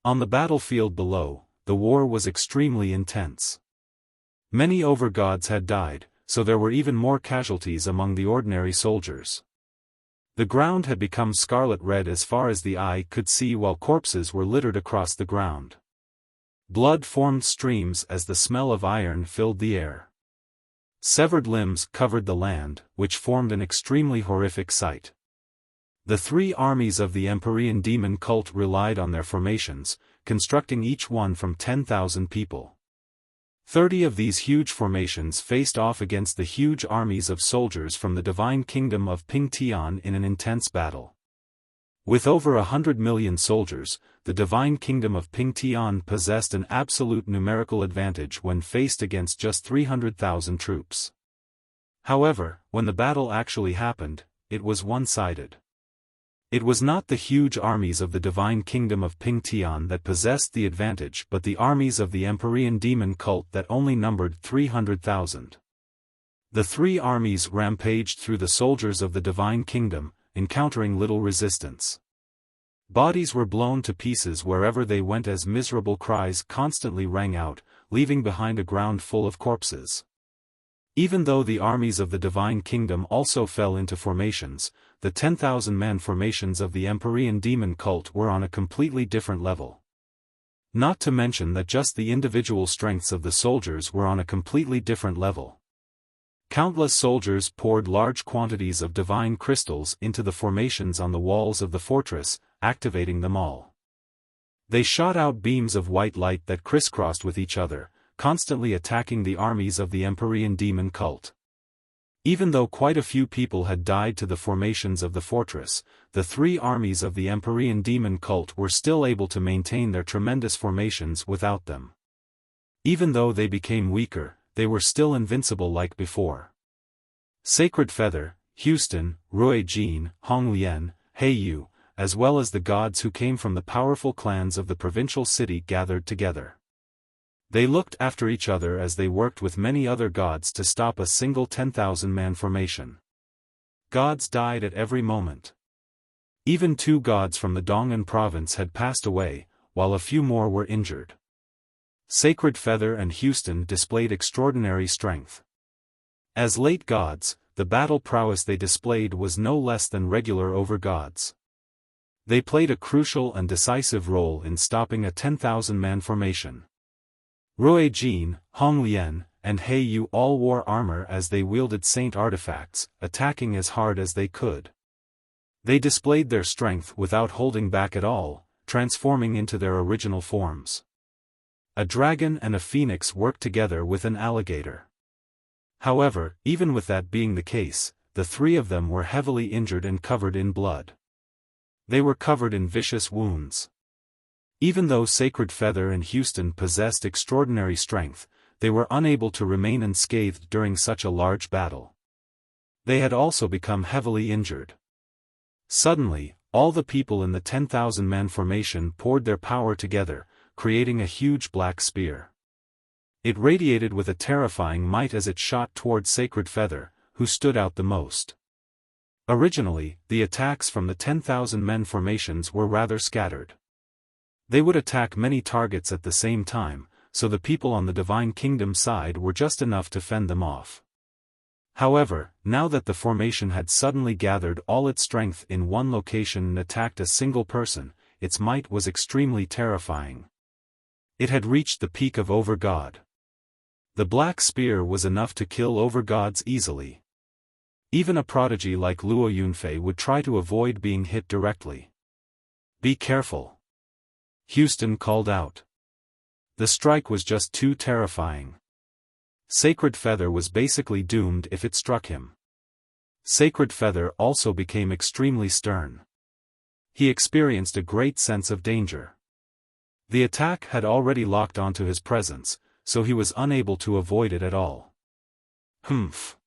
On the battlefield below, the war was extremely intense. Many over-gods had died, so there were even more casualties among the ordinary soldiers. The ground had become scarlet red as far as the eye could see, while corpses were littered across the ground. Blood formed streams as the smell of iron filled the air. Severed limbs covered the land, which formed an extremely horrific sight. The 3 armies of the Empyrean demon cult relied on their formations, constructing each one from 10,000 people. 30 of these huge formations faced off against the huge armies of soldiers from the Divine Kingdom of Pingtian in an intense battle. With over 100 million soldiers, the Divine Kingdom of Pingtian possessed an absolute numerical advantage when faced against just 300,000 troops. However, when the battle actually happened, it was one-sided. It was not the huge armies of the Divine Kingdom of Pingtian that possessed the advantage but the armies of the Empyrean demon cult that only numbered 300,000. The 3 armies rampaged through the soldiers of the Divine Kingdom, encountering little resistance. Bodies were blown to pieces wherever they went as miserable cries constantly rang out, leaving behind a ground full of corpses. Even though the armies of the Divine Kingdom also fell into formations, the 10,000-man formations of the Empyrean demon cult were on a completely different level. Not to mention that just the individual strengths of the soldiers were on a completely different level. Countless soldiers poured large quantities of divine crystals into the formations on the walls of the fortress, activating them all. They shot out beams of white light that crisscrossed with each other, constantly attacking the armies of the Empyrean demon cult. Even though quite a few people had died to the formations of the fortress, the 3 armies of the Empyrean demon cult were still able to maintain their tremendous formations without them. Even though they became weaker, they were still invincible like before. Sacred Feather, Houston, Rui Jin, Hong Lian, He Yu, as well as the gods who came from the powerful clans of the provincial city gathered together. They looked after each other as they worked with many other gods to stop a single 10,000-man formation. Gods died at every moment. Even 2 gods from the Dong'an province had passed away, while a few more were injured. Sacred Feather and Houston displayed extraordinary strength. As late gods, the battle prowess they displayed was no less than regular over-gods. They played a crucial and decisive role in stopping a 10,000-man formation. Rui Jin, Hong Lian, and He Yu all wore armor as they wielded saint artifacts, attacking as hard as they could. They displayed their strength without holding back at all, transforming into their original forms. A dragon and a phoenix worked together with an alligator. However, even with that being the case, the three of them were heavily injured and covered in blood. They were covered in vicious wounds. Even though Sacred Feather and Houston possessed extraordinary strength, they were unable to remain unscathed during such a large battle. They had also become heavily injured. Suddenly, all the people in the 10,000-man formation poured their power together, creating a huge black spear. It radiated with a terrifying might as it shot towards Sacred Feather, who stood out the most. Originally, the attacks from the 10,000-men formations were rather scattered. They would attack many targets at the same time, so the people on the Divine Kingdom side were just enough to fend them off. However, now that the formation had suddenly gathered all its strength in one location and attacked a single person, its might was extremely terrifying. It had reached the peak of Overgod. The black spear was enough to kill Overgods easily. Even a prodigy like Luo Yunfei would try to avoid being hit directly. "Be careful," Houston called out. The strike was just too terrifying. Sacred Feather was basically doomed if it struck him. Sacred Feather also became extremely stern. He experienced a great sense of danger. The attack had already locked onto his presence, so he was unable to avoid it at all. Humph.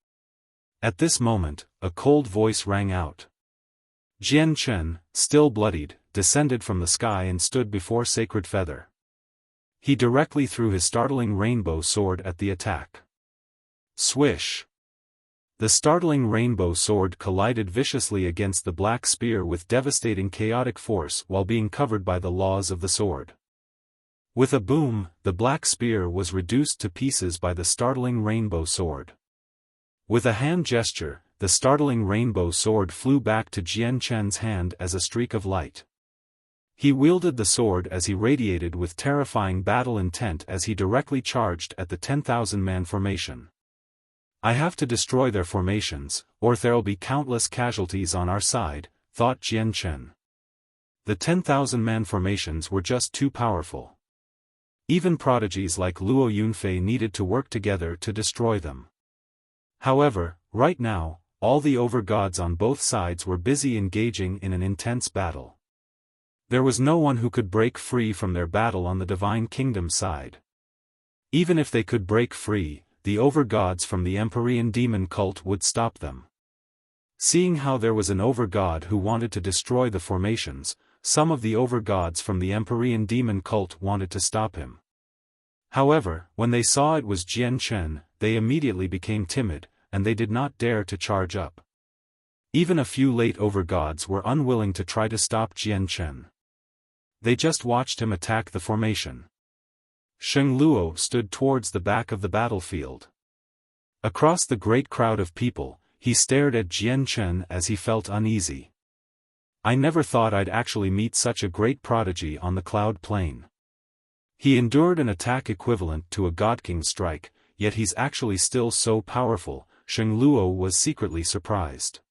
At this moment, a cold voice rang out. Jian Chen, still bloodied, descended from the sky and stood before Sacred Feather. He directly threw his startling rainbow sword at the attack. Swish! The startling rainbow sword collided viciously against the black spear with devastating chaotic force while being covered by the laws of the sword. With a boom, the black spear was reduced to pieces by the startling rainbow sword. With a hand gesture, the startling rainbow sword flew back to Jian Chen's hand as a streak of light. He wielded the sword as he radiated with terrifying battle intent as he directly charged at the 10,000-man formation. "I have to destroy their formations, or there'll be countless casualties on our side," thought Jian Chen. The 10,000-man formations were just too powerful. Even prodigies like Luo Yunfei needed to work together to destroy them. However, right now, all the overgods on both sides were busy engaging in an intense battle. There was no one who could break free from their battle on the Divine Kingdom side. Even if they could break free, the overgods from the Empyrean demon cult would stop them. Seeing how there was an overgod who wanted to destroy the formations, some of the overgods from the Empyrean demon cult wanted to stop him. However, when they saw it was Jian Chen, they immediately became timid, and they did not dare to charge up. Even a few late overgods were unwilling to try to stop Jian Chen. They just watched him attack the formation. Sheng Luo stood towards the back of the battlefield. Across the great crowd of people, he stared at Jian Chen as he felt uneasy. "I never thought I'd actually meet such a great prodigy on the cloud plane. He endured an attack equivalent to a God King strike, yet he's actually still so powerful." Sheng Luo was secretly surprised.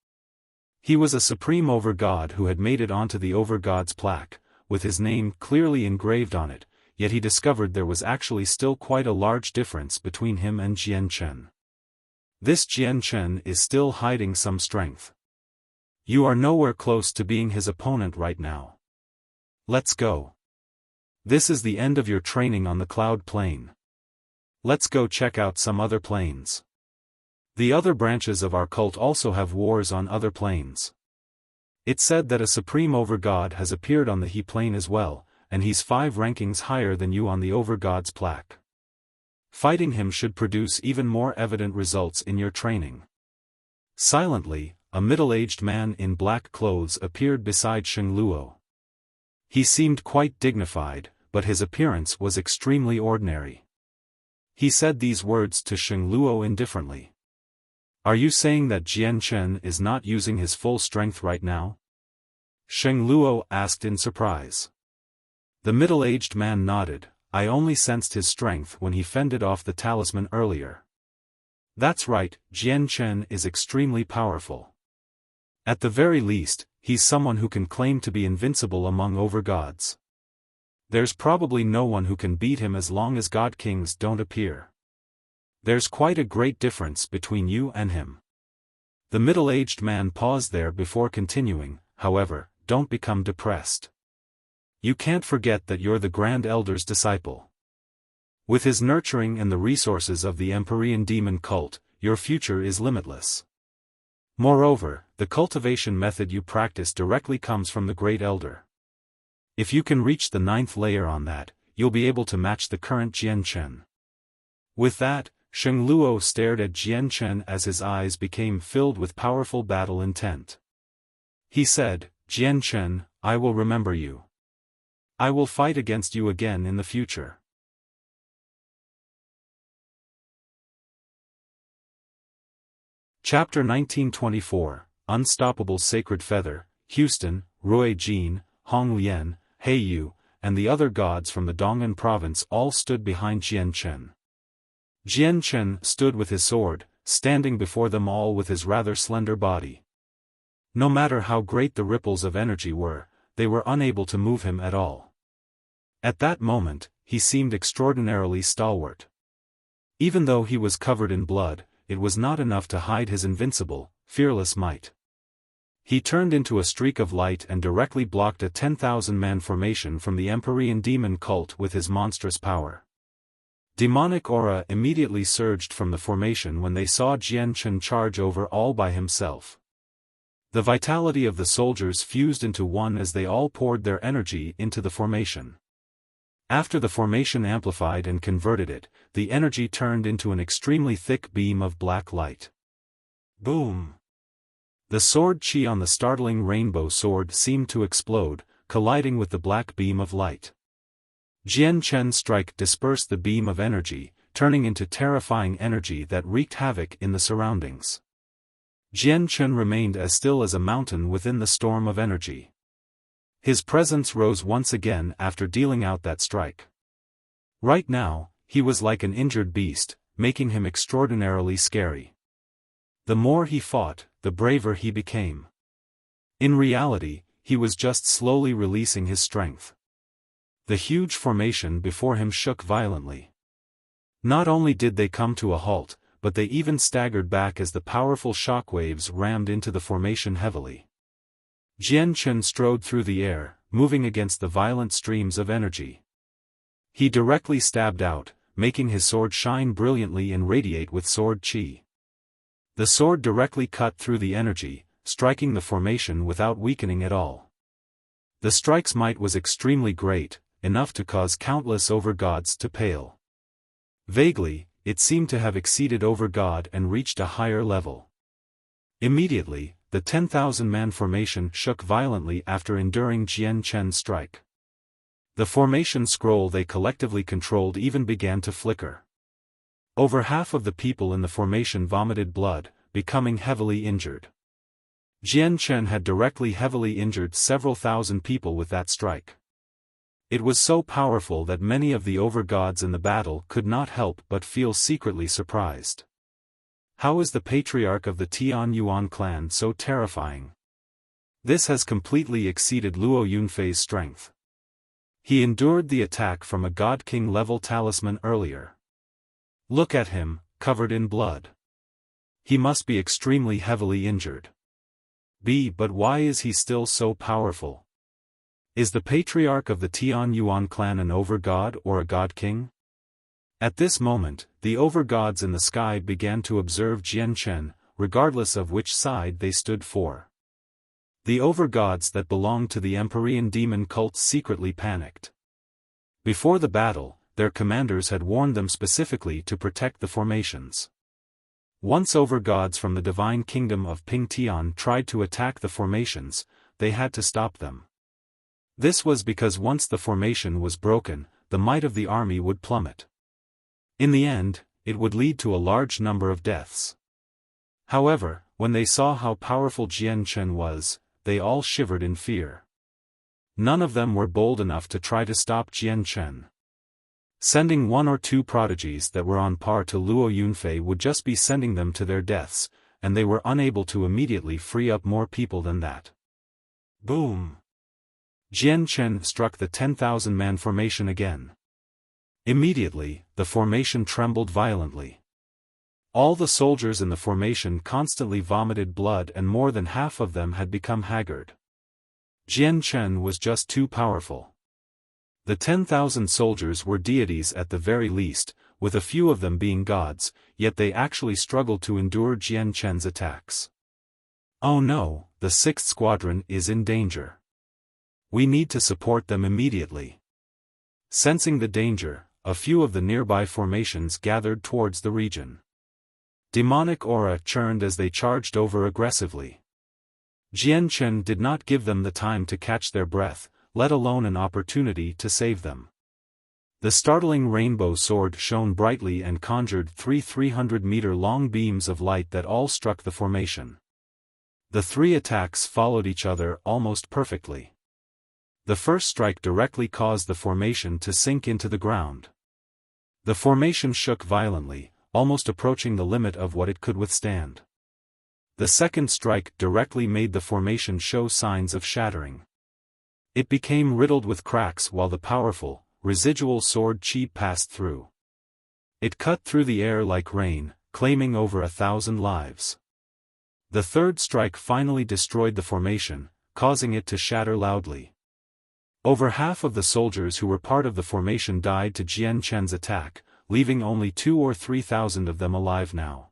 He was a supreme overgod who had made it onto the overgod's plaque, with his name clearly engraved on it, yet he discovered there was actually still quite a large difference between him and Jian Chen. This Jian Chen is still hiding some strength. You are nowhere close to being his opponent right now. Let's go. This is the end of your training on the cloud plane. Let's go check out some other planes. The other branches of our cult also have wars on other planes. It's said that a supreme overgod has appeared on the He plane as well, and he's 5 rankings higher than you on the overgod's plaque. Fighting him should produce even more evident results in your training. Silently, a middle-aged man in black clothes appeared beside Sheng Luo. He seemed quite dignified, but his appearance was extremely ordinary. He said these words to Sheng Luo indifferently. "Are you saying that Jian Chen is not using his full strength right now?" Sheng Luo asked in surprise. The middle-aged man nodded. I only sensed his strength when he fended off the talisman earlier. That's right, Jian Chen is extremely powerful. At the very least, he's someone who can claim to be invincible among overgods. There's probably no one who can beat him as long as god kings don't appear. There's quite a great difference between you and him. The middle-aged man paused there before continuing, however, don't become depressed. You can't forget that you're the Grand Elder's disciple. With his nurturing and the resources of the Empyrean demon cult, your future is limitless. Moreover, the cultivation method you practice directly comes from the Great Elder. If you can reach the 9th layer on that, you'll be able to match the current Jian Chen. With that, Sheng Luo stared at Jian Chen as his eyes became filled with powerful battle intent. He said, Jian Chen, I will remember you. I will fight against you again in the future. Chapter 1924, Unstoppable Sacred Feather. Houston, Rui Jin, Hong Lian, He Yu, and the other gods from the Dong'an province all stood behind Jian Chen. Jian Chen stood with his sword, standing before them all with his rather slender body. No matter how great the ripples of energy were, they were unable to move him at all. At that moment, he seemed extraordinarily stalwart. Even though he was covered in blood, it was not enough to hide his invincible, fearless might. He turned into a streak of light and directly blocked a 10,000-man formation from the Empyrean demon cult with his monstrous power. Demonic aura immediately surged from the formation when they saw Jian Chen charge over all by himself. The vitality of the soldiers fused into one as they all poured their energy into the formation. After the formation amplified and converted it, the energy turned into an extremely thick beam of black light. Boom! The sword chi on the startling rainbow sword seemed to explode, colliding with the black beam of light. Jian Chen's strike dispersed the beam of energy, turning into terrifying energy that wreaked havoc in the surroundings. Jian Chen remained as still as a mountain within the storm of energy. His presence rose once again after dealing out that strike. Right now, he was like an injured beast, making him extraordinarily scary. The more he fought, the braver he became. In reality, he was just slowly releasing his strength. The huge formation before him shook violently. Not only did they come to a halt, but they even staggered back as the powerful shockwaves rammed into the formation heavily. Jian Chen strode through the air, moving against the violent streams of energy. He directly stabbed out, making his sword shine brilliantly and radiate with sword chi. The sword directly cut through the energy, striking the formation without weakening at all. The strike's might was extremely great, enough to cause countless overgods to pale. Vaguely, it seemed to have exceeded overgod and reached a higher level. Immediately, the 10,000-man formation shook violently after enduring Jian Chen's strike. The formation scroll they collectively controlled even began to flicker. Over half of the people in the formation vomited blood, becoming heavily injured. Jian Chen had directly heavily injured several thousand people with that strike. It was so powerful that many of the overgods in the battle could not help but feel secretly surprised. How is the patriarch of the Tian Yuan clan so terrifying? This has completely exceeded Luo Yunfei's strength. He endured the attack from a God King level talisman earlier. Look at him, covered in blood. He must be extremely heavily injured. But why is he still so powerful? Is the patriarch of the Tian Yuan clan an overgod or a god king? At this moment, the overgods in the sky began to observe Jian Chen, regardless of which side they stood for. The overgods that belonged to the Empyrean demon cult secretly panicked. Before the battle, their commanders had warned them specifically to protect the formations. Once overgods from the divine kingdom of Ping Tian tried to attack the formations, they had to stop them. This was because once the formation was broken, the might of the army would plummet. In the end, it would lead to a large number of deaths. However, when they saw how powerful Jian Chen was, they all shivered in fear. None of them were bold enough to try to stop Jian Chen. Sending one or two prodigies that were on par to Luo Yunfei would just be sending them to their deaths, and they were unable to immediately free up more people than that. Boom! Jian Chen struck the 10,000-man formation again. Immediately, the formation trembled violently. All the soldiers in the formation constantly vomited blood, and more than half of them had become haggard. Jian Chen was just too powerful. The 10,000 soldiers were deities at the very least, with a few of them being gods, yet they actually struggled to endure Jian Chen's attacks. Oh no, the 6th Squadron is in danger. We need to support them immediately. Sensing the danger, a few of the nearby formations gathered towards the region. Demonic aura churned as they charged over aggressively. Jian Chen did not give them the time to catch their breath, let alone an opportunity to save them. The startling rainbow sword shone brightly and conjured 300-meter-long beams of light that all struck the formation. The 3 attacks followed each other almost perfectly. The first strike directly caused the formation to sink into the ground. The formation shook violently, almost approaching the limit of what it could withstand. The second strike directly made the formation show signs of shattering. It became riddled with cracks while the powerful, residual sword chi passed through. It cut through the air like rain, claiming over 1,000 lives. The third strike finally destroyed the formation, causing it to shatter loudly. Over half of the soldiers who were part of the formation died to Jian Chen's attack, leaving only 2,000 or 3,000 of them alive now.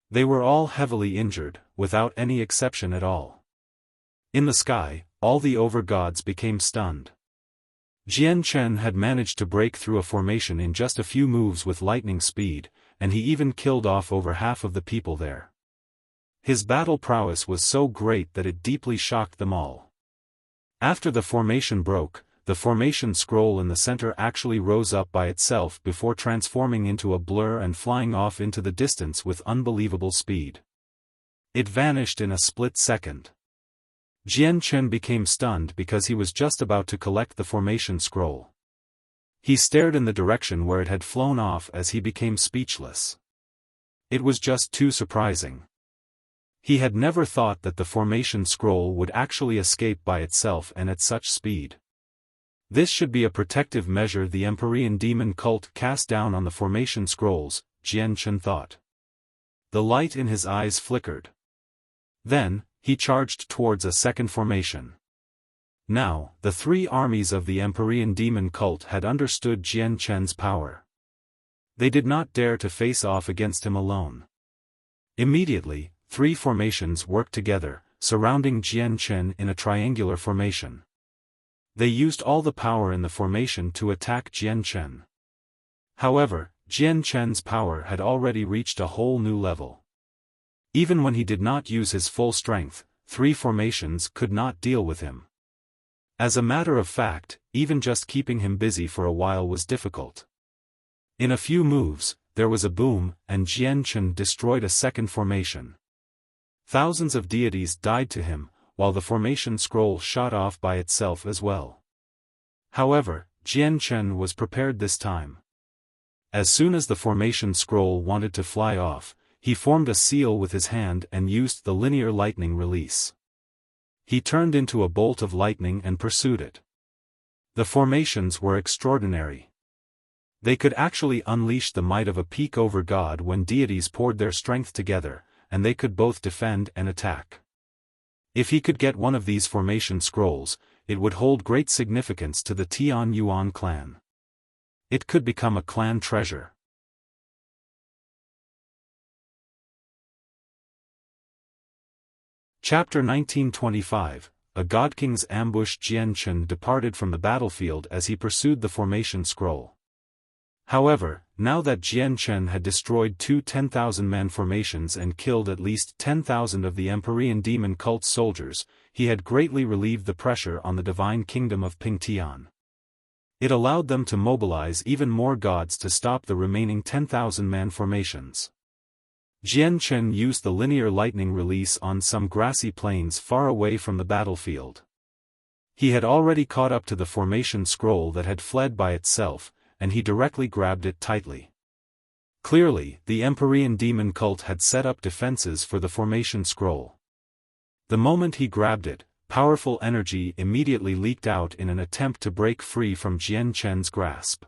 They were all heavily injured, without any exception at all. In the sky, all the over-gods became stunned. Jian Chen had managed to break through a formation in just a few moves with lightning speed, and he even killed off over half of the people there. His battle prowess was so great that it deeply shocked them all. After the formation broke, the formation scroll in the center actually rose up by itself before transforming into a blur and flying off into the distance with unbelievable speed. It vanished in a split second. Jian Chen became stunned because he was just about to collect the formation scroll. He stared in the direction where it had flown off as he became speechless. It was just too surprising. He had never thought that the formation scroll would actually escape by itself and at such speed. This should be a protective measure the Empyrean demon cult cast down on the formation scrolls, Jian Chen thought. The light in his eyes flickered. Then, he charged towards a second formation. Now, the 3 armies of the Empyrean demon cult had understood Jian Chen's power. They did not dare to face off against him alone. Immediately, 3 formations worked together, surrounding Jian Chen in a triangular formation. They used all the power in the formation to attack Jian Chen. However, Jian Chen's power had already reached a whole new level. Even when he did not use his full strength, 3 formations could not deal with him. As a matter of fact, even just keeping him busy for a while was difficult. In a few moves, there was a boom, and Jian Chen destroyed a second formation. Thousands of deities died to him, while the formation scroll shot off by itself as well. However, Jian Chen was prepared this time. As soon as the formation scroll wanted to fly off, he formed a seal with his hand and used the linear lightning release. He turned into a bolt of lightning and pursued it. The formations were extraordinary. They could actually unleash the might of a peak-over god when deities poured their strength together, and they could both defend and attack. If he could get one of these formation scrolls, it would hold great significance to the Tian Yuan clan. It could become a clan treasure. Chapter 1925, A God King's ambush. Jian Chen departed from the battlefield as he pursued the formation scroll. However, now that Jian Chen had destroyed 2 10,000-man formations and killed at least 10,000 of the Empyrean demon cult soldiers, he had greatly relieved the pressure on the divine kingdom of Pingtian. It allowed them to mobilize even more gods to stop the remaining 10,000-man formations. Jian Chen used the linear lightning release on some grassy plains far away from the battlefield. He had already caught up to the formation scroll that had fled by itself, and he directly grabbed it tightly. Clearly, the Empyrean demon cult had set up defenses for the formation scroll. The moment he grabbed it, powerful energy immediately leaked out in an attempt to break free from Jian Chen's grasp.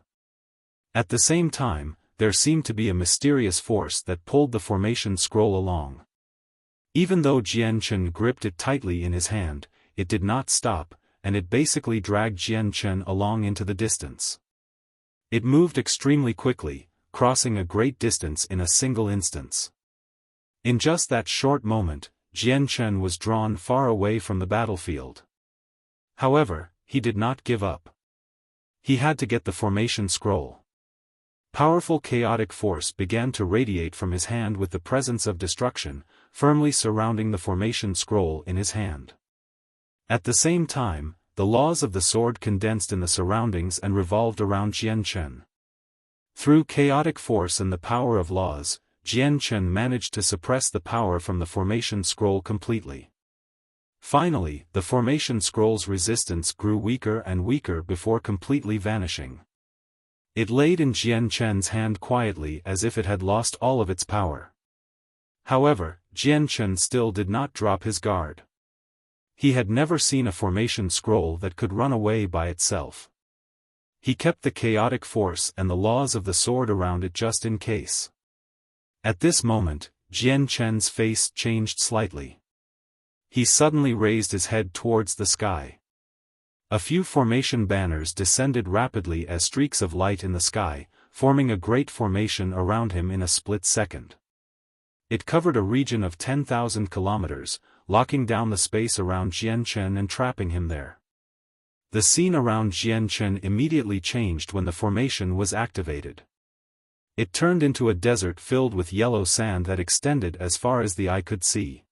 At the same time, there seemed to be a mysterious force that pulled the formation scroll along. Even though Jian Chen gripped it tightly in his hand, it did not stop, and it basically dragged Jian Chen along into the distance. It moved extremely quickly, crossing a great distance in a single instance. In just that short moment, Jian Chen was drawn far away from the battlefield. However, he did not give up. He had to get the formation scroll. Powerful chaotic force began to radiate from his hand with the presence of destruction, firmly surrounding the formation scroll in his hand. At the same time, the laws of the sword condensed in the surroundings and revolved around Jian Chen. Through chaotic force and the power of laws, Jian Chen managed to suppress the power from the formation scroll completely. Finally, the formation scroll's resistance grew weaker and weaker before completely vanishing. It laid in Jian Chen's hand quietly as if it had lost all of its power. However, Jian Chen still did not drop his guard. He had never seen a formation scroll that could run away by itself. He kept the chaotic force and the laws of the sword around it just in case. At this moment, Jian Chen's face changed slightly. He suddenly raised his head towards the sky. A few formation banners descended rapidly as streaks of light in the sky, forming a great formation around him in a split second. It covered a region of 10,000 kilometers, locking down the space around Jian Chen and trapping him there. The scene around Jian Chen immediately changed when the formation was activated. It turned into a desert filled with yellow sand that extended as far as the eye could see.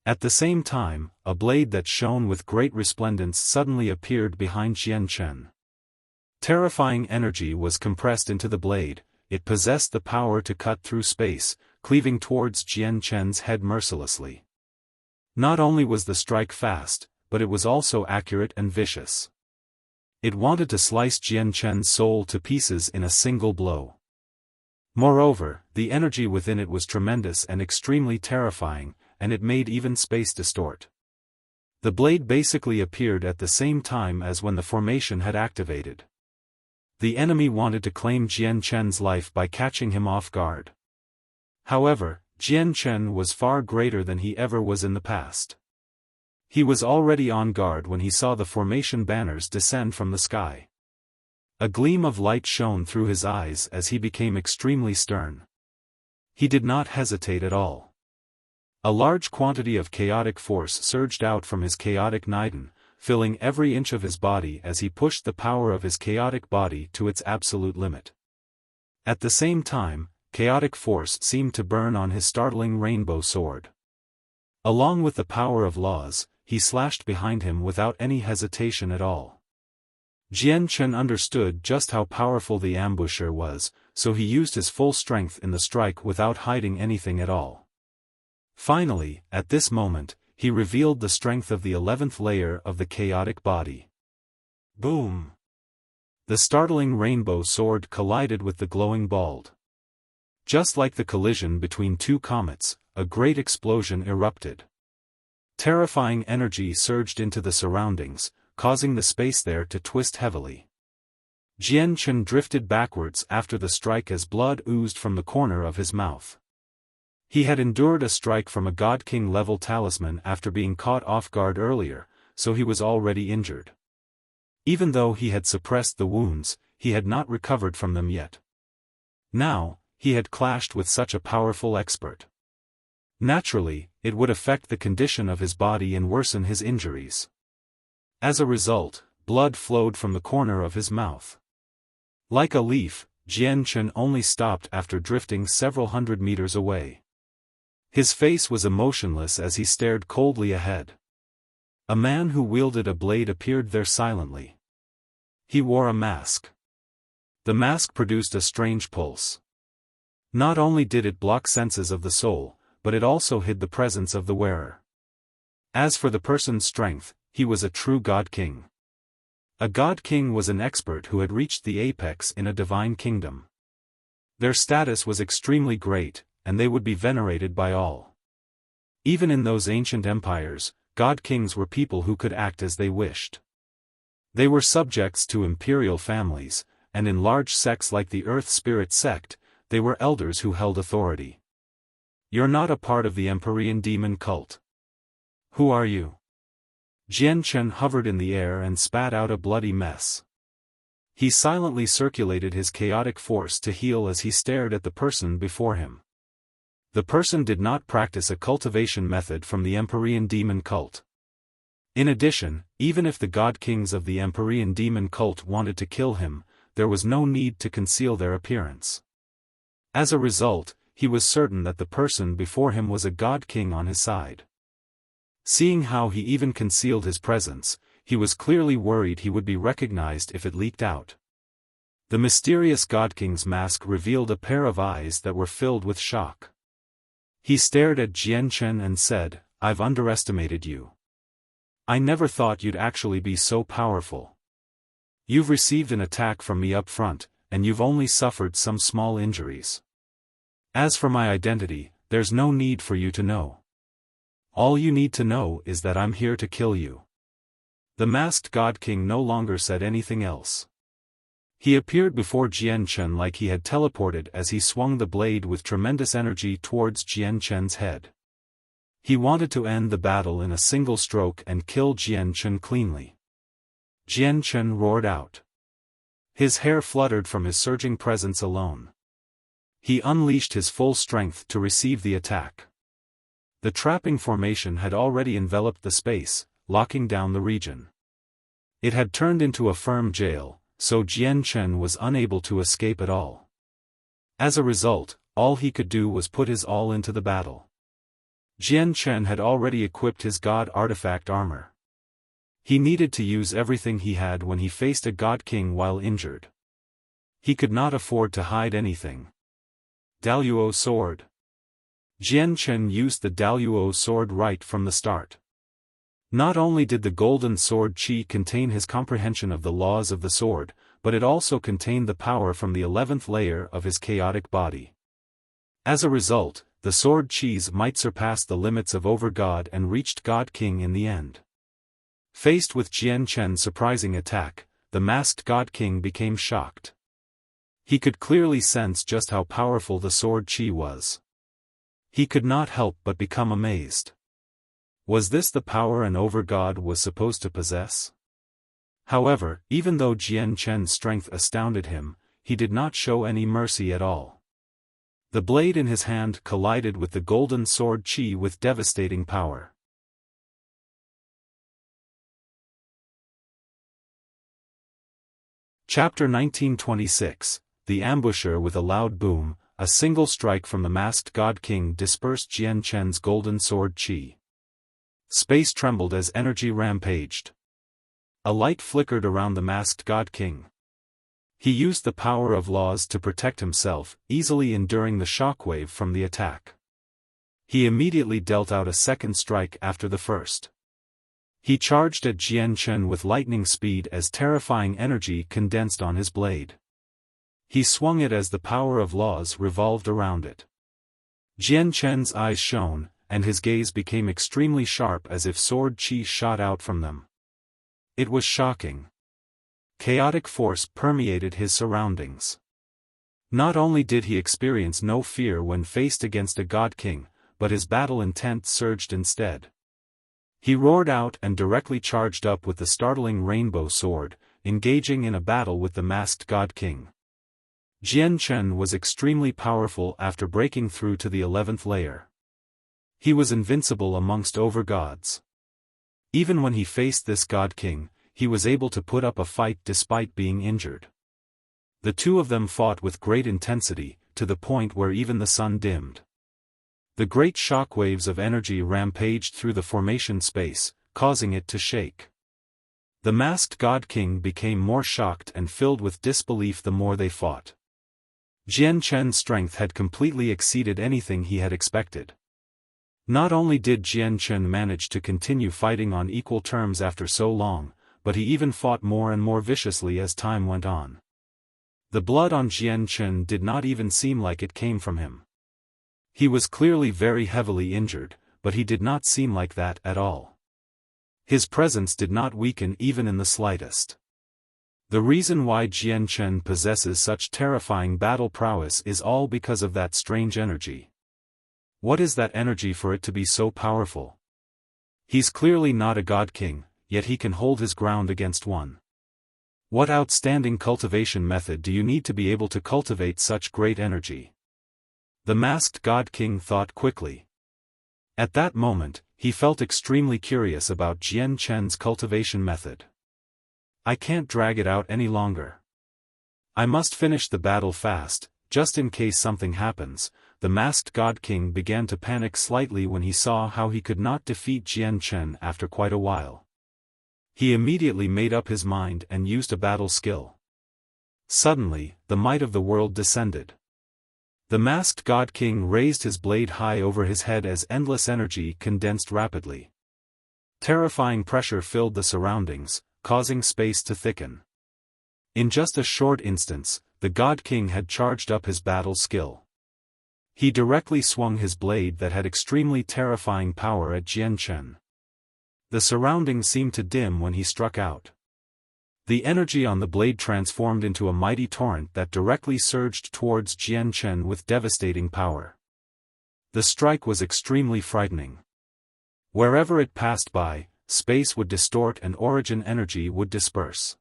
At the same time, a blade that shone with great resplendence suddenly appeared behind Jian Chen. Terrifying energy was compressed into the blade. It possessed the power to cut through space, cleaving towards Jian Chen's head mercilessly. Not only was the strike fast, but it was also accurate and vicious. It wanted to slice Jian Chen's soul to pieces in a single blow. Moreover, the energy within it was tremendous and extremely terrifying, and it made even space distort. The blade basically appeared at the same time as when the formation had activated. The enemy wanted to claim Jian Chen's life by catching him off guard. However, Jian Chen was far greater than he ever was in the past. He was already on guard when he saw the formation banners descend from the sky. A gleam of light shone through his eyes as he became extremely stern. He did not hesitate at all. A large quantity of chaotic force surged out from his chaotic Niden, filling every inch of his body as he pushed the power of his chaotic body to its absolute limit. At the same time, chaotic force seemed to burn on his startling rainbow sword. Along with the power of laws, he slashed behind him without any hesitation at all. Jian Chen understood just how powerful the ambusher was, so he used his full strength in the strike without hiding anything at all. Finally, at this moment, he revealed the strength of the 11th layer of the chaotic body. Boom! The startling rainbow sword collided with the glowing bald. Just like the collision between two comets, a great explosion erupted. Terrifying energy surged into the surroundings, causing the space there to twist heavily. Jian Chen drifted backwards after the strike as blood oozed from the corner of his mouth. He had endured a strike from a God King level talisman after being caught off guard earlier, so he was already injured. Even though he had suppressed the wounds, he had not recovered from them yet. Now, he had clashed with such a powerful expert. Naturally, it would affect the condition of his body and worsen his injuries. As a result, blood flowed from the corner of his mouth. Like a leaf, Jian Chen only stopped after drifting several hundred meters away. His face was emotionless as he stared coldly ahead. A man who wielded a blade appeared there silently. He wore a mask. The mask produced a strange pulse. Not only did it block senses of the soul, but it also hid the presence of the wearer. As for the person's strength, he was a true God King. A God King was an expert who had reached the apex in a divine kingdom. Their status was extremely great, and they would be venerated by all. Even in those ancient empires, God Kings were people who could act as they wished. They were subjects to imperial families, and in large sects like the Earth Spirit sect, they were elders who held authority. You're not a part of the Empyrean demon cult. Who are you? Jian Chen hovered in the air and spat out a bloody mess. He silently circulated his chaotic force to heal as he stared at the person before him. The person did not practice a cultivation method from the Empyrean demon cult. In addition, even if the God Kings of the Empyrean demon cult wanted to kill him, there was no need to conceal their appearance. As a result, he was certain that the person before him was a God King on his side. Seeing how he even concealed his presence, he was clearly worried he would be recognized if it leaked out. The mysterious God King's mask revealed a pair of eyes that were filled with shock. He stared at Jian Chen and said, "I've underestimated you. I never thought you'd actually be so powerful. You've received an attack from me up front, and you've only suffered some small injuries. As for my identity, there's no need for you to know. All you need to know is that I'm here to kill you." The masked God King no longer said anything else. He appeared before Jian Chen like he had teleported as he swung the blade with tremendous energy towards Jian Chen's head. He wanted to end the battle in a single stroke and kill Jian Chen cleanly. Jian Chen roared out. His hair fluttered from his surging presence alone. He unleashed his full strength to receive the attack. The trapping formation had already enveloped the space, locking down the region. It had turned into a firm jail, so Jian Chen was unable to escape at all. As a result, all he could do was put his all into the battle. Jian Chen had already equipped his God artifact armor. He needed to use everything he had when he faced a God King while injured. He could not afford to hide anything. Daluo sword. Jian Chen used the Daluo sword right from the start. Not only did the golden sword qi contain his comprehension of the laws of the sword, but it also contained the power from the 11th layer of his chaotic body. As a result, the sword qis might surpass the limits of Overgod and reached God King in the end. Faced with Jian Chen's surprising attack, the masked God King became shocked. He could clearly sense just how powerful the sword qi was. He could not help but become amazed. Was this the power an Overgod was supposed to possess? However, even though Jian Chen's strength astounded him, he did not show any mercy at all. The blade in his hand collided with the golden sword qi with devastating power. Chapter 1926, The Ambusher. With a loud boom, a single strike from the masked God King dispersed Jian Chen's golden sword qi. Space trembled as energy rampaged. A light flickered around the masked God King. He used the power of laws to protect himself, easily enduring the shockwave from the attack. He immediately dealt out a second strike after the first. He charged at Jian Chen with lightning speed as terrifying energy condensed on his blade. He swung it as the power of laws revolved around it. Jian Chen's eyes shone, and his gaze became extremely sharp as if sword qi shot out from them. It was shocking. Chaotic force permeated his surroundings. Not only did he experience no fear when faced against a God King, but his battle intent surged instead. He roared out and directly charged up with the startling rainbow sword, engaging in a battle with the masked God King. Jian Chen was extremely powerful after breaking through to the 11th layer. He was invincible amongst overgods. Even when he faced this God King, he was able to put up a fight despite being injured. The two of them fought with great intensity, to the point where even the sun dimmed. The great shockwaves of energy rampaged through the formation space, causing it to shake. The masked God King became more shocked and filled with disbelief the more they fought. Jian Chen's strength had completely exceeded anything he had expected. Not only did Jian Chen manage to continue fighting on equal terms after so long, but he even fought more and more viciously as time went on. The blood on Jian Chen did not even seem like it came from him. He was clearly very heavily injured, but he did not seem like that at all. His presence did not weaken even in the slightest. The reason why Jian Chen possesses such terrifying battle prowess is all because of that strange energy. What is that energy for it to be so powerful? He's clearly not a god king, yet he can hold his ground against one. What outstanding cultivation method do you need to be able to cultivate such great energy? The masked god king thought quickly. At that moment, he felt extremely curious about Jian Chen's cultivation method. I can't drag it out any longer. I must finish the battle fast, just in case something happens. The masked god king began to panic slightly when he saw how he could not defeat Jian Chen after quite a while. He immediately made up his mind and used a battle skill. Suddenly, the might of the world descended. The masked god king raised his blade high over his head as endless energy condensed rapidly. Terrifying pressure filled the surroundings, causing space to thicken. In just a short instance, the god king had charged up his battle skill. He directly swung his blade that had extremely terrifying power at Jian Chen. The surroundings seemed to dim when he struck out. The energy on the blade transformed into a mighty torrent that directly surged towards Jian Chen with devastating power. The strike was extremely frightening. Wherever it passed by, space would distort and origin energy would disperse.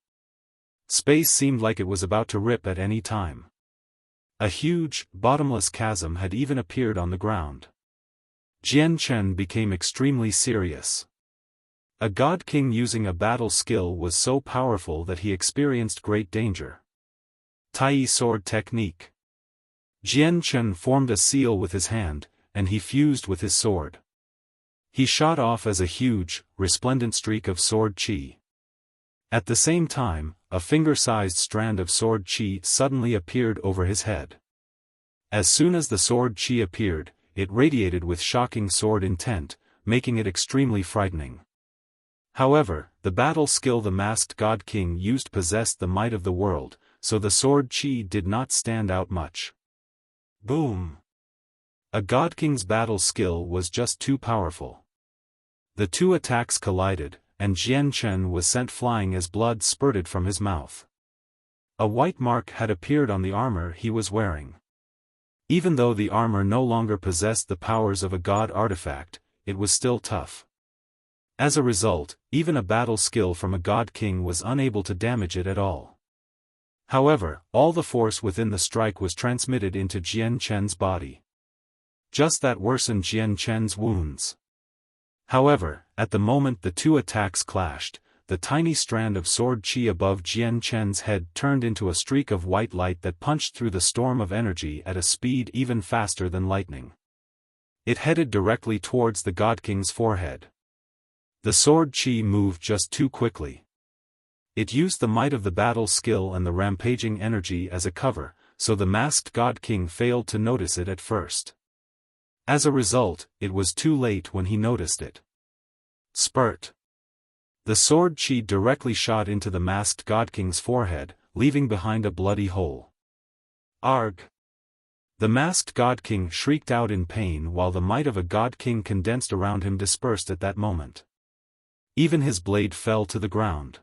Space seemed like it was about to rip at any time. A huge, bottomless chasm had even appeared on the ground. Jian Chen became extremely serious. A god king using a battle skill was so powerful that he experienced great danger. Tai sword technique. Jian Chen formed a seal with his hand, and he fused with his sword. He shot off as a huge, resplendent streak of sword qi. At the same time, a finger-sized strand of sword qi suddenly appeared over his head. As soon as the sword qi appeared, it radiated with shocking sword intent, making it extremely frightening. However, the battle skill the masked god king used possessed the might of the world, so the sword qi did not stand out much. Boom! A god king's battle skill was just too powerful. The two attacks collided, and Jian Chen was sent flying as blood spurted from his mouth. A white mark had appeared on the armor he was wearing. Even though the armor no longer possessed the powers of a god artifact, it was still tough. As a result, even a battle skill from a god king was unable to damage it at all. However, all the force within the strike was transmitted into Jian Chen's body. Just that worsened Jian Chen's wounds. However, at the moment the two attacks clashed, the tiny strand of sword qi above Jian Chen's head turned into a streak of white light that punched through the storm of energy at a speed even faster than lightning. It headed directly towards the god king's forehead. The sword qi moved just too quickly. It used the might of the battle skill and the rampaging energy as a cover, so the masked god king failed to notice it at first. As a result, it was too late when he noticed it. Spurt. The sword qi directly shot into the masked god king's forehead, leaving behind a bloody hole. Arg! The masked god king shrieked out in pain while the might of a god king condensed around him dispersed at that moment. Even his blade fell to the ground.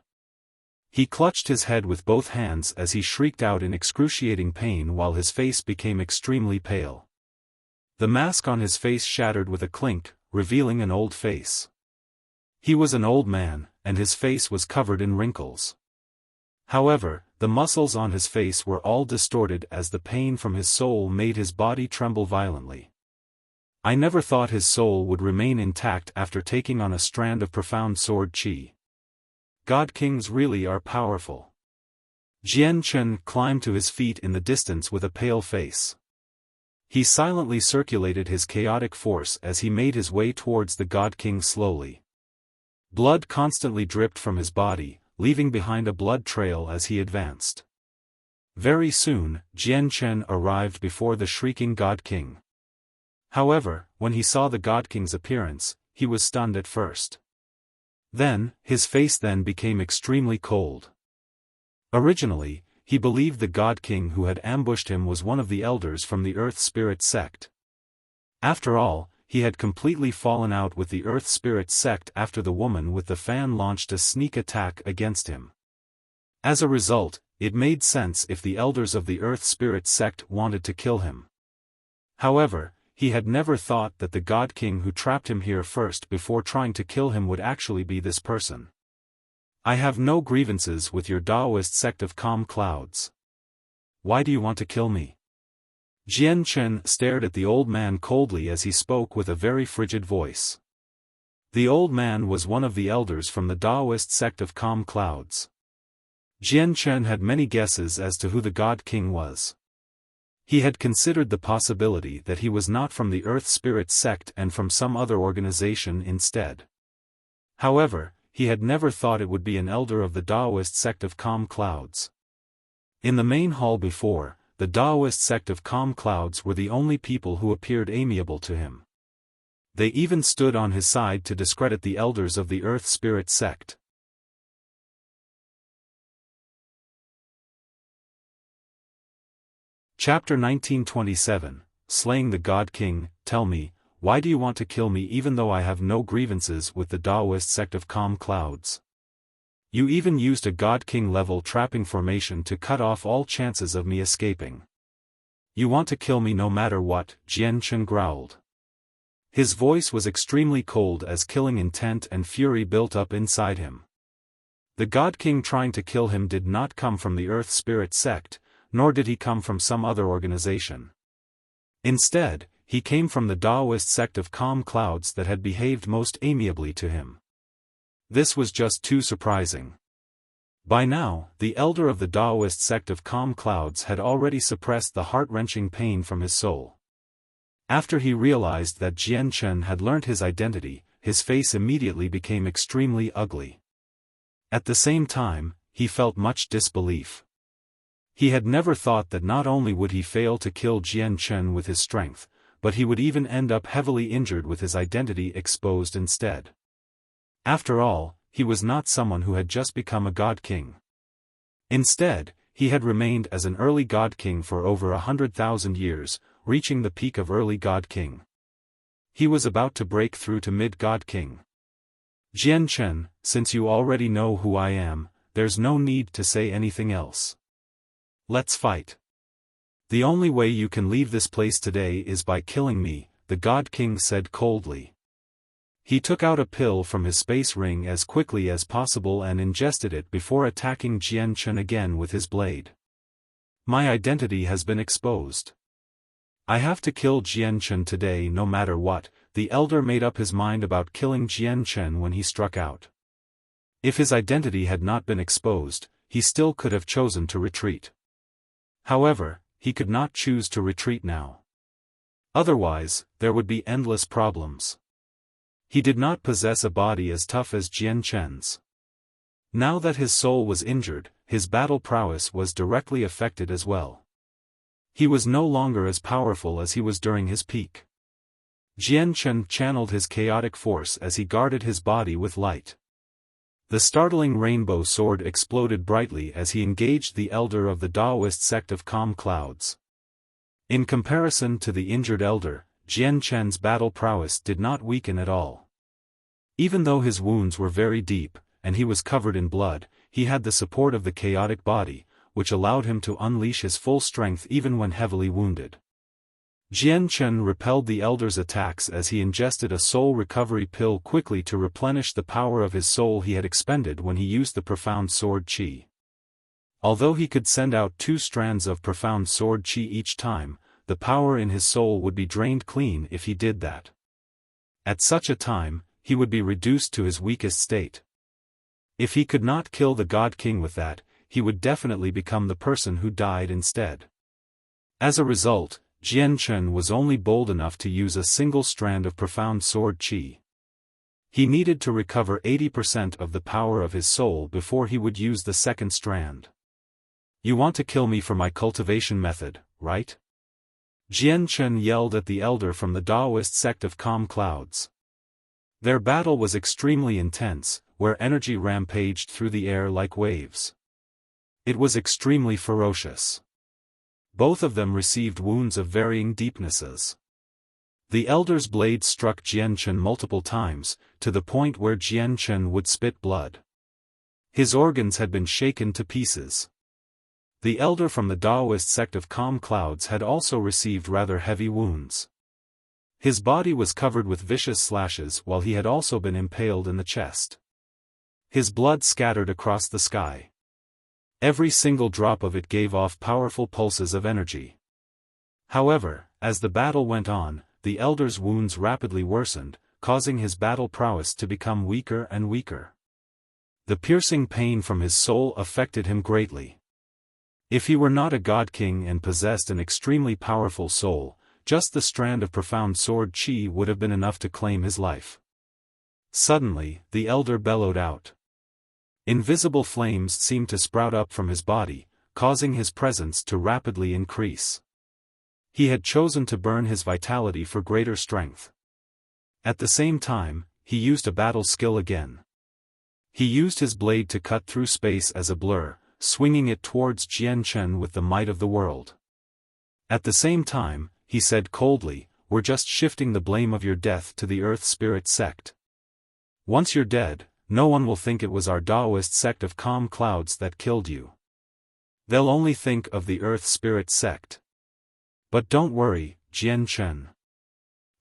He clutched his head with both hands as he shrieked out in excruciating pain while his face became extremely pale. The mask on his face shattered with a clink, revealing an old face. He was an old man, and his face was covered in wrinkles. However, the muscles on his face were all distorted as the pain from his soul made his body tremble violently. I never thought his soul would remain intact after taking on a strand of profound sword qi. God kings really are powerful. Jian Chen climbed to his feet in the distance with a pale face. He silently circulated his chaotic force as he made his way towards the God King slowly. Blood constantly dripped from his body, leaving behind a blood trail as he advanced. Very soon, Jian Chen arrived before the shrieking God King. However, when he saw the God King's appearance, he was stunned at first. Then, his face then became extremely cold. Originally, he believed the God King who had ambushed him was one of the elders from the Earth Spirit sect. After all, he had completely fallen out with the Earth Spirit sect after the woman with the fan launched a sneak attack against him. As a result, it made sense if the elders of the Earth Spirit sect wanted to kill him. However, he had never thought that the God King who trapped him here first before trying to kill him would actually be this person. I have no grievances with your Taoist sect of calm clouds. Why do you want to kill me? Jian Chen stared at the old man coldly as he spoke with a very frigid voice. The old man was one of the elders from the Taoist sect of calm clouds. Jian Chen had many guesses as to who the God King was. He had considered the possibility that he was not from the Earth Spirit sect and from some other organization instead. However, he had never thought it would be an elder of the Taoist sect of calm clouds. In the main hall before, the Taoist sect of calm clouds were the only people who appeared amiable to him. They even stood on his side to discredit the elders of the Earth Spirit sect. Chapter 1927, Slaying the God King. Tell me, why do you want to kill me even though I have no grievances with the Taoist sect of calm clouds? You even used a God King level trapping formation to cut off all chances of me escaping. You want to kill me no matter what, Jian Chen growled. His voice was extremely cold as killing intent and fury built up inside him. The God King trying to kill him did not come from the Earth Spirit sect, nor did he come from some other organization. Instead, he came from the Taoist sect of calm clouds that had behaved most amiably to him. This was just too surprising. By now, the elder of the Taoist sect of calm clouds had already suppressed the heart-wrenching pain from his soul. After he realized that Jian Chen had learnt his identity, his face immediately became extremely ugly. At the same time, he felt much disbelief. He had never thought that not only would he fail to kill Jian Chen with his strength, but he would even end up heavily injured with his identity exposed instead. After all, he was not someone who had just become a God King. Instead, he had remained as an early God King for over 100,000 years, reaching the peak of early God King. He was about to break through to mid-God King. Jian Chen, since you already know who I am, there's no need to say anything else. Let's fight. The only way you can leave this place today is by killing me, the God King said coldly. He took out a pill from his space ring as quickly as possible and ingested it before attacking Jian Chen again with his blade. My identity has been exposed. I have to kill Jian Chen today no matter what. The elder made up his mind about killing Jian Chen when he struck out. If his identity had not been exposed, he still could have chosen to retreat. However, he could not choose to retreat now. Otherwise, there would be endless problems. He did not possess a body as tough as Jian Chen's. Now that his soul was injured, his battle prowess was directly affected as well. He was no longer as powerful as he was during his peak. Jian Chen channeled his chaotic force as he guarded his body with light. The startling rainbow sword exploded brightly as he engaged the elder of the Taoist sect of calm clouds. In comparison to the injured elder, Jian Chen's battle prowess did not weaken at all. Even though his wounds were very deep, and he was covered in blood, he had the support of the chaotic body, which allowed him to unleash his full strength even when heavily wounded. Jian Chen repelled the elder's attacks as he ingested a soul recovery pill quickly to replenish the power of his soul he had expended when he used the profound sword qi. Although he could send out 2 strands of profound sword qi each time, the power in his soul would be drained clean if he did that. At such a time, he would be reduced to his weakest state. If he could not kill the God King with that, he would definitely become the person who died instead. As a result, Jian Chen was only bold enough to use a single strand of profound sword qi. He needed to recover 80% of the power of his soul before he would use the second strand. You want to kill me for my cultivation method, right? Jian Chen yelled at the elder from the Taoist sect of Calm Clouds. Their battle was extremely intense, where energy rampaged through the air like waves. It was extremely ferocious. Both of them received wounds of varying deepnesses. The elder's blade struck Jian Chen multiple times, to the point where Jian Chen would spit blood. His organs had been shaken to pieces. The elder from the Taoist sect of Calm Clouds had also received rather heavy wounds. His body was covered with vicious slashes while he had also been impaled in the chest. His blood scattered across the sky. Every single drop of it gave off powerful pulses of energy. However, as the battle went on, the elder's wounds rapidly worsened, causing his battle prowess to become weaker and weaker. The piercing pain from his soul affected him greatly. If he were not a god king and possessed an extremely powerful soul, just the strand of profound sword chi would have been enough to claim his life. Suddenly, the elder bellowed out. Invisible flames seemed to sprout up from his body, causing his presence to rapidly increase. He had chosen to burn his vitality for greater strength. At the same time, he used a battle skill again. He used his blade to cut through space as a blur, swinging it towards Jian Chen with the might of the world. At the same time, he said coldly, "We're just shifting the blame of your death to the Earth Spirit sect. Once you're dead, no one will think it was our Taoist sect of Calm Clouds that killed you. They'll only think of the Earth Spirit sect. But don't worry, Jian Chen.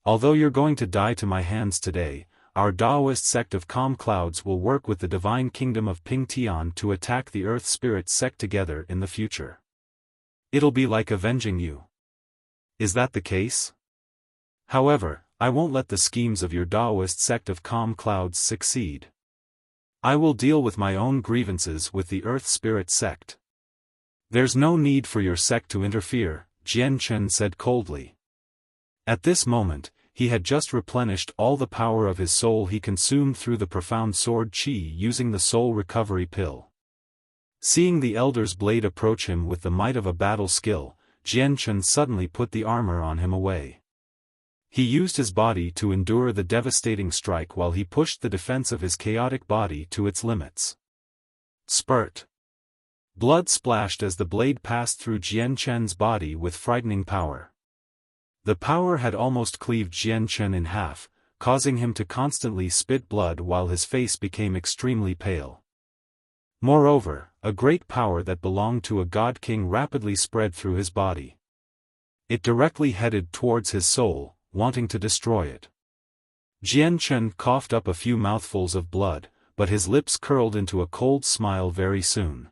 Although you're going to die to my hands today, our Taoist sect of Calm Clouds will work with the divine kingdom of Ping Tian to attack the Earth Spirit sect together in the future. It'll be like avenging you. Is that the case? However, I won't let the schemes of your Taoist sect of Calm Clouds succeed. I will deal with my own grievances with the Earth Spirit sect. There's no need for your sect to interfere," Jian Chen said coldly. At this moment, he had just replenished all the power of his soul he consumed through the profound sword chi using the soul recovery pill. Seeing the elder's blade approach him with the might of a battle skill, Jian Chen suddenly put the armor on him away. He used his body to endure the devastating strike while he pushed the defense of his chaotic body to its limits. Spurt. Blood splashed as the blade passed through Jian Chen's body with frightening power. The power had almost cleaved Jian Chen in half, causing him to constantly spit blood while his face became extremely pale. Moreover, a great power that belonged to a god king rapidly spread through his body. It directly headed towards his soul, wanting to destroy it. Jian Chen coughed up a few mouthfuls of blood, but his lips curled into a cold smile very soon.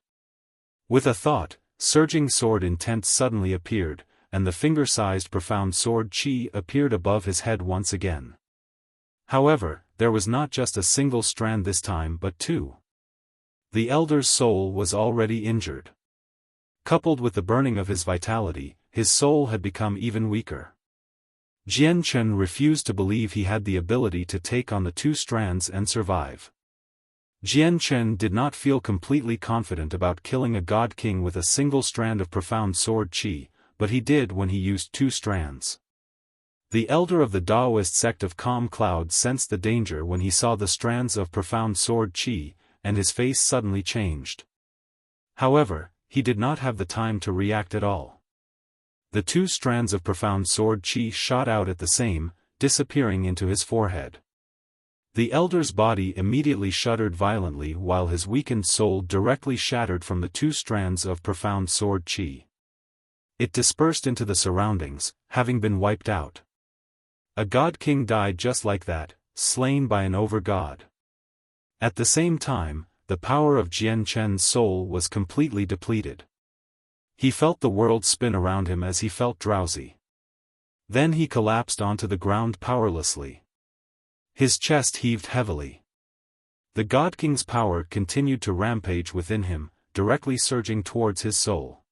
With a thought, surging sword intent suddenly appeared, and the finger-sized profound sword chi appeared above his head once again. However, there was not just a single strand this time but two. The elder's soul was already injured. Coupled with the burning of his vitality, his soul had become even weaker. Jian Chen refused to believe he had the ability to take on the two strands and survive. Jian Chen did not feel completely confident about killing a god king with a single strand of profound sword chi, but he did when he used two strands. The elder of the Taoist sect of Calm Cloud sensed the danger when he saw the strands of profound sword chi, and his face suddenly changed. However, he did not have the time to react at all. The two strands of profound sword chi shot out at the same, disappearing into his forehead. The elder's body immediately shuddered violently while his weakened soul directly shattered from the two strands of profound sword chi. It dispersed into the surroundings, having been wiped out. A god king died just like that, slain by an over-god. At the same time, the power of Jian Chen's soul was completely depleted. He felt the world spin around him as he felt drowsy. Then he collapsed onto the ground powerlessly. His chest heaved heavily. The God King's power continued to rampage within him, directly surging towards his soul.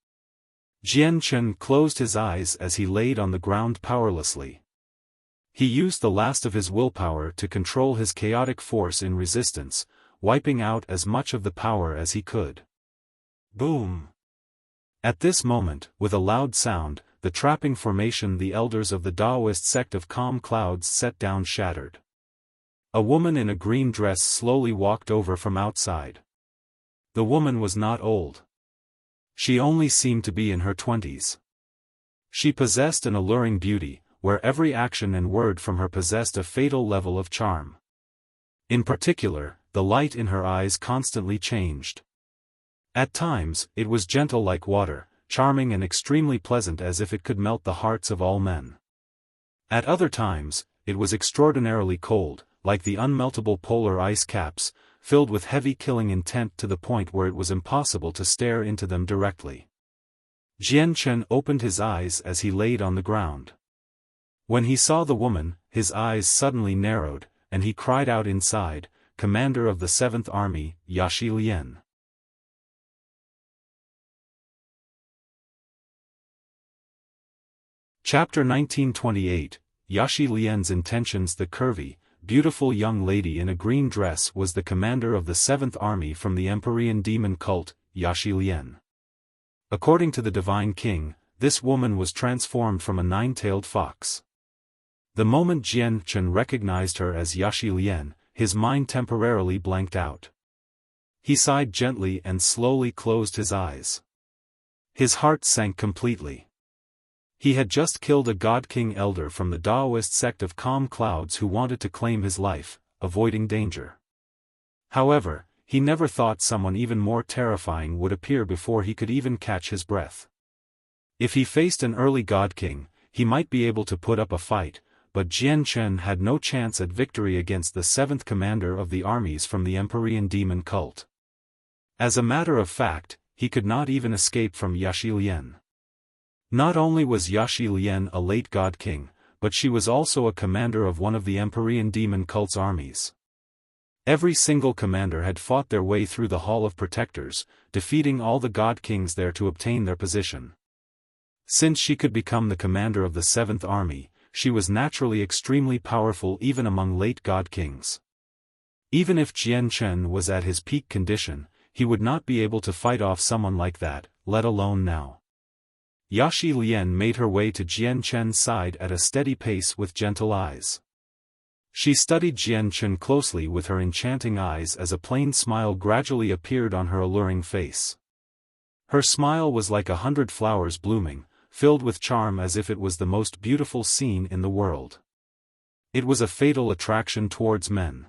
Jian Chen closed his eyes as he laid on the ground powerlessly. He used the last of his willpower to control his chaotic force in resistance, wiping out as much of the power as he could. Boom! At this moment, with a loud sound, the trapping formation the elders of the Taoist sect of calm clouds set down shattered. A woman in a green dress slowly walked over from outside. The woman was not old. She only seemed to be in her 20s. She possessed an alluring beauty, where every action and word from her possessed a fatal level of charm. In particular, the light in her eyes constantly changed. At times, it was gentle like water, charming and extremely pleasant as if it could melt the hearts of all men. At other times, it was extraordinarily cold, like the unmeltable polar ice caps, filled with heavy killing intent to the point where it was impossible to stare into them directly. Jian Chen opened his eyes as he laid on the ground. When he saw the woman, his eyes suddenly narrowed, and he cried out inside, "Commander of the 7th Army, Yaxi Lian." Chapter 1928, Yaxi Lian's intentions. The curvy, beautiful young lady in a green dress was the commander of the 7th Army from the Empyrean demon cult, Yaxi Lian. According to the Divine King, this woman was transformed from a nine-tailed fox. The moment Jian Chen recognized her as Yaxi Lian, his mind temporarily blanked out. He sighed gently and slowly closed his eyes. His heart sank completely. He had just killed a God King elder from the Taoist sect of calm clouds who wanted to claim his life, avoiding danger. However, he never thought someone even more terrifying would appear before he could even catch his breath. If he faced an early God King, he might be able to put up a fight, but Jian Chen had no chance at victory against the 7th commander of the armies from the Empyrean demon cult. As a matter of fact, he could not even escape from Yaxi Lian. Not only was Yaxi Lian a late God King, but she was also a commander of one of the Empyrean demon cult's armies. Every single commander had fought their way through the Hall of Protectors, defeating all the God Kings there to obtain their position. Since she could become the commander of the 7th Army, she was naturally extremely powerful even among late God Kings. Even if Jian Chen was at his peak condition, he would not be able to fight off someone like that, let alone now. Yaxi Lian made her way to Jian Chen's side at a steady pace with gentle eyes. She studied Jian Chen closely with her enchanting eyes as a plain smile gradually appeared on her alluring face. Her smile was like 100 flowers blooming, filled with charm as if it was the most beautiful scene in the world. It was a fatal attraction towards men.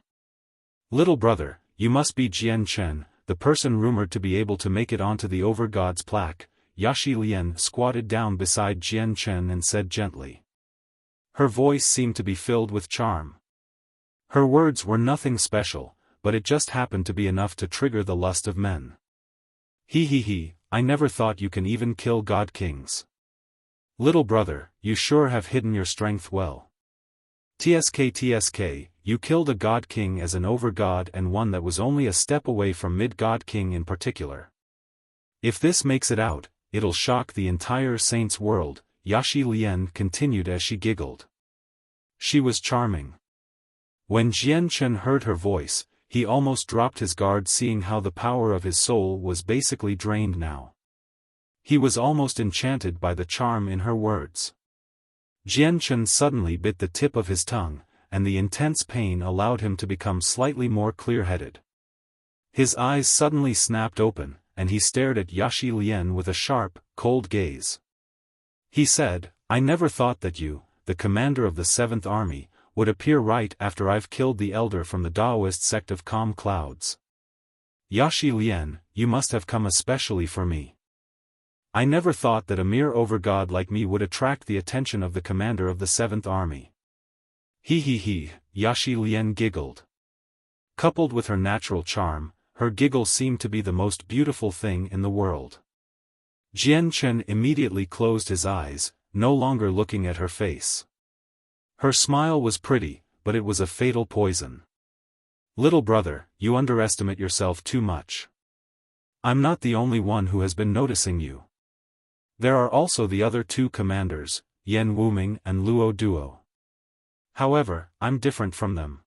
"Little brother, you must be Jian Chen, the person rumored to be able to make it onto the Overgod's plaque." Yaxi Lian squatted down beside Jian Chen and said gently. Her voice seemed to be filled with charm. Her words were nothing special, but it just happened to be enough to trigger the lust of men. He, I never thought you can even kill God Kings. Little brother, you sure have hidden your strength well. TSK, you killed a God King as an Overgod and one that was only a step away from Mid-God King in particular. If this makes it out, it'll shock the entire Saints world, Yaxi Lian continued as she giggled. She was charming. When Jian Chen heard her voice, he almost dropped his guard seeing how the power of his soul was basically drained now. He was almost enchanted by the charm in her words. Jian Chen suddenly bit the tip of his tongue, and the intense pain allowed him to become slightly more clear-headed. His eyes suddenly snapped open, and he stared at Yaxi Lian with a sharp, cold gaze. He said, "I never thought that you, the commander of the 7th Army, would appear right after I've killed the elder from the Taoist sect of calm clouds. Yaxi Lian, you must have come especially for me. I never thought that a mere overgod like me would attract the attention of the commander of the 7th Army." He, Yaxi Lian giggled. Coupled with her natural charm, her giggle seemed to be the most beautiful thing in the world. Jian Chen immediately closed his eyes, no longer looking at her face. Her smile was pretty, but it was a fatal poison. "Little brother, you underestimate yourself too much. I'm not the only one who has been noticing you. There are also the other two commanders, Yan Wuming and Luo Duo. However, I'm different from them.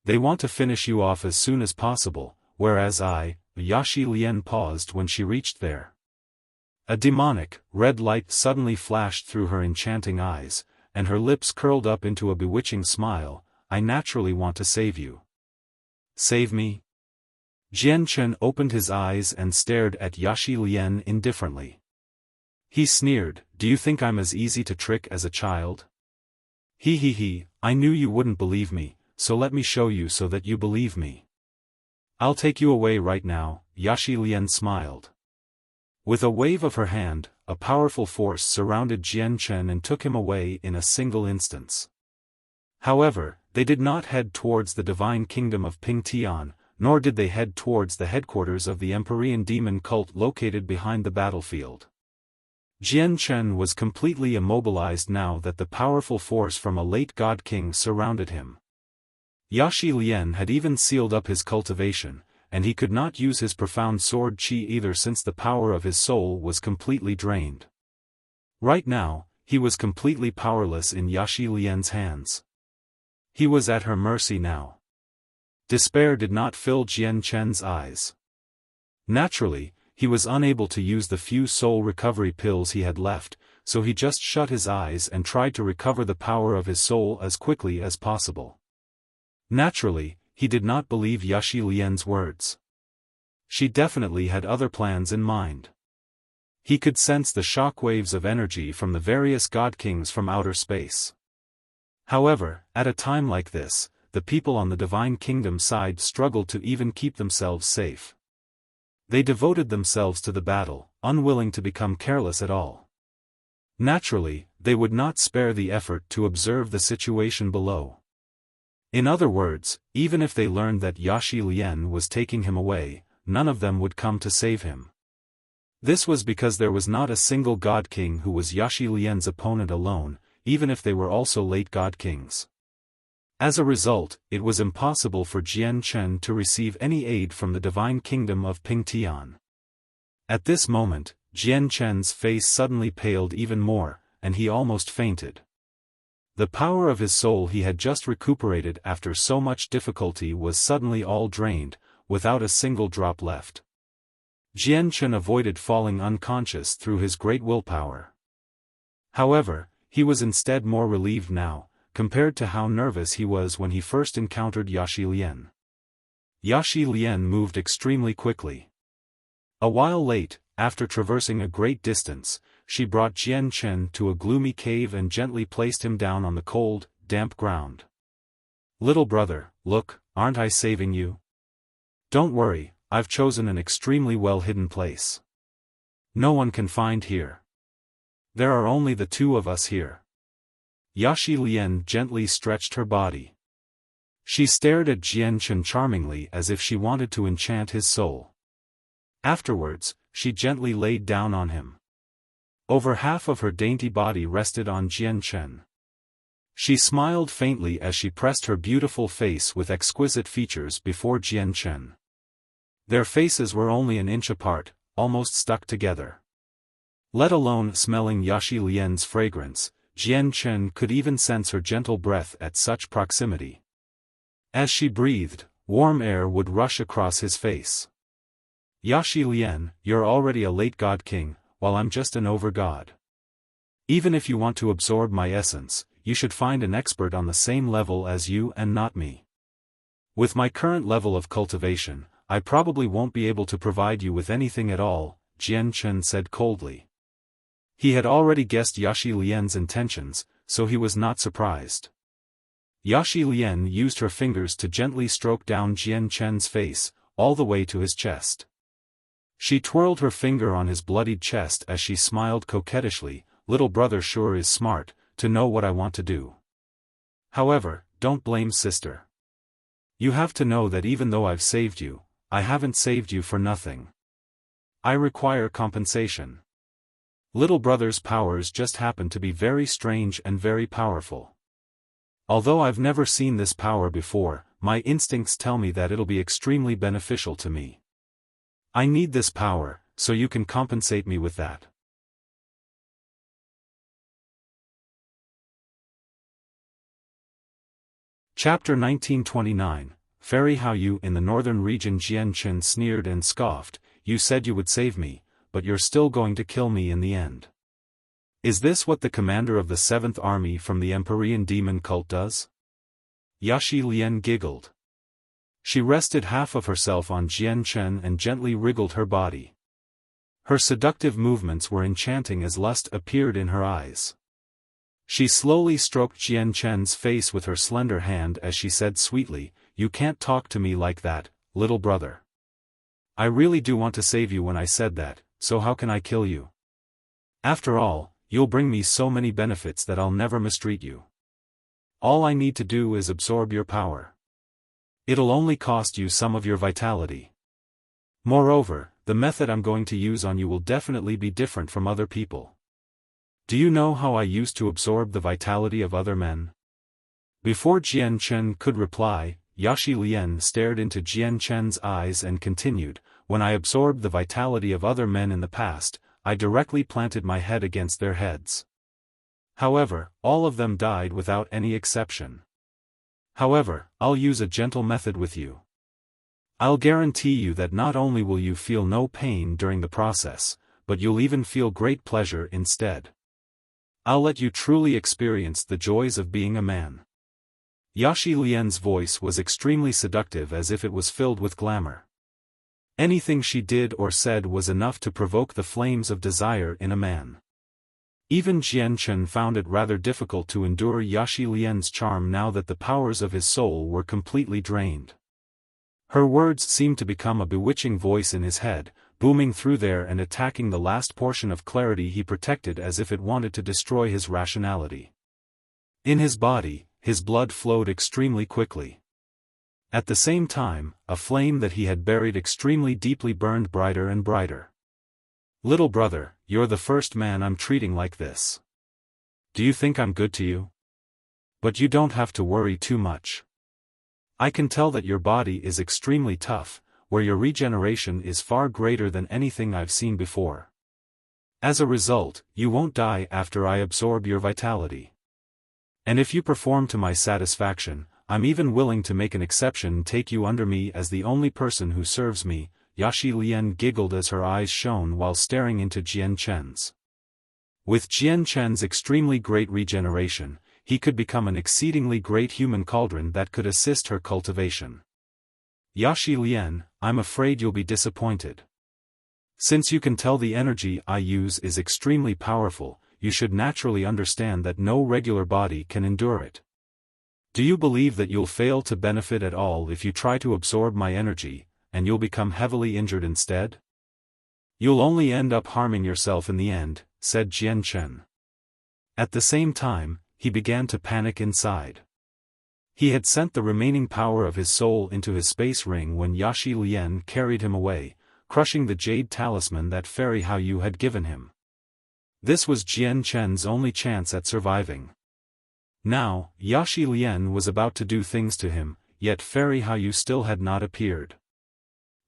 They want to finish you off as soon as possible, whereas Yaxi Lian paused when she reached there. A demonic, red light suddenly flashed through her enchanting eyes, and her lips curled up into a bewitching smile. I naturally want to save you. Save me? Jian Chen opened his eyes and stared at Yaxi Lian indifferently. He sneered, do you think I'm as easy to trick as a child? He, I knew you wouldn't believe me, so let me show you so that you believe me. I'll take you away right now, Yaxi Lian smiled. With a wave of her hand, a powerful force surrounded Jian Chen and took him away in a single instance. However, they did not head towards the divine kingdom of Ping Tian, nor did they head towards the headquarters of the Empyrean demon cult located behind the battlefield. Jian Chen was completely immobilized now that the powerful force from a late god king surrounded him. Yaxi Lian had even sealed up his cultivation, and he could not use his profound sword qi either since the power of his soul was completely drained. Right now, he was completely powerless in Yaxi Lian's hands. He was at her mercy now. Despair did not fill Jian Chen's eyes. Naturally, he was unable to use the few soul recovery pills he had left, so he just shut his eyes and tried to recover the power of his soul as quickly as possible. Naturally, he did not believe Yaxi Lian's words. She definitely had other plans in mind. He could sense the shockwaves of energy from the various god kings from outer space. However, at a time like this, the people on the divine kingdom side struggled to even keep themselves safe. They devoted themselves to the battle, unwilling to become careless at all. Naturally, they would not spare the effort to observe the situation below. In other words, even if they learned that Yaxi Lian was taking him away, none of them would come to save him. This was because there was not a single god king who was Yaxi Lian's opponent alone, even if they were also late god kings. As a result, it was impossible for Jian Chen to receive any aid from the divine kingdom of Ping Tian. At this moment, Jian Chen's face suddenly paled even more, and he almost fainted. The power of his soul he had just recuperated after so much difficulty was suddenly all drained, without a single drop left. Jian Chen avoided falling unconscious through his great willpower. However, he was instead more relieved now, compared to how nervous he was when he first encountered Yaxi Lian. Yaxi Lian moved extremely quickly. A while late, after traversing a great distance, she brought Jian Chen to a gloomy cave and gently placed him down on the cold, damp ground. Little brother, look, aren't I saving you? Don't worry, I've chosen an extremely well-hidden place. No one can find here. There are only the two of us here. Yaxi Lian gently stretched her body. She stared at Jian Chen charmingly as if she wanted to enchant his soul. Afterwards, she gently laid down on him. Over half of her dainty body rested on Jian Chen. She smiled faintly as she pressed her beautiful face with exquisite features before Jian Chen. Their faces were only an inch apart, almost stuck together. Let alone smelling Yaxi Lian's fragrance, Jian Chen could even sense her gentle breath at such proximity. As she breathed, warm air would rush across his face. Yaxi Lian, you're already a late god king, while I'm just an over-god. Even if you want to absorb my essence, you should find an expert on the same level as you and not me. With my current level of cultivation, I probably won't be able to provide you with anything at all, Jian Chen said coldly. He had already guessed Yaxi Lian's intentions, so he was not surprised. Yaxi Lian used her fingers to gently stroke down Jian Chen's face, all the way to his chest. She twirled her finger on his bloodied chest as she smiled coquettishly. Little brother sure is smart, to know what I want to do. However, don't blame sister. You have to know that even though I've saved you, I haven't saved you for nothing. I require compensation. Little brother's powers just happen to be very strange and very powerful. Although I've never seen this power before, my instincts tell me that it'll be extremely beneficial to me. I need this power, so you can compensate me with that. Chapter 1929, Fairy How You in the northern region. Jian Chen sneered and scoffed, you said you would save me, but you're still going to kill me in the end. Is this what the commander of the 7th Army from the Empyrean demon cult does? Yashi Lian giggled. She rested half of herself on Jian Chen and gently wriggled her body. Her seductive movements were enchanting as lust appeared in her eyes. She slowly stroked Jian Chen's face with her slender hand as she said sweetly, "You can't talk to me like that, little brother. I really do want to save you when I said that, so how can I kill you? After all, you'll bring me so many benefits that I'll never mistreat you. All I need to do is absorb your power. It'll only cost you some of your vitality. Moreover, the method I'm going to use on you will definitely be different from other people. Do you know how I used to absorb the vitality of other men?" Before Jian Chen could reply, Yashi Lian stared into Jian Chen's eyes and continued, "When I absorbed the vitality of other men in the past, I directly planted my head against their heads. However, all of them died without any exception. However, I'll use a gentle method with you. I'll guarantee you that not only will you feel no pain during the process, but you'll even feel great pleasure instead. I'll let you truly experience the joys of being a man." Yashi Lian's voice was extremely seductive, as if it was filled with glamour. Anything she did or said was enough to provoke the flames of desire in a man. Even Jian Chen found it rather difficult to endure Yashi Lian's charm now that the powers of his soul were completely drained. Her words seemed to become a bewitching voice in his head, booming through there and attacking the last portion of clarity he protected as if it wanted to destroy his rationality. In his body, his blood flowed extremely quickly. At the same time, a flame that he had buried extremely deeply burned brighter and brighter. "Little brother, you're the first man I'm treating like this. Do you think I'm good to you? But you don't have to worry too much. I can tell that your body is extremely tough, where your regeneration is far greater than anything I've seen before. As a result, you won't die after I absorb your vitality. And if you perform to my satisfaction, I'm even willing to make an exception and take you under me as the only person who serves me." Yashi Lian giggled as her eyes shone while staring into Jian Chen's. With Jian Chen's extremely great regeneration, he could become an exceedingly great human cauldron that could assist her cultivation. "Yashi Lian, I'm afraid you'll be disappointed. Since you can tell the energy I use is extremely powerful, you should naturally understand that no regular body can endure it. Do you believe that you'll fail to benefit at all if you try to absorb my energy, and you'll become heavily injured instead? You'll only end up harming yourself in the end," said Jian Chen. At the same time, he began to panic inside. He had sent the remaining power of his soul into his space ring when Yashi Lian carried him away, crushing the jade talisman that Fairy Hao Yu had given him. This was Jian Chen's only chance at surviving. Now, Yashi Lian was about to do things to him, yet Fairy Hao Yu still had not appeared.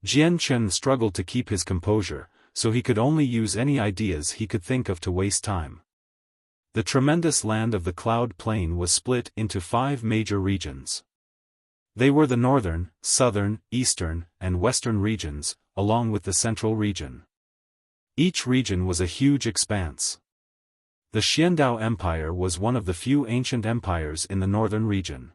Jian Chen struggled to keep his composure, so he could only use any ideas he could think of to waste time. The tremendous land of the Cloud Plain was split into 5 major regions. They were the northern, southern, eastern, and western regions, along with the central region. Each region was a huge expanse. The Xiandao Empire was one of the few ancient empires in the northern region.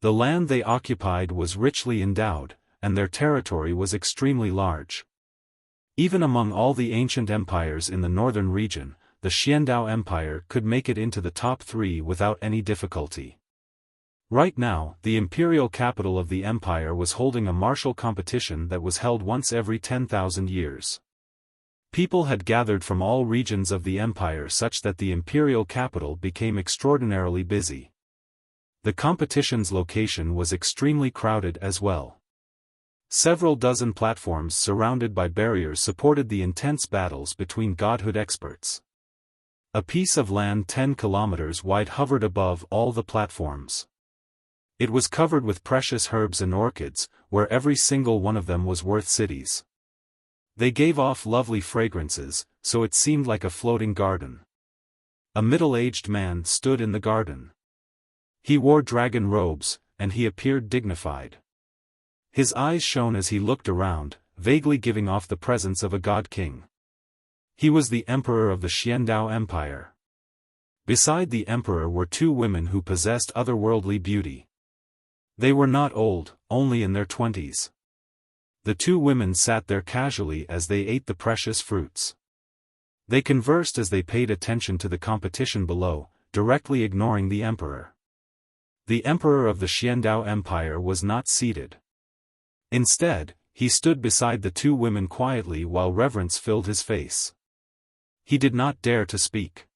The land they occupied was richly endowed, and their territory was extremely large. Even among all the ancient empires in the northern region, the Xiandao Empire could make it into the top 3 without any difficulty. Right now, the imperial capital of the empire was holding a martial competition that was held once every 10,000 years. People had gathered from all regions of the empire such that the imperial capital became extraordinarily busy. The competition's location was extremely crowded as well. Several dozen platforms surrounded by barriers supported the intense battles between godhood experts. A piece of land 10 kilometers wide hovered above all the platforms. It was covered with precious herbs and orchids, where every single one of them was worth cities. They gave off lovely fragrances, so it seemed like a floating garden. A middle-aged man stood in the garden. He wore dragon robes, and he appeared dignified. His eyes shone as he looked around, vaguely giving off the presence of a god king. He was the emperor of the Xiandao Empire. Beside the emperor were two women who possessed otherworldly beauty. They were not old, only in their 20s. The two women sat there casually as they ate the precious fruits. They conversed as they paid attention to the competition below, directly ignoring the emperor. The emperor of the Xiandao Empire was not seated. Instead, he stood beside the two women quietly while reverence filled his face. He did not dare to speak.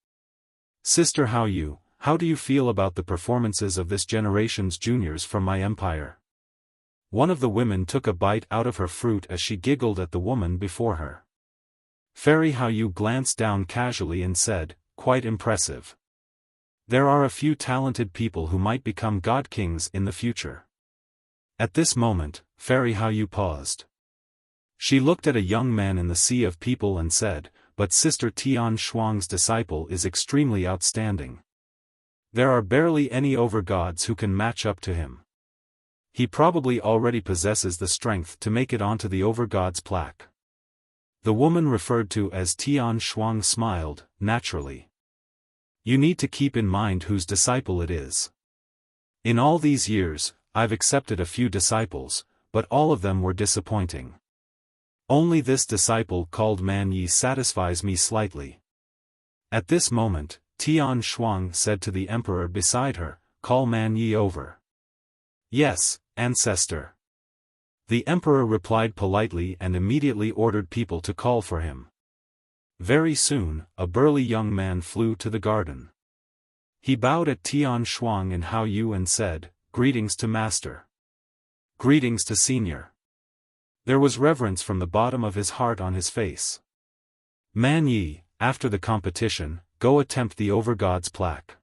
"Sister Hao Yu, how do you feel about the performances of this generation's juniors from my empire?" One of the women took a bite out of her fruit as she giggled at the woman before her. Fairy Hao Yu glanced down casually and said, "Quite impressive. There are a few talented people who might become god kings in the future." At this moment, Fairy Hao Yu paused. She looked at a young man in the sea of people and said, "But Sister Tian Shuang's disciple is extremely outstanding. There are barely any over-gods who can match up to him. He probably already possesses the strength to make it onto the over-gods plaque." The woman referred to as Tian Shuang smiled, naturally. "You need to keep in mind whose disciple it is. In all these years, I've accepted a few disciples, but all of them were disappointing. Only this disciple called Man Yi satisfies me slightly." At this moment, Tian Shuang said to the emperor beside her, "Call Man Yi over." "Yes, ancestor." The emperor replied politely and immediately ordered people to call for him. Very soon, a burly young man flew to the garden. He bowed at Tian Shuang and Hao Yu and said, "Greetings to master. Greetings to senior." There was reverence from the bottom of his heart on his face. "Man Yi, after the competition, go attempt the Overgod's plaque.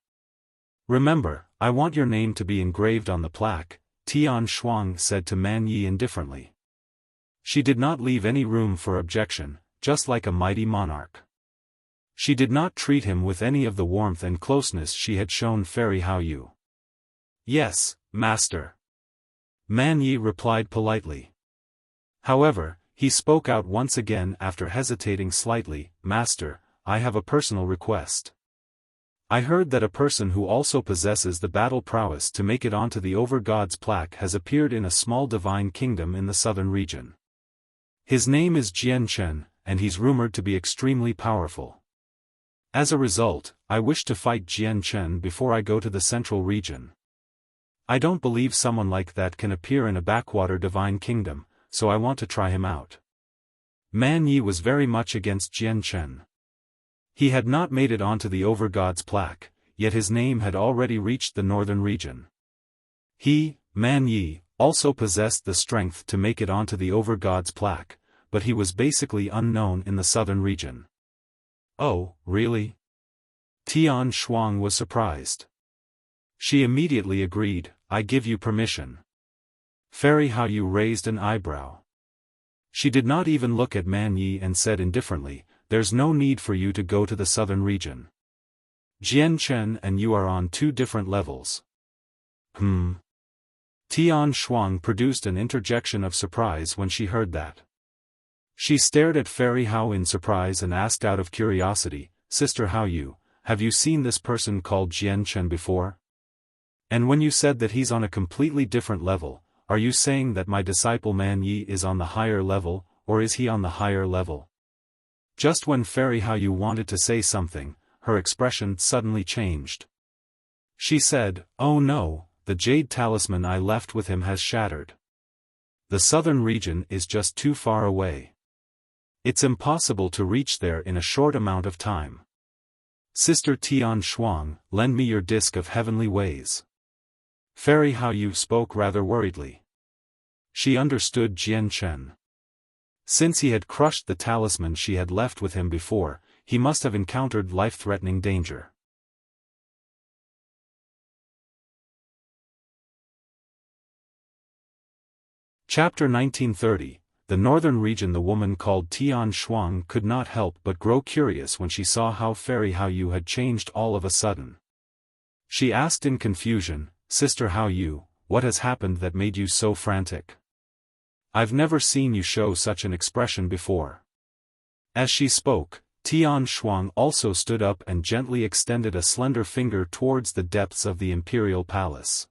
Remember, I want your name to be engraved on the plaque," Tian Shuang said to Man Yi indifferently. She did not leave any room for objection, just like a mighty monarch. She did not treat him with any of the warmth and closeness she had shown Fairy Hao Yu. "Yes, master." Man Yi replied politely. However, he spoke out once again after hesitating slightly, "Master, I have a personal request. I heard that a person who also possesses the battle prowess to make it onto the Overgod's plaque has appeared in a small divine kingdom in the southern region. His name is Jian Chen, and he's rumored to be extremely powerful. As a result, I wish to fight Jian Chen before I go to the central region. I don't believe someone like that can appear in a backwater divine kingdom, so I want to try him out." Man Yi was very much against Jian Chen. He had not made it onto the Overgod's plaque, yet his name had already reached the northern region. He, Man Yi, also possessed the strength to make it onto the Overgod's plaque, but he was basically unknown in the southern region. "Oh, really?" Tian Shuang was surprised. She immediately agreed, "I give you permission." Fairy Hao Yu raised an eyebrow. She did not even look at Man Yi and said indifferently, "There's no need for you to go to the southern region. Jian Chen and you are on two different levels." Tian Shuang produced an interjection of surprise when she heard that. She stared at Fairy Hao in surprise and asked out of curiosity, "Sister Hao Yu, have you seen this person called Jian Chen before? And when you said that he's on a completely different level, are you saying that my disciple Man Yi is on the higher level, or is he on the higher level?" Just when Fairy Hao Yu wanted to say something, her expression suddenly changed. She said, "Oh no, the jade talisman I left with him has shattered. The southern region is just too far away. It's impossible to reach there in a short amount of time. Sister Tian Shuang, lend me your disc of heavenly ways." Fairy Hao Yu spoke rather worriedly. She understood Jian Chen. Since he had crushed the talisman she had left with him before, he must have encountered life-threatening danger. Chapter 1930. The northern region. The woman called Tian Shuang could not help but grow curious when she saw how Fairy Hao Yu had changed all of a sudden. She asked in confusion, "Sister Hao Yu, what has happened that made you so frantic? I've never seen you show such an expression before." As she spoke, Tian Shuang also stood up and gently extended a slender finger towards the depths of the imperial palace.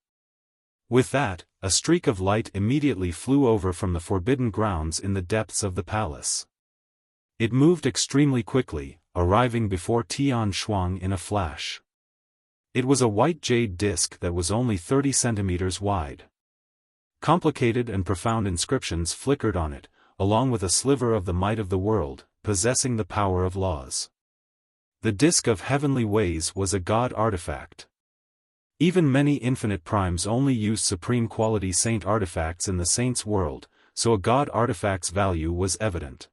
With that, a streak of light immediately flew over from the forbidden grounds in the depths of the palace. It moved extremely quickly, arriving before Tian Shuang in a flash. It was a white jade disc that was only 30 centimeters wide. Complicated and profound inscriptions flickered on it, along with a sliver of the might of the world, possessing the power of laws. The disc of heavenly ways was a god artifact. Even many infinite primes only used supreme quality saint artifacts in the saint's world, so a god artifact's value was evident.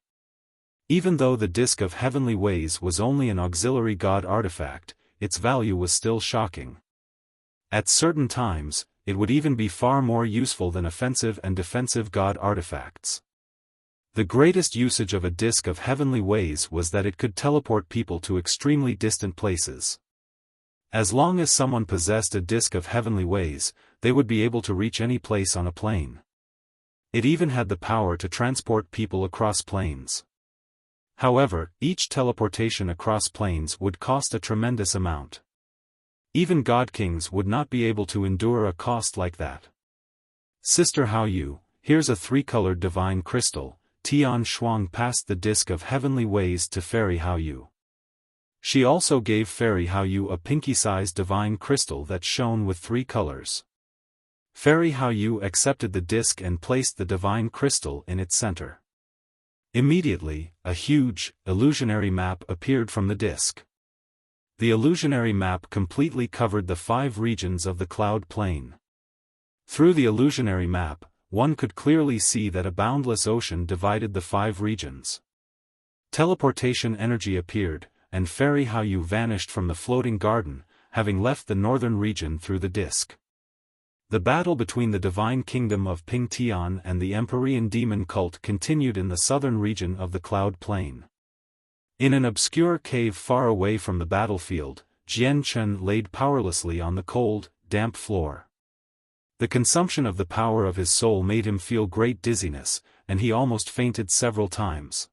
Even though the disc of heavenly ways was only an auxiliary god artifact, its value was still shocking. At certain times, it would even be far more useful than offensive and defensive god artifacts. The greatest usage of a disc of heavenly ways was that it could teleport people to extremely distant places. As long as someone possessed a disc of heavenly ways, they would be able to reach any place on a plane. It even had the power to transport people across planes. However, each teleportation across planes would cost a tremendous amount. Even god kings would not be able to endure a cost like that. Sister Hao Yu, here's a three-colored divine crystal. Tian Shuang passed the disc of heavenly ways to Fairy Hao Yu. She also gave Fairy Hao Yu a pinky-sized divine crystal that shone with 3 colors. Fairy Hao Yu accepted the disc and placed the divine crystal in its center. Immediately, a huge, illusionary map appeared from the disc. The illusionary map completely covered the 5 regions of the cloud plane. Through the illusionary map, one could clearly see that a boundless ocean divided the 5 regions. Teleportation energy appeared, and Fairy Hao Yu vanished from the floating garden, having left the northern region through the disc. The battle between the divine kingdom of Ping Tian and the Empyrean demon cult continued in the southern region of the cloud plain. In an obscure cave far away from the battlefield, Jian Chen laid powerlessly on the cold, damp floor. The consumption of the power of his soul made him feel great dizziness, and he almost fainted several times.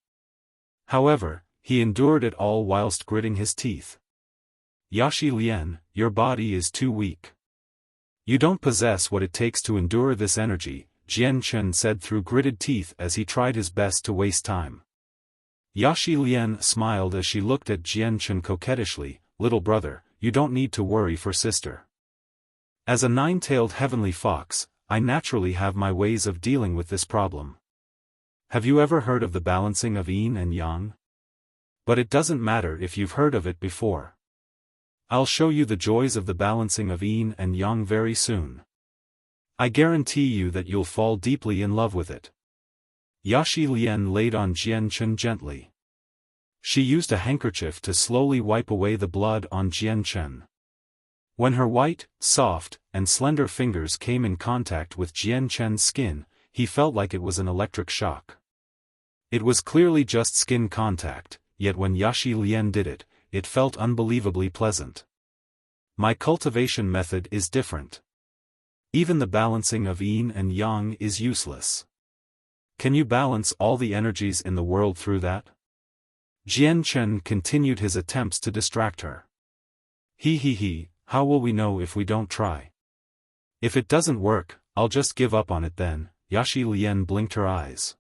However, he endured it all whilst gritting his teeth. Yashi Lian, your body is too weak. You don't possess what it takes to endure this energy, Jian Chen said through gritted teeth as he tried his best to waste time. Yashi Lian smiled as she looked at Jian Chen coquettishly. Little brother, you don't need to worry for sister. As a 9-tailed heavenly fox, I naturally have my ways of dealing with this problem. Have you ever heard of the balancing of yin and yang? But it doesn't matter if you've heard of it before. I'll show you the joys of the balancing of yin and yang very soon. I guarantee you that you'll fall deeply in love with it. Yashi Lian laid on Jian Chen gently. She used a handkerchief to slowly wipe away the blood on Jian Chen. When her white, soft, and slender fingers came in contact with Jian Chen's skin, he felt like it was an electric shock. It was clearly just skin contact, yet when Yashi Lian did it, it felt unbelievably pleasant. My cultivation method is different. Even the balancing of yin and yang is useless. Can you balance all the energies in the world through that? Jian Chen continued his attempts to distract her. He, how will we know if we don't try? If it doesn't work, I'll just give up on it then. Yashi Lian blinked her eyes.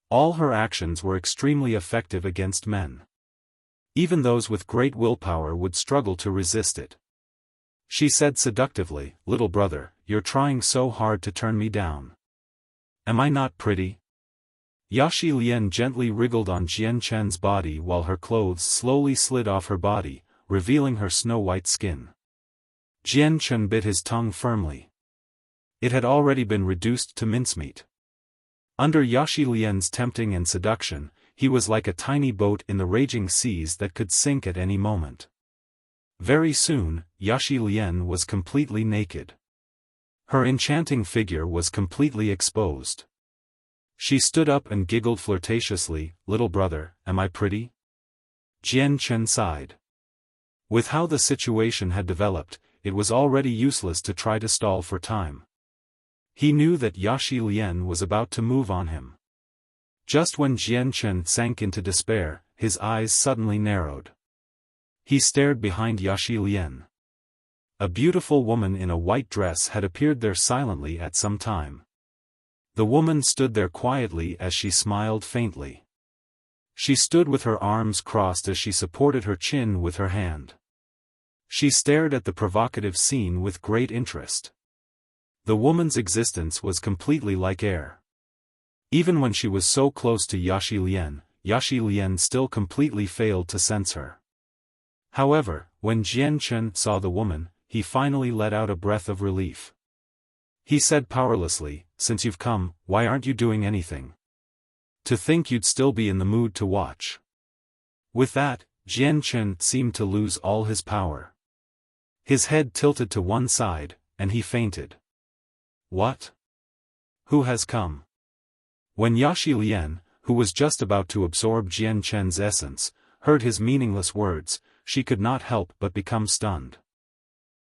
All her actions were extremely effective against men. Even those with great willpower would struggle to resist it. She said seductively, little brother, you're trying so hard to turn me down. Am I not pretty? Yashi Lian gently wriggled on Jian Chen's body while her clothes slowly slid off her body, revealing her snow-white skin. Jian Chen bit his tongue firmly. It had already been reduced to mincemeat. Under Yashi Lian's tempting and seduction, he was like a tiny boat in the raging seas that could sink at any moment. Very soon, Yashi Lian was completely naked. Her enchanting figure was completely exposed. She stood up and giggled flirtatiously, little brother, am I pretty? Jian Chen sighed. With how the situation had developed, it was already useless to try to stall for time. He knew that Yashi Lian was about to move on him. Just when Jian Chen sank into despair, his eyes suddenly narrowed. He stared behind Yaxi Lian. A beautiful woman in a white dress had appeared there silently at some time. The woman stood there quietly as she smiled faintly. She stood with her arms crossed as she supported her chin with her hand. She stared at the provocative scene with great interest. The woman's existence was completely like air. Even when she was so close to Yaxi Lian still completely failed to sense her. However, when Jian Chen saw the woman, he finally let out a breath of relief. He said powerlessly, "Since you've come, why aren't you doing anything? To think you'd still be in the mood to watch." With that, Jian Chen seemed to lose all his power. His head tilted to one side, and he fainted. What? Who has come? When Yaxi Lian, who was just about to absorb Jian Chen's essence, heard his meaningless words, she could not help but become stunned.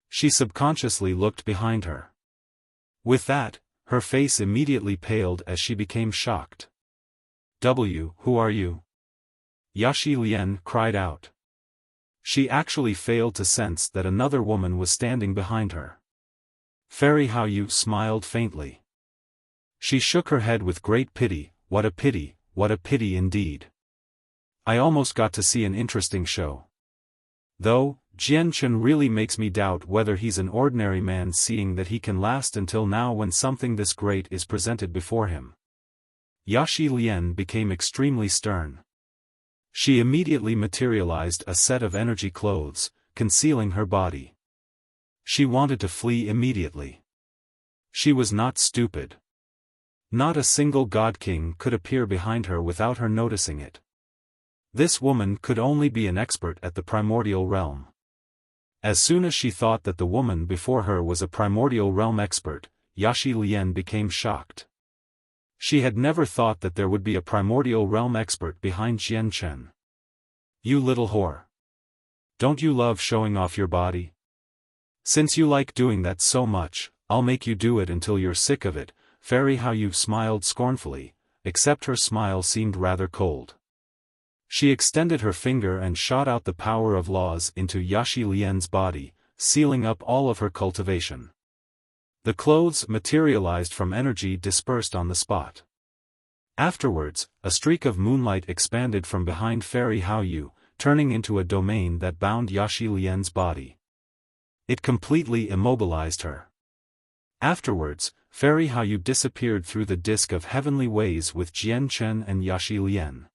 She subconsciously looked behind her. With that, her face immediately paled as she became shocked. Who are you?" Yaxi Lian cried out. She actually failed to sense that another woman was standing behind her. Fairy Haoyu smiled faintly. She shook her head with great pity. What a pity indeed. I almost got to see an interesting show. Though, Jian Chen really makes me doubt whether he's an ordinary man, seeing that he can last until now when something this great is presented before him. Yaxi Lian became extremely stern. She immediately materialized a set of energy clothes, concealing her body. She wanted to flee immediately. She was not stupid. Not a single god king could appear behind her without her noticing it. This woman could only be an expert at the primordial realm. As soon as she thought that the woman before her was a primordial realm expert, Yaxi Lian became shocked. She had never thought that there would be a primordial realm expert behind Jian Chen. You little whore. Don't you love showing off your body? Since you like doing that so much, I'll make you do it until you're sick of it. Fairy Haoyu smiled scornfully, except her smile seemed rather cold. She extended her finger and shot out the power of laws into Yaxi Lian's body, sealing up all of her cultivation. The clothes materialized from energy dispersed on the spot. Afterwards, a streak of moonlight expanded from behind Fairy Haoyu, turning into a domain that bound Yaxi Lian's body. It completely immobilized her. Afterwards, Fairy Haoyu disappeared through the disk of heavenly ways with Jian Chen and Yaxi Lian.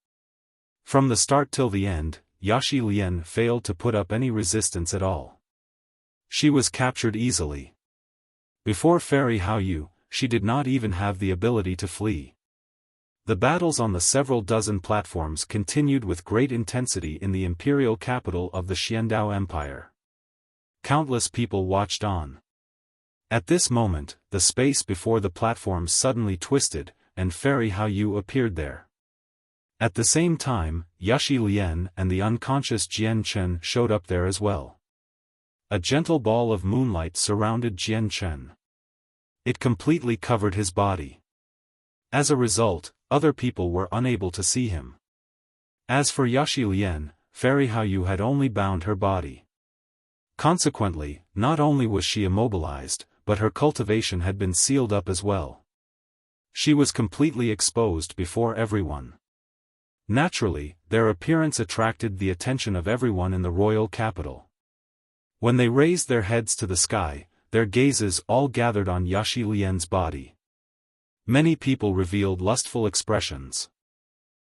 From the start till the end, Yaxi Lian failed to put up any resistance at all. She was captured easily. Before Fairy Haoyu, she did not even have the ability to flee. The battles on the several dozen platforms continued with great intensity in the imperial capital of the Xiandao Empire. Countless people watched on. At this moment, the space before the platforms suddenly twisted, and Fairy Haoyu appeared there. At the same time, Yaxi Lian and the unconscious Jian Chen showed up there as well. A gentle ball of moonlight surrounded Jian Chen. It completely covered his body. As a result, other people were unable to see him. As for Yaxi Lian, Fairy Haoyu had only bound her body. Consequently, not only was she immobilized, but her cultivation had been sealed up as well. She was completely exposed before everyone. Naturally, their appearance attracted the attention of everyone in the royal capital. When they raised their heads to the sky, their gazes all gathered on Yaxi Lian's body. Many people revealed lustful expressions.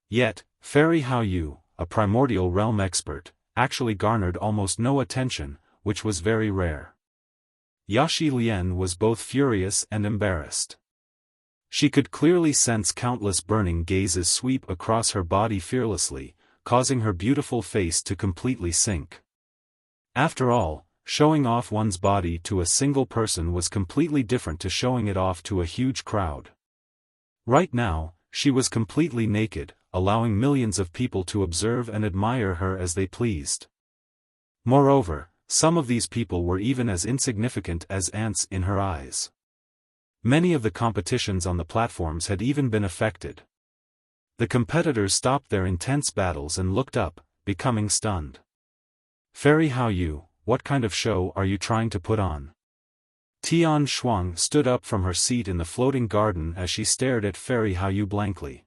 Yet, Fairy Haoyu, a primordial realm expert, actually garnered almost no attention, which was very rare. Yaxi Lian was both furious and embarrassed. She could clearly sense countless burning gazes sweep across her body fearlessly, causing her beautiful face to completely sink. After all, showing off one's body to a single person was completely different to showing it off to a huge crowd. Right now, she was completely naked, allowing millions of people to observe and admire her as they pleased. Moreover, some of these people were even as insignificant as ants in her eyes. Many of the competitions on the platforms had even been affected. The competitors stopped their intense battles and looked up, becoming stunned. Fairy Hao Yu, what kind of show are you trying to put on? Tian Shuang stood up from her seat in the floating garden as she stared at Fairy Hao Yu blankly.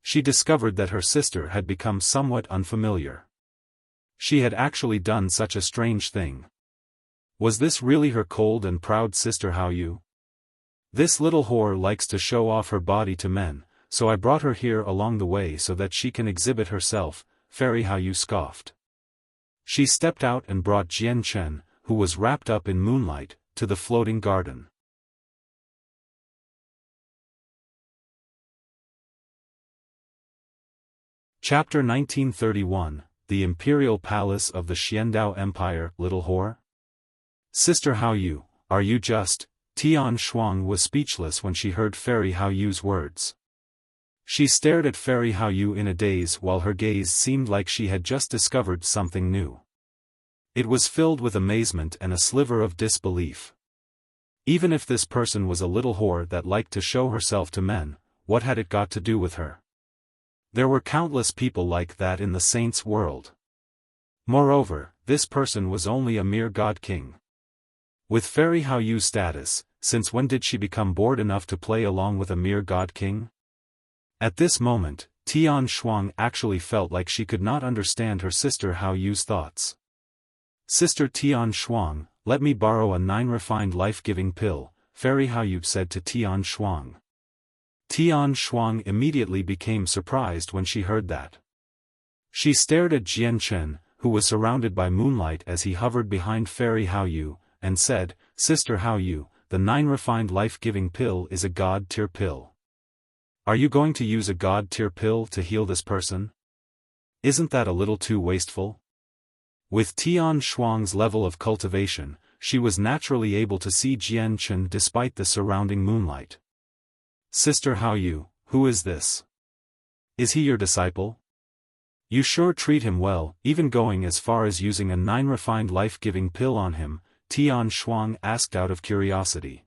She discovered that her sister had become somewhat unfamiliar. She had actually done such a strange thing. Was this really her cold and proud sister Hao Yu? This little whore likes to show off her body to men, so I brought her here along the way so that she can exhibit herself, Fairy Hao Yu scoffed. She stepped out and brought Jian Chen, who was wrapped up in moonlight, to the floating garden. Chapter 1931, The Imperial Palace of the Xiandao Empire, Little Whore? Sister Hao Yu, are you just? Tian Shuang was speechless when she heard Fairy Hao Yu's words. She stared at Fairy Hao Yu in a daze while her gaze seemed like she had just discovered something new. It was filled with amazement and a sliver of disbelief. Even if this person was a little whore that liked to show herself to men, what had it got to do with her? There were countless people like that in the saints' world. Moreover, this person was only a mere god-king. With Fairy Hao Yu's status, since when did she become bored enough to play along with a mere god-king? At this moment, Tian Shuang actually felt like she could not understand her sister Hao Yu's thoughts. Sister Tian Shuang, let me borrow a 9 refined life-giving pill, Fairy Hao Yu said to Tian Shuang. Tian Shuang immediately became surprised when she heard that. She stared at Jian Chen, who was surrounded by moonlight as he hovered behind Fairy Hao Yu, and said, Sister Hao Yu, the 9 refined life-giving pill is a god-tier pill. Are you going to use a god-tier pill to heal this person? Isn't that a little too wasteful? With Tian Shuang's level of cultivation, she was naturally able to see Jian Chen despite the surrounding moonlight. Sister Hao Yu, who is this? Is he your disciple? You sure treat him well, even going as far as using a 9 refined life-giving pill on him, Tian Shuang asked out of curiosity.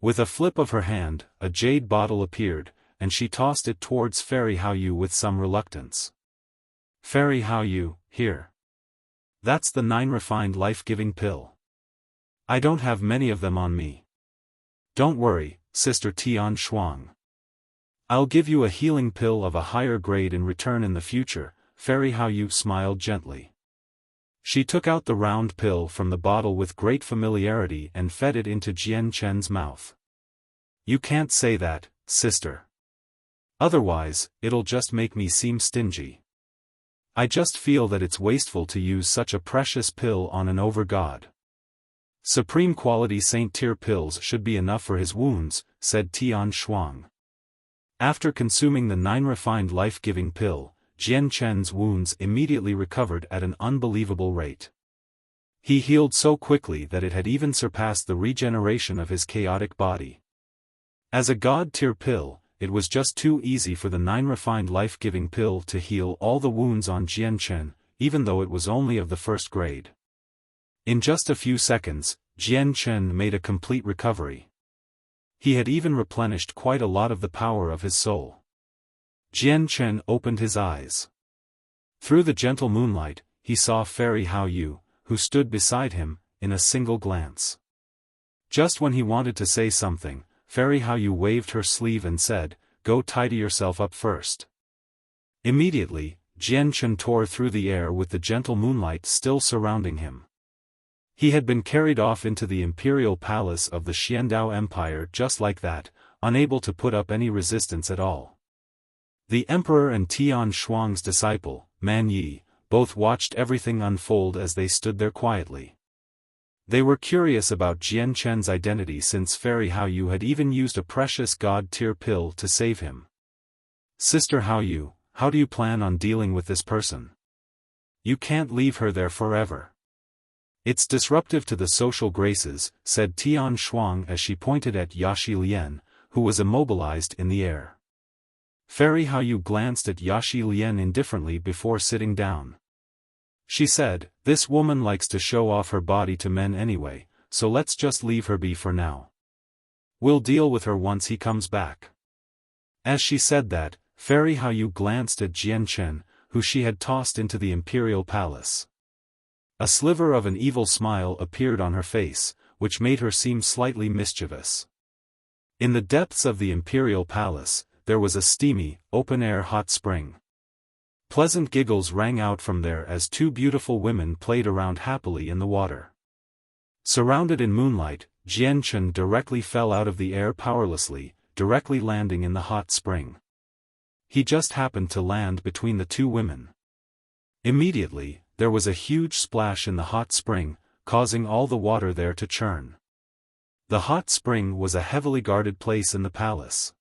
With a flip of her hand, a jade bottle appeared, and she tossed it towards Fairy Hao Yu with some reluctance. Fairy Hao Yu, here. That's the 9 refined life-giving pill. I don't have many of them on me. Don't worry, Sister Tian Shuang. I'll give you a healing pill of a higher grade in return in the future, Fairy Hao Yu smiled gently. She took out the round pill from the bottle with great familiarity and fed it into Jian Chen's mouth. You can't say that, sister. Otherwise, it'll just make me seem stingy. I just feel that it's wasteful to use such a precious pill on an over-god. Supreme quality saint-tier pills should be enough for his wounds, said Tian Shuang. After consuming the 9 refined life-giving pill, Jian Chen's wounds immediately recovered at an unbelievable rate. He healed so quickly that it had even surpassed the regeneration of his chaotic body. As a god-tier pill, it was just too easy for the 9 refined life-giving pill to heal all the wounds on Jian Chen, even though it was only of the first grade. In just a few seconds, Jian Chen made a complete recovery. He had even replenished quite a lot of the power of his soul. Jian Chen opened his eyes. Through the gentle moonlight, he saw Fairy Hao Yu, who stood beside him, in a single glance. Just when he wanted to say something, Fairy Hao Yu waved her sleeve and said, "Go tidy yourself up first." Immediately, Jian Chen tore through the air with the gentle moonlight still surrounding him. He had been carried off into the imperial palace of the Xiandao Empire just like that, unable to put up any resistance at all. The emperor and Tian Shuang's disciple, Man Yi, both watched everything unfold as they stood there quietly. They were curious about Jian Chen's identity since Fairy Hao Yu had even used a precious god-tier pill to save him. Sister Hao Yu, how do you plan on dealing with this person? You can't leave her there forever. It's disruptive to the social graces, said Tian Shuang as she pointed at Yashi Lian, who was immobilized in the air. Fairy Hao Yu glanced at Yashi Lian indifferently before sitting down. She said, "This woman likes to show off her body to men anyway, so let's just leave her be for now. We'll deal with her once he comes back." As she said that, Fairy Haoyu glanced at Jian Chen, who she had tossed into the imperial palace. A sliver of an evil smile appeared on her face, which made her seem slightly mischievous. In the depths of the imperial palace, there was a steamy, open-air hot spring. Pleasant giggles rang out from there as two beautiful women played around happily in the water. Surrounded in moonlight, Jian Chen directly fell out of the air powerlessly, directly landing in the hot spring. He just happened to land between the two women. Immediately, there was a huge splash in the hot spring, causing all the water there to churn. The hot spring was a heavily guarded place in the palace.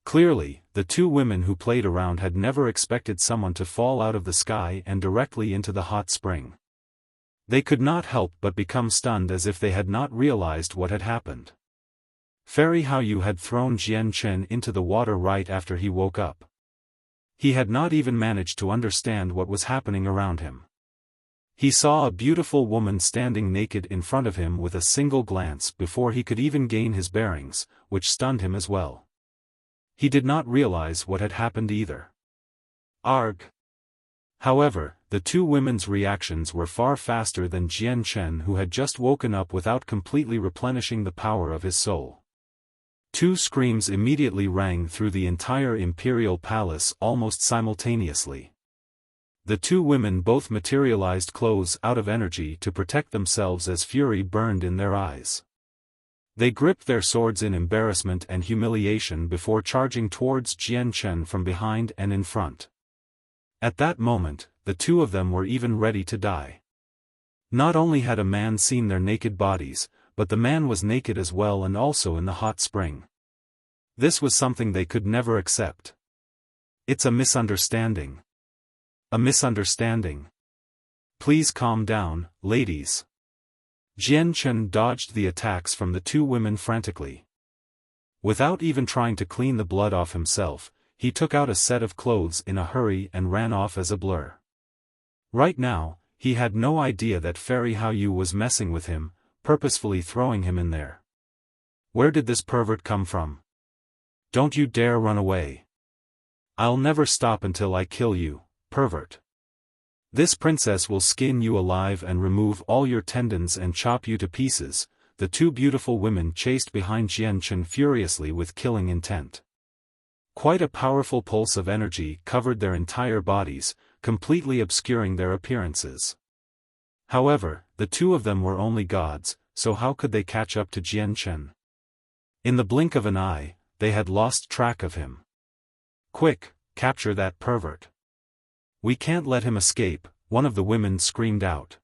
Clearly, the two women who played around had never expected someone to fall out of the sky and directly into the hot spring. They could not help but become stunned as if they had not realized what had happened. Fairy Haoyu had thrown Jian Chen into the water right after he woke up. He had not even managed to understand what was happening around him. He saw a beautiful woman standing naked in front of him with a single glance before he could even gain his bearings, which stunned him as well. He did not realize what had happened either. Arg! However, the two women's reactions were far faster than Jian Chen, who had just woken up without completely replenishing the power of his soul. Two screams immediately rang through the entire imperial palace almost simultaneously. The two women both materialized clothes out of energy to protect themselves as fury burned in their eyes. They gripped their swords in embarrassment and humiliation before charging towards Jian Chen from behind and in front. At that moment, the two of them were even ready to die. Not only had a man seen their naked bodies, but the man was naked as well and also in the hot spring. This was something they could never accept. It's a misunderstanding. A misunderstanding. Please calm down, ladies. Jian Chen dodged the attacks from the two women frantically. Without even trying to clean the blood off himself, he took out a set of clothes in a hurry and ran off as a blur. Right now, he had no idea that Fairy Haoyu was messing with him, purposefully throwing him in there. Where did this pervert come from? Don't you dare run away. I'll never stop until I kill you, pervert. This princess will skin you alive and remove all your tendons and chop you to pieces. The two beautiful women chased behind Jian Chen furiously with killing intent. Quite a powerful pulse of energy covered their entire bodies, completely obscuring their appearances. However, the two of them were only gods, so how could they catch up to Jian Chen? In the blink of an eye, they had lost track of him. Quick, capture that pervert. We can't let him escape, one of the women screamed out.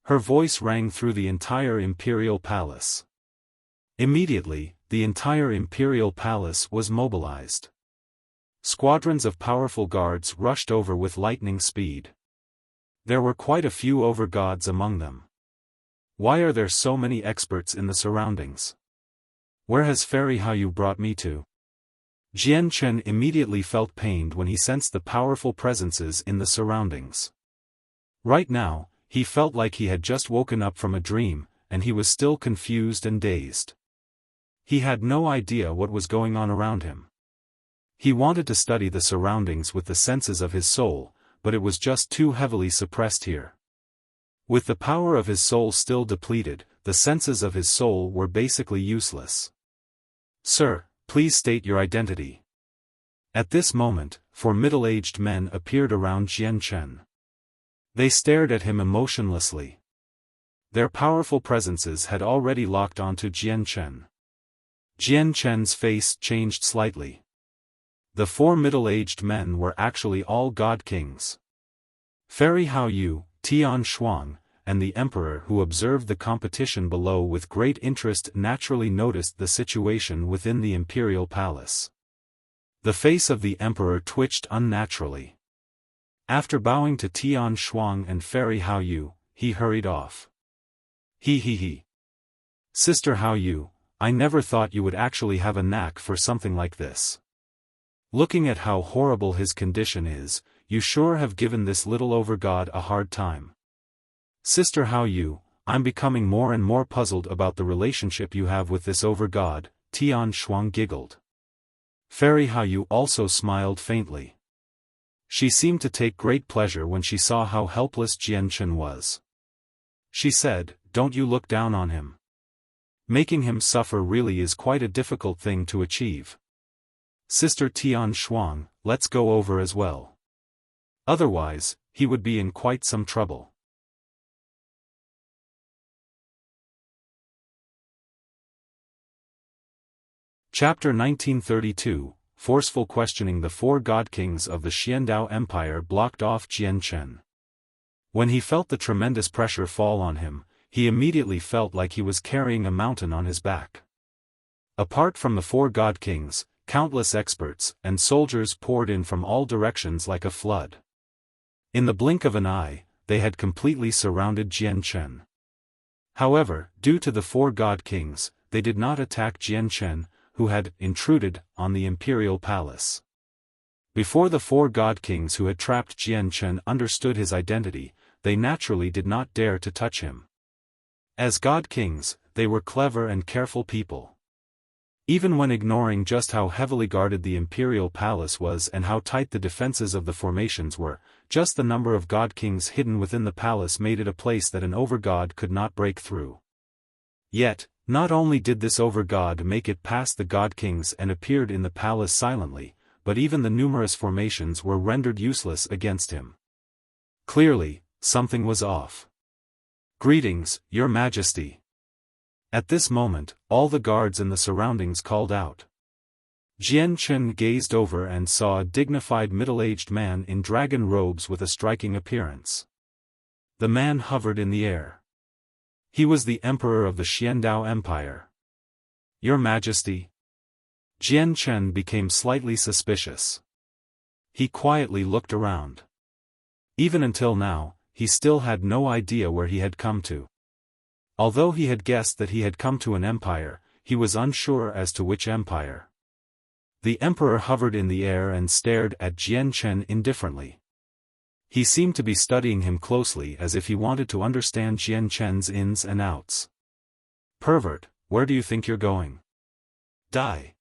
Her voice rang through the entire imperial palace. Immediately, the entire imperial palace was mobilized. Squadrons of powerful guards rushed over with lightning speed. There were quite a few overgods among them. Why are there so many experts in the surroundings? Where has Fairy Haoyu brought me to? Jian Chen immediately felt pained when he sensed the powerful presences in the surroundings. Right now, he felt like he had just woken up from a dream, and he was still confused and dazed. He had no idea what was going on around him. He wanted to study the surroundings with the senses of his soul, but it was just too heavily suppressed here. With the power of his soul still depleted, the senses of his soul were basically useless. Sir, please state your identity. At this moment, four middle-aged men appeared around Jian Chen. They stared at him emotionlessly. Their powerful presences had already locked onto Jian Chen. Jian Chen's face changed slightly. The four middle-aged men were actually all god kings. Fairy Haoyu, Tian Shuang, and the emperor who observed the competition below with great interest naturally noticed the situation within the imperial palace. The face of the emperor twitched unnaturally. After bowing to Tian Shuang and Fairy Haoyu, he hurried off. He. Sister Haoyu, I never thought you would actually have a knack for something like this. Looking at how horrible his condition is, you sure have given this little overgod a hard time. Sister Haoyu, I'm becoming more and more puzzled about the relationship you have with this overgod, Tian Shuang giggled. Fairy Haoyu also smiled faintly. She seemed to take great pleasure when she saw how helpless Jianchen was. She said, "Don't you look down on him. Making him suffer really is quite a difficult thing to achieve. Sister Tian Shuang, let's go over as well. Otherwise, he would be in quite some trouble." Chapter 1932, Forceful questioning. The four god kings of the Xiandao Empire blocked off Jianchen. When he felt the tremendous pressure fall on him, he immediately felt like he was carrying a mountain on his back. Apart from the four god kings, countless experts and soldiers poured in from all directions like a flood. In the blink of an eye, they had completely surrounded Jianchen. However, due to the four god kings, they did not attack Jianchen, who had intruded on the imperial palace. Before the four god kings who had trapped Jianchen understood his identity, they naturally did not dare to touch him. As god kings, they were clever and careful people. Even when ignoring just how heavily guarded the imperial palace was and how tight the defenses of the formations were, just the number of god kings hidden within the palace made it a place that an overgod could not break through. Yet, not only did this overgod make it past the god kings and appeared in the palace silently, but even the numerous formations were rendered useless against him. Clearly, something was off. "Greetings, Your Majesty." At this moment, all the guards in the surroundings called out. Jianchen gazed over and saw a dignified middle-aged man in dragon robes with a striking appearance. The man hovered in the air. He was the emperor of the Xiandao Empire. "Your Majesty?" Jianchen became slightly suspicious. He quietly looked around. Even until now, he still had no idea where he had come to. Although he had guessed that he had come to an empire, he was unsure as to which empire. The emperor hovered in the air and stared at Jianchen indifferently. He seemed to be studying him closely as if he wanted to understand Jianchen's ins and outs. "Pervert, where do you think you're going? Die."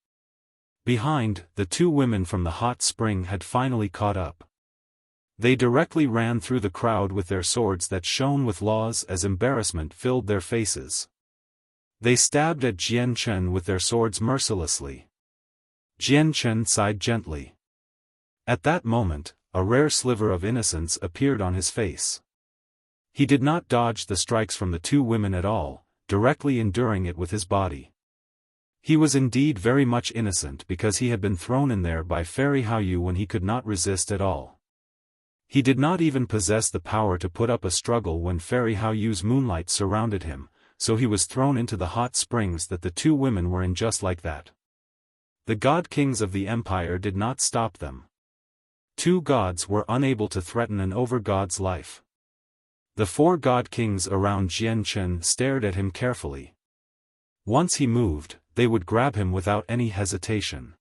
Behind, the two women from the hot spring had finally caught up. They directly ran through the crowd with their swords that shone with laws as embarrassment filled their faces. They stabbed at Jianchen with their swords mercilessly. Jianchen sighed gently. At that moment, a rare sliver of innocence appeared on his face. He did not dodge the strikes from the two women at all, directly enduring it with his body. He was indeed very much innocent because he had been thrown in there by Fairy Haoyu when he could not resist at all. He did not even possess the power to put up a struggle when Fairy Haoyu's moonlight surrounded him, so he was thrown into the hot springs that the two women were in just like that. The god kings of the empire did not stop them. Two gods were unable to threaten an overgod's life. The four god kings around Jianchen stared at him carefully. Once he moved, they would grab him without any hesitation.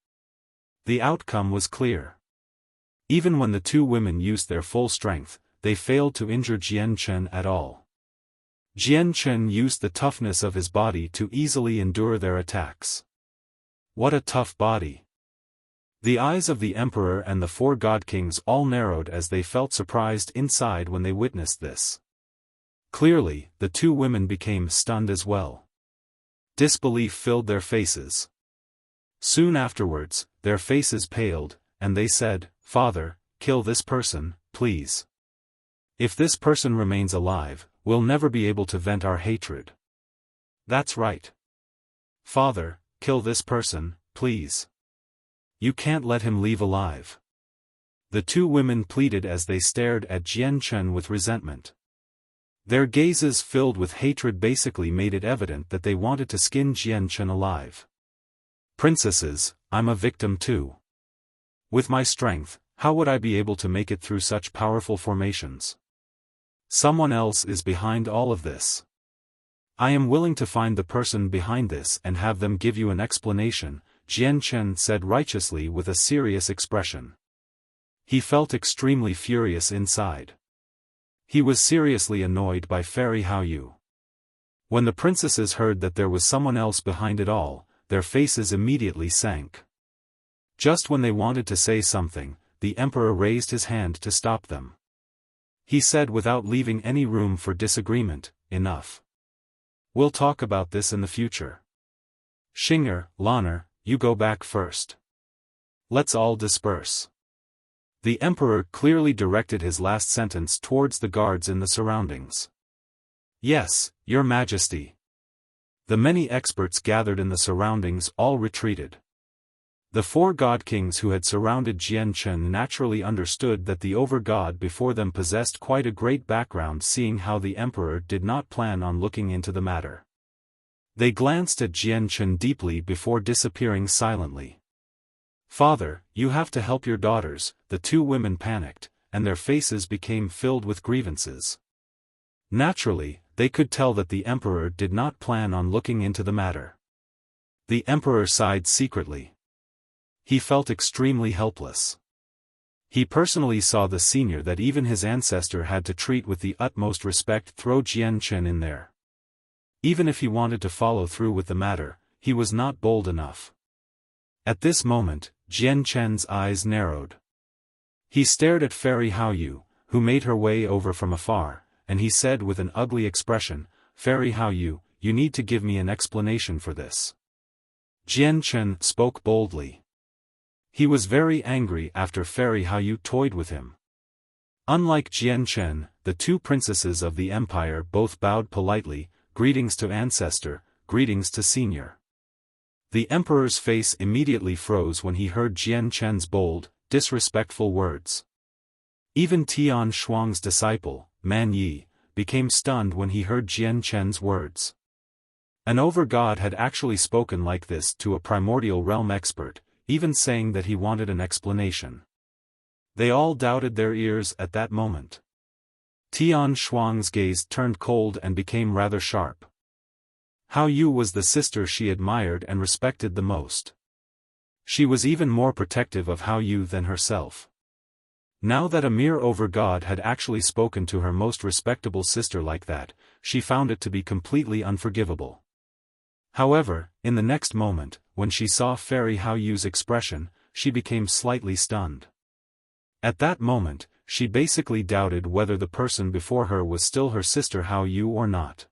The outcome was clear. Even when the two women used their full strength, they failed to injure Jianchen at all. Jianchen used the toughness of his body to easily endure their attacks. What a tough body! The eyes of the emperor and the four god kings all narrowed as they felt surprised inside when they witnessed this. Clearly, the two women became stunned as well. Disbelief filled their faces. Soon afterwards, their faces paled, and they said, "Father, kill this person, please. If this person remains alive, we'll never be able to vent our hatred." "That's right. Father, kill this person, please. You can't let him leave alive." The two women pleaded as they stared at Jianchen with resentment. Their gazes filled with hatred basically made it evident that they wanted to skin Jianchen alive. "Princesses, I'm a victim too. With my strength, how would I be able to make it through such powerful formations? Someone else is behind all of this. I am willing to find the person behind this and have them give you an explanation," Jianchen said righteously with a serious expression. He felt extremely furious inside. He was seriously annoyed by Fairy Haoyu. When the princesses heard that there was someone else behind it all, their faces immediately sank. Just when they wanted to say something, the emperor raised his hand to stop them. He said without leaving any room for disagreement, "Enough. We'll talk about this in the future. Xing'er, Lan'er, you go back first. Let's all disperse." The emperor clearly directed his last sentence towards the guards in the surroundings. "Yes, your majesty." The many experts gathered in the surroundings all retreated. The four god kings who had surrounded Jian Chen naturally understood that the over-god before them possessed quite a great background, seeing how the emperor did not plan on looking into the matter. They glanced at Jian Chen deeply before disappearing silently. "Father, you have to help your daughters." The two women panicked, and their faces became filled with grievances. Naturally, they could tell that the emperor did not plan on looking into the matter. The emperor sighed secretly. He felt extremely helpless. He personally saw the senior that even his ancestor had to treat with the utmost respect throw Jian Chen in there. Even if he wanted to follow through with the matter, he was not bold enough. At this moment, Jian Chen's eyes narrowed. He stared at Fairy Haoyu, who made her way over from afar, and he said with an ugly expression, "Fairy Haoyu, you need to give me an explanation for this." Jian Chen spoke boldly. He was very angry after Fairy Haoyu toyed with him. Unlike Jian Chen, the two princesses of the empire both bowed politely, "Greetings to ancestor, greetings to senior." The emperor's face immediately froze when he heard Jian Chen's bold, disrespectful words. Even Tian Shuang's disciple, Man Yi, became stunned when he heard Jian Chen's words. An over-god had actually spoken like this to a primordial realm expert, even saying that he wanted an explanation. They all doubted their ears at that moment. Tian Shuang's gaze turned cold and became rather sharp. Hao Yu was the sister she admired and respected the most. She was even more protective of Hao Yu than herself. Now that a mere over-god had actually spoken to her most respectable sister like that, she found it to be completely unforgivable. However, in the next moment, when she saw Fairy Haoyu's expression, she became slightly stunned. At that moment, she basically doubted whether the person before her was still her sister Hao Yu or not.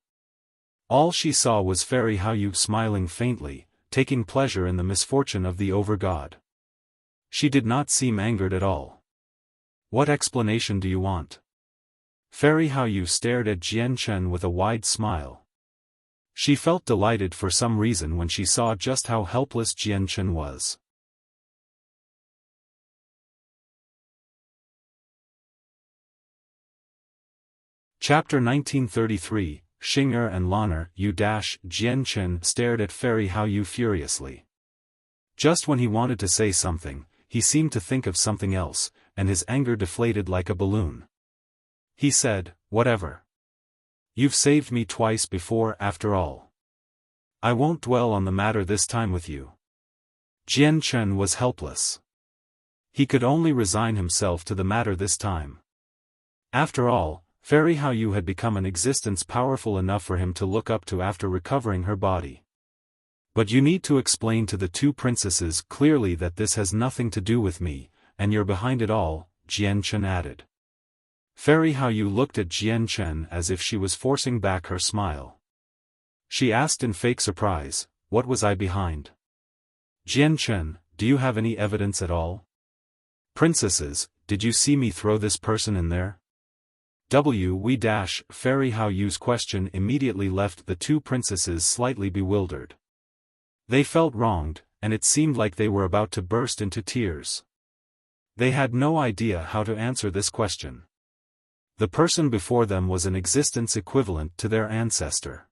All she saw was Fairy Haoyu smiling faintly, taking pleasure in the misfortune of the over-god. She did not seem angered at all. "What explanation do you want?" Fairy Haoyu stared at Jian Chen with a wide smile. She felt delighted for some reason when she saw just how helpless Jian Chen was. Chapter 1933, Xing'er and Lan'er. Jian Chen stared at Fairy Haoyu furiously. Just when he wanted to say something, he seemed to think of something else, and his anger deflated like a balloon. He said, "Whatever. You've saved me twice before after all. I won't dwell on the matter this time with you." Jian Chen was helpless. He could only resign himself to the matter this time. After all, Fairy Haoyu had become an existence powerful enough for him to look up to after recovering her body. "But you need to explain to the two princesses clearly that this has nothing to do with me, and you're behind it all," Jian Chen added. Fairy Haoyu looked at Jian Chen as if she was forcing back her smile. She asked in fake surprise, "What was I behind?" "Jian Chen, do you have any evidence at all? Princesses, did you see me throw this person in there?" Fairy Haoyu's question immediately left the two princesses slightly bewildered. They felt wronged, and it seemed like they were about to burst into tears. They had no idea how to answer this question. The person before them was an existence equivalent to their ancestor.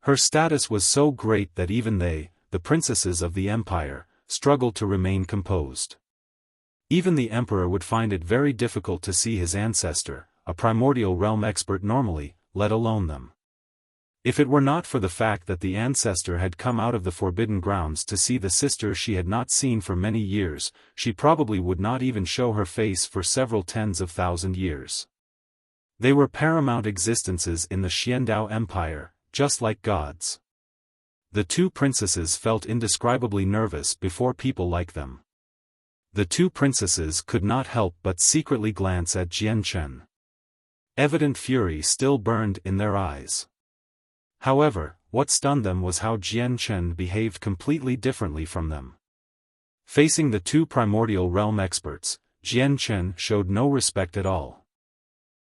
Her status was so great that even they, the princesses of the empire, struggled to remain composed. Even the emperor would find it very difficult to see his ancestor, a primordial realm expert normally, let alone them. If it were not for the fact that the ancestor had come out of the forbidden grounds to see the sister she had not seen for many years, she probably would not even show her face for several tens of thousand years. They were paramount existences in the Xiandao Empire, just like gods. The two princesses felt indescribably nervous before people like them. The two princesses could not help but secretly glance at Jian Chen. Evident fury still burned in their eyes. However, what stunned them was how Jian Chen behaved completely differently from them. Facing the two primordial realm experts, Jian Chen showed no respect at all.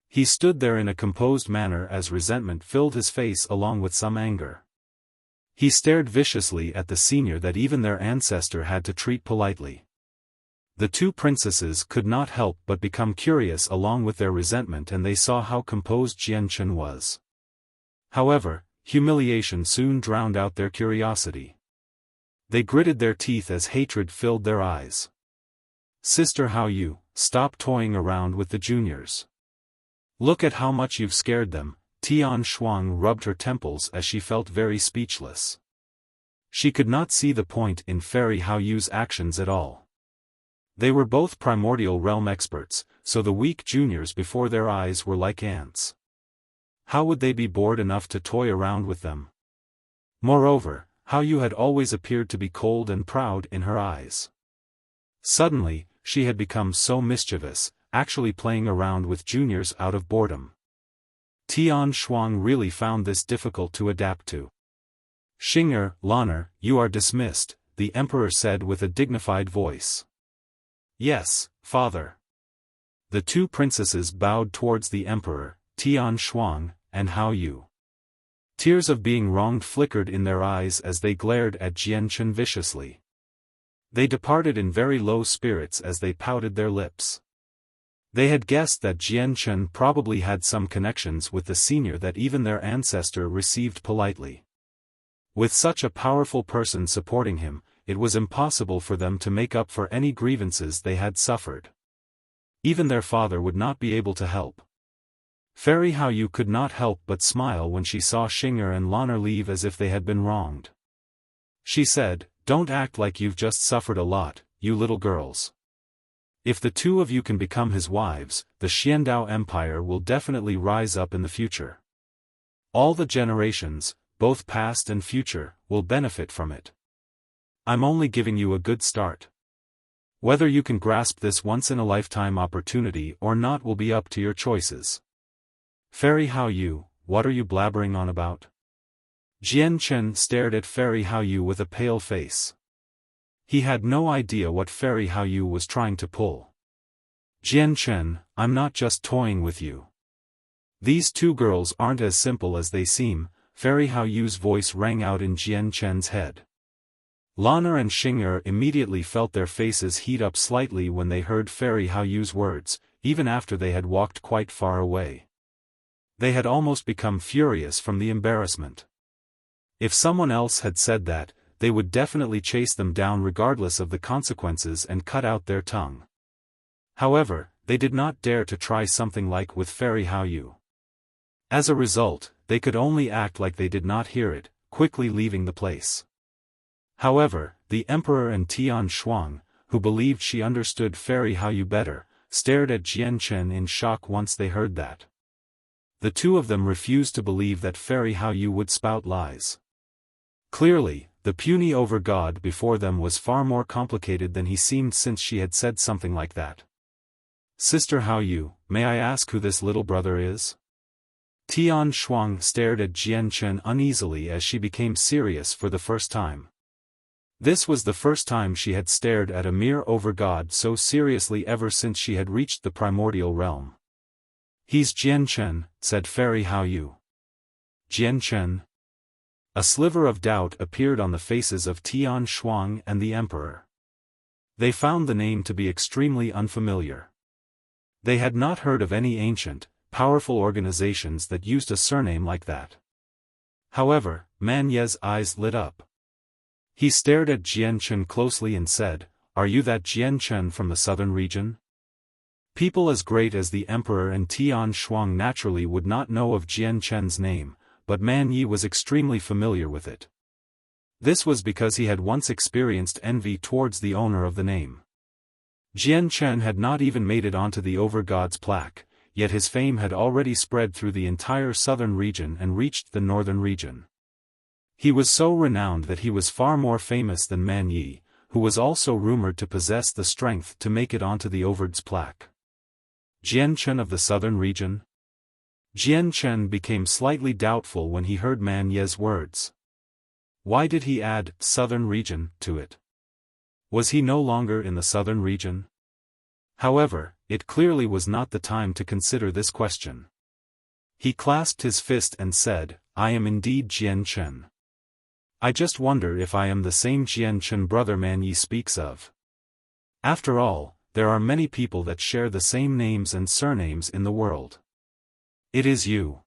He stood there in a composed manner as resentment filled his face along with some anger. He stared viciously at the senior that even their ancestor had to treat politely. The two princesses could not help but become curious along with their resentment, and they saw how composed Jian Chen was. However, humiliation soon drowned out their curiosity. They gritted their teeth as hatred filled their eyes. "Sister Hao Yu, stop toying around with the juniors. Look at how much you've scared them." Tian Shuang rubbed her temples as she felt very speechless. She could not see the point in Fairy Hao Yu's actions at all. They were both primordial realm experts, so the weak juniors before their eyes were like ants. How would they be bored enough to toy around with them? Moreover, Hao Yu had always appeared to be cold and proud in her eyes. Suddenly, she had become so mischievous, actually playing around with juniors out of boredom. Tian Shuang really found this difficult to adapt to. "Xing'er, Lan'er, you are dismissed," the emperor said with a dignified voice. "Yes, father." The two princesses bowed towards the emperor, Tian Shuang, and Hao Yu. Tears of being wronged flickered in their eyes as they glared at Jian Chen viciously. They departed in very low spirits as they pouted their lips. They had guessed that Jian Chen probably had some connections with the senior that even their ancestor received politely. With such a powerful person supporting him, it was impossible for them to make up for any grievances they had suffered. Even their father would not be able to help. Fairy Hao Yu could not help but smile when she saw Xing'er and Lan'er leave as if they had been wronged. She said, "Don't act like you've just suffered a lot, you little girls. If the two of you can become his wives, the Xiandao Empire will definitely rise up in the future. All the generations, both past and future, will benefit from it. I'm only giving you a good start. Whether you can grasp this once-in-a-lifetime opportunity or not will be up to your choices." "Fairy Hao Yu, what are you blabbering on about?" Jian Chen stared at Fairy Hao Yu with a pale face. He had no idea what Fairy Hao Yu was trying to pull. "Jian Chen, I'm not just toying with you. These two girls aren't as simple as they seem." Fairy Hao Yu's voice rang out in Jian Chen's head. Lan'er and Xing'er immediately felt their faces heat up slightly when they heard Fairy Hao Yu's words, even after they had walked quite far away. They had almost become furious from the embarrassment. If someone else had said that, they would definitely chase them down regardless of the consequences and cut out their tongue. However, they did not dare to try something like with Fairy Hao Yu. As a result, they could only act like they did not hear it, quickly leaving the place. However, the emperor and Tian Shuang, who believed she understood Fairy Hao Yu better, stared at Jian Chen in shock once they heard that. The two of them refused to believe that Fairy Hao Yu would spout lies. Clearly, the puny over-god before them was far more complicated than he seemed since she had said something like that. "Sister Hao Yu, may I ask who this little brother is?" Tian Shuang stared at Jian Chen uneasily as she became serious for the first time. This was the first time she had stared at a mere over-god so seriously ever since she had reached the primordial realm. "He's Jian Chen," said Fairy Hao Yu. "Jian Chen?" A sliver of doubt appeared on the faces of Tian Shuang and the emperor. They found the name to be extremely unfamiliar. They had not heard of any ancient, powerful organizations that used a surname like that. However, Man Ye's eyes lit up. He stared at Jian Chen closely and said, "Are you that Jian Chen from the southern region?" People as great as the emperor and Tian Shuang naturally would not know of Jian Chen's name, but Man Yi was extremely familiar with it. This was because he had once experienced envy towards the owner of the name. Jian Chen had not even made it onto the over-god's plaque, yet his fame had already spread through the entire southern region and reached the northern region. He was so renowned that he was far more famous than Man Yi, who was also rumored to possess the strength to make it onto the Overd's plaque. Jian Chen of the southern region? Jian Chen became slightly doubtful when he heard Man Ye's words. Why did he add southern region to it? Was he no longer in the southern region? However, it clearly was not the time to consider this question. He clasped his fist and said, I am indeed Jian Chen. I just wonder if I am the same Jian Chen brother Man Ye speaks of. After all, there are many people that share the same names and surnames in the world. It is you.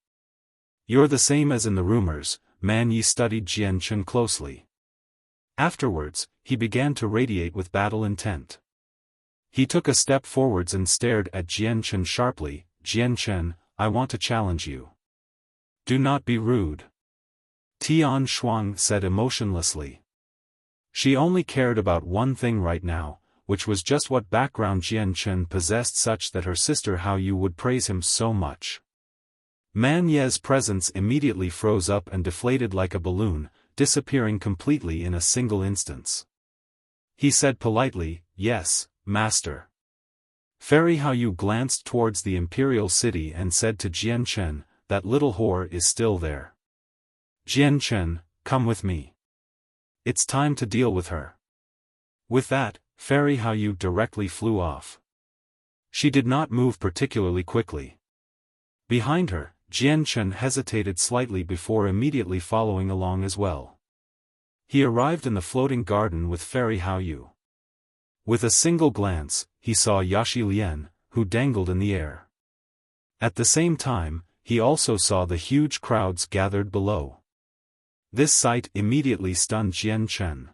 You're the same as in the rumors. Man Ye studied Jian Chen closely. Afterwards, he began to radiate with battle intent. He took a step forwards and stared at Jian Chen sharply. Jian Chen, I want to challenge you. Do not be rude. Tian Shuang said emotionlessly. She only cared about one thing right now, which was just what background Jian Chen possessed such that her sister Hao Yu would praise him so much. Man Ye's presence immediately froze up and deflated like a balloon, disappearing completely in a single instance. He said politely, Yes, Master. Fairy Hao Yu glanced towards the imperial city and said to Jian Chen, that little whore is still there. Jian Chen, come with me. It's time to deal with her. With that, Fairy Hao Yu directly flew off. She did not move particularly quickly. Behind her, Jian Chen hesitated slightly before immediately following along as well. He arrived in the floating garden with Fairy Hao Yu. With a single glance, he saw Yashi Lian, who dangled in the air. At the same time, he also saw the huge crowds gathered below. This sight immediately stunned Jian Chen.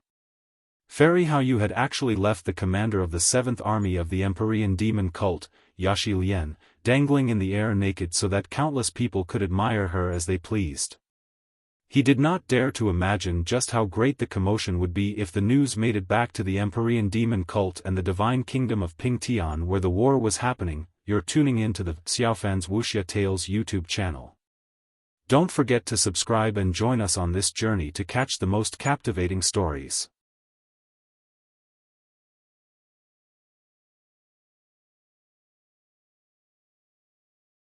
Fairy Hao Yu had actually left the commander of the 7th Army of the Empyrean Demon Cult, Yashi Lian, dangling in the air naked so that countless people could admire her as they pleased. He did not dare to imagine just how great the commotion would be if the news made it back to the Empyrean Demon Cult and the Divine Kingdom of Pingtian where the war was happening. You're tuning in to the Xiaofan's Wuxia Tales YouTube channel. Don't forget to subscribe and join us on this journey to catch the most captivating stories.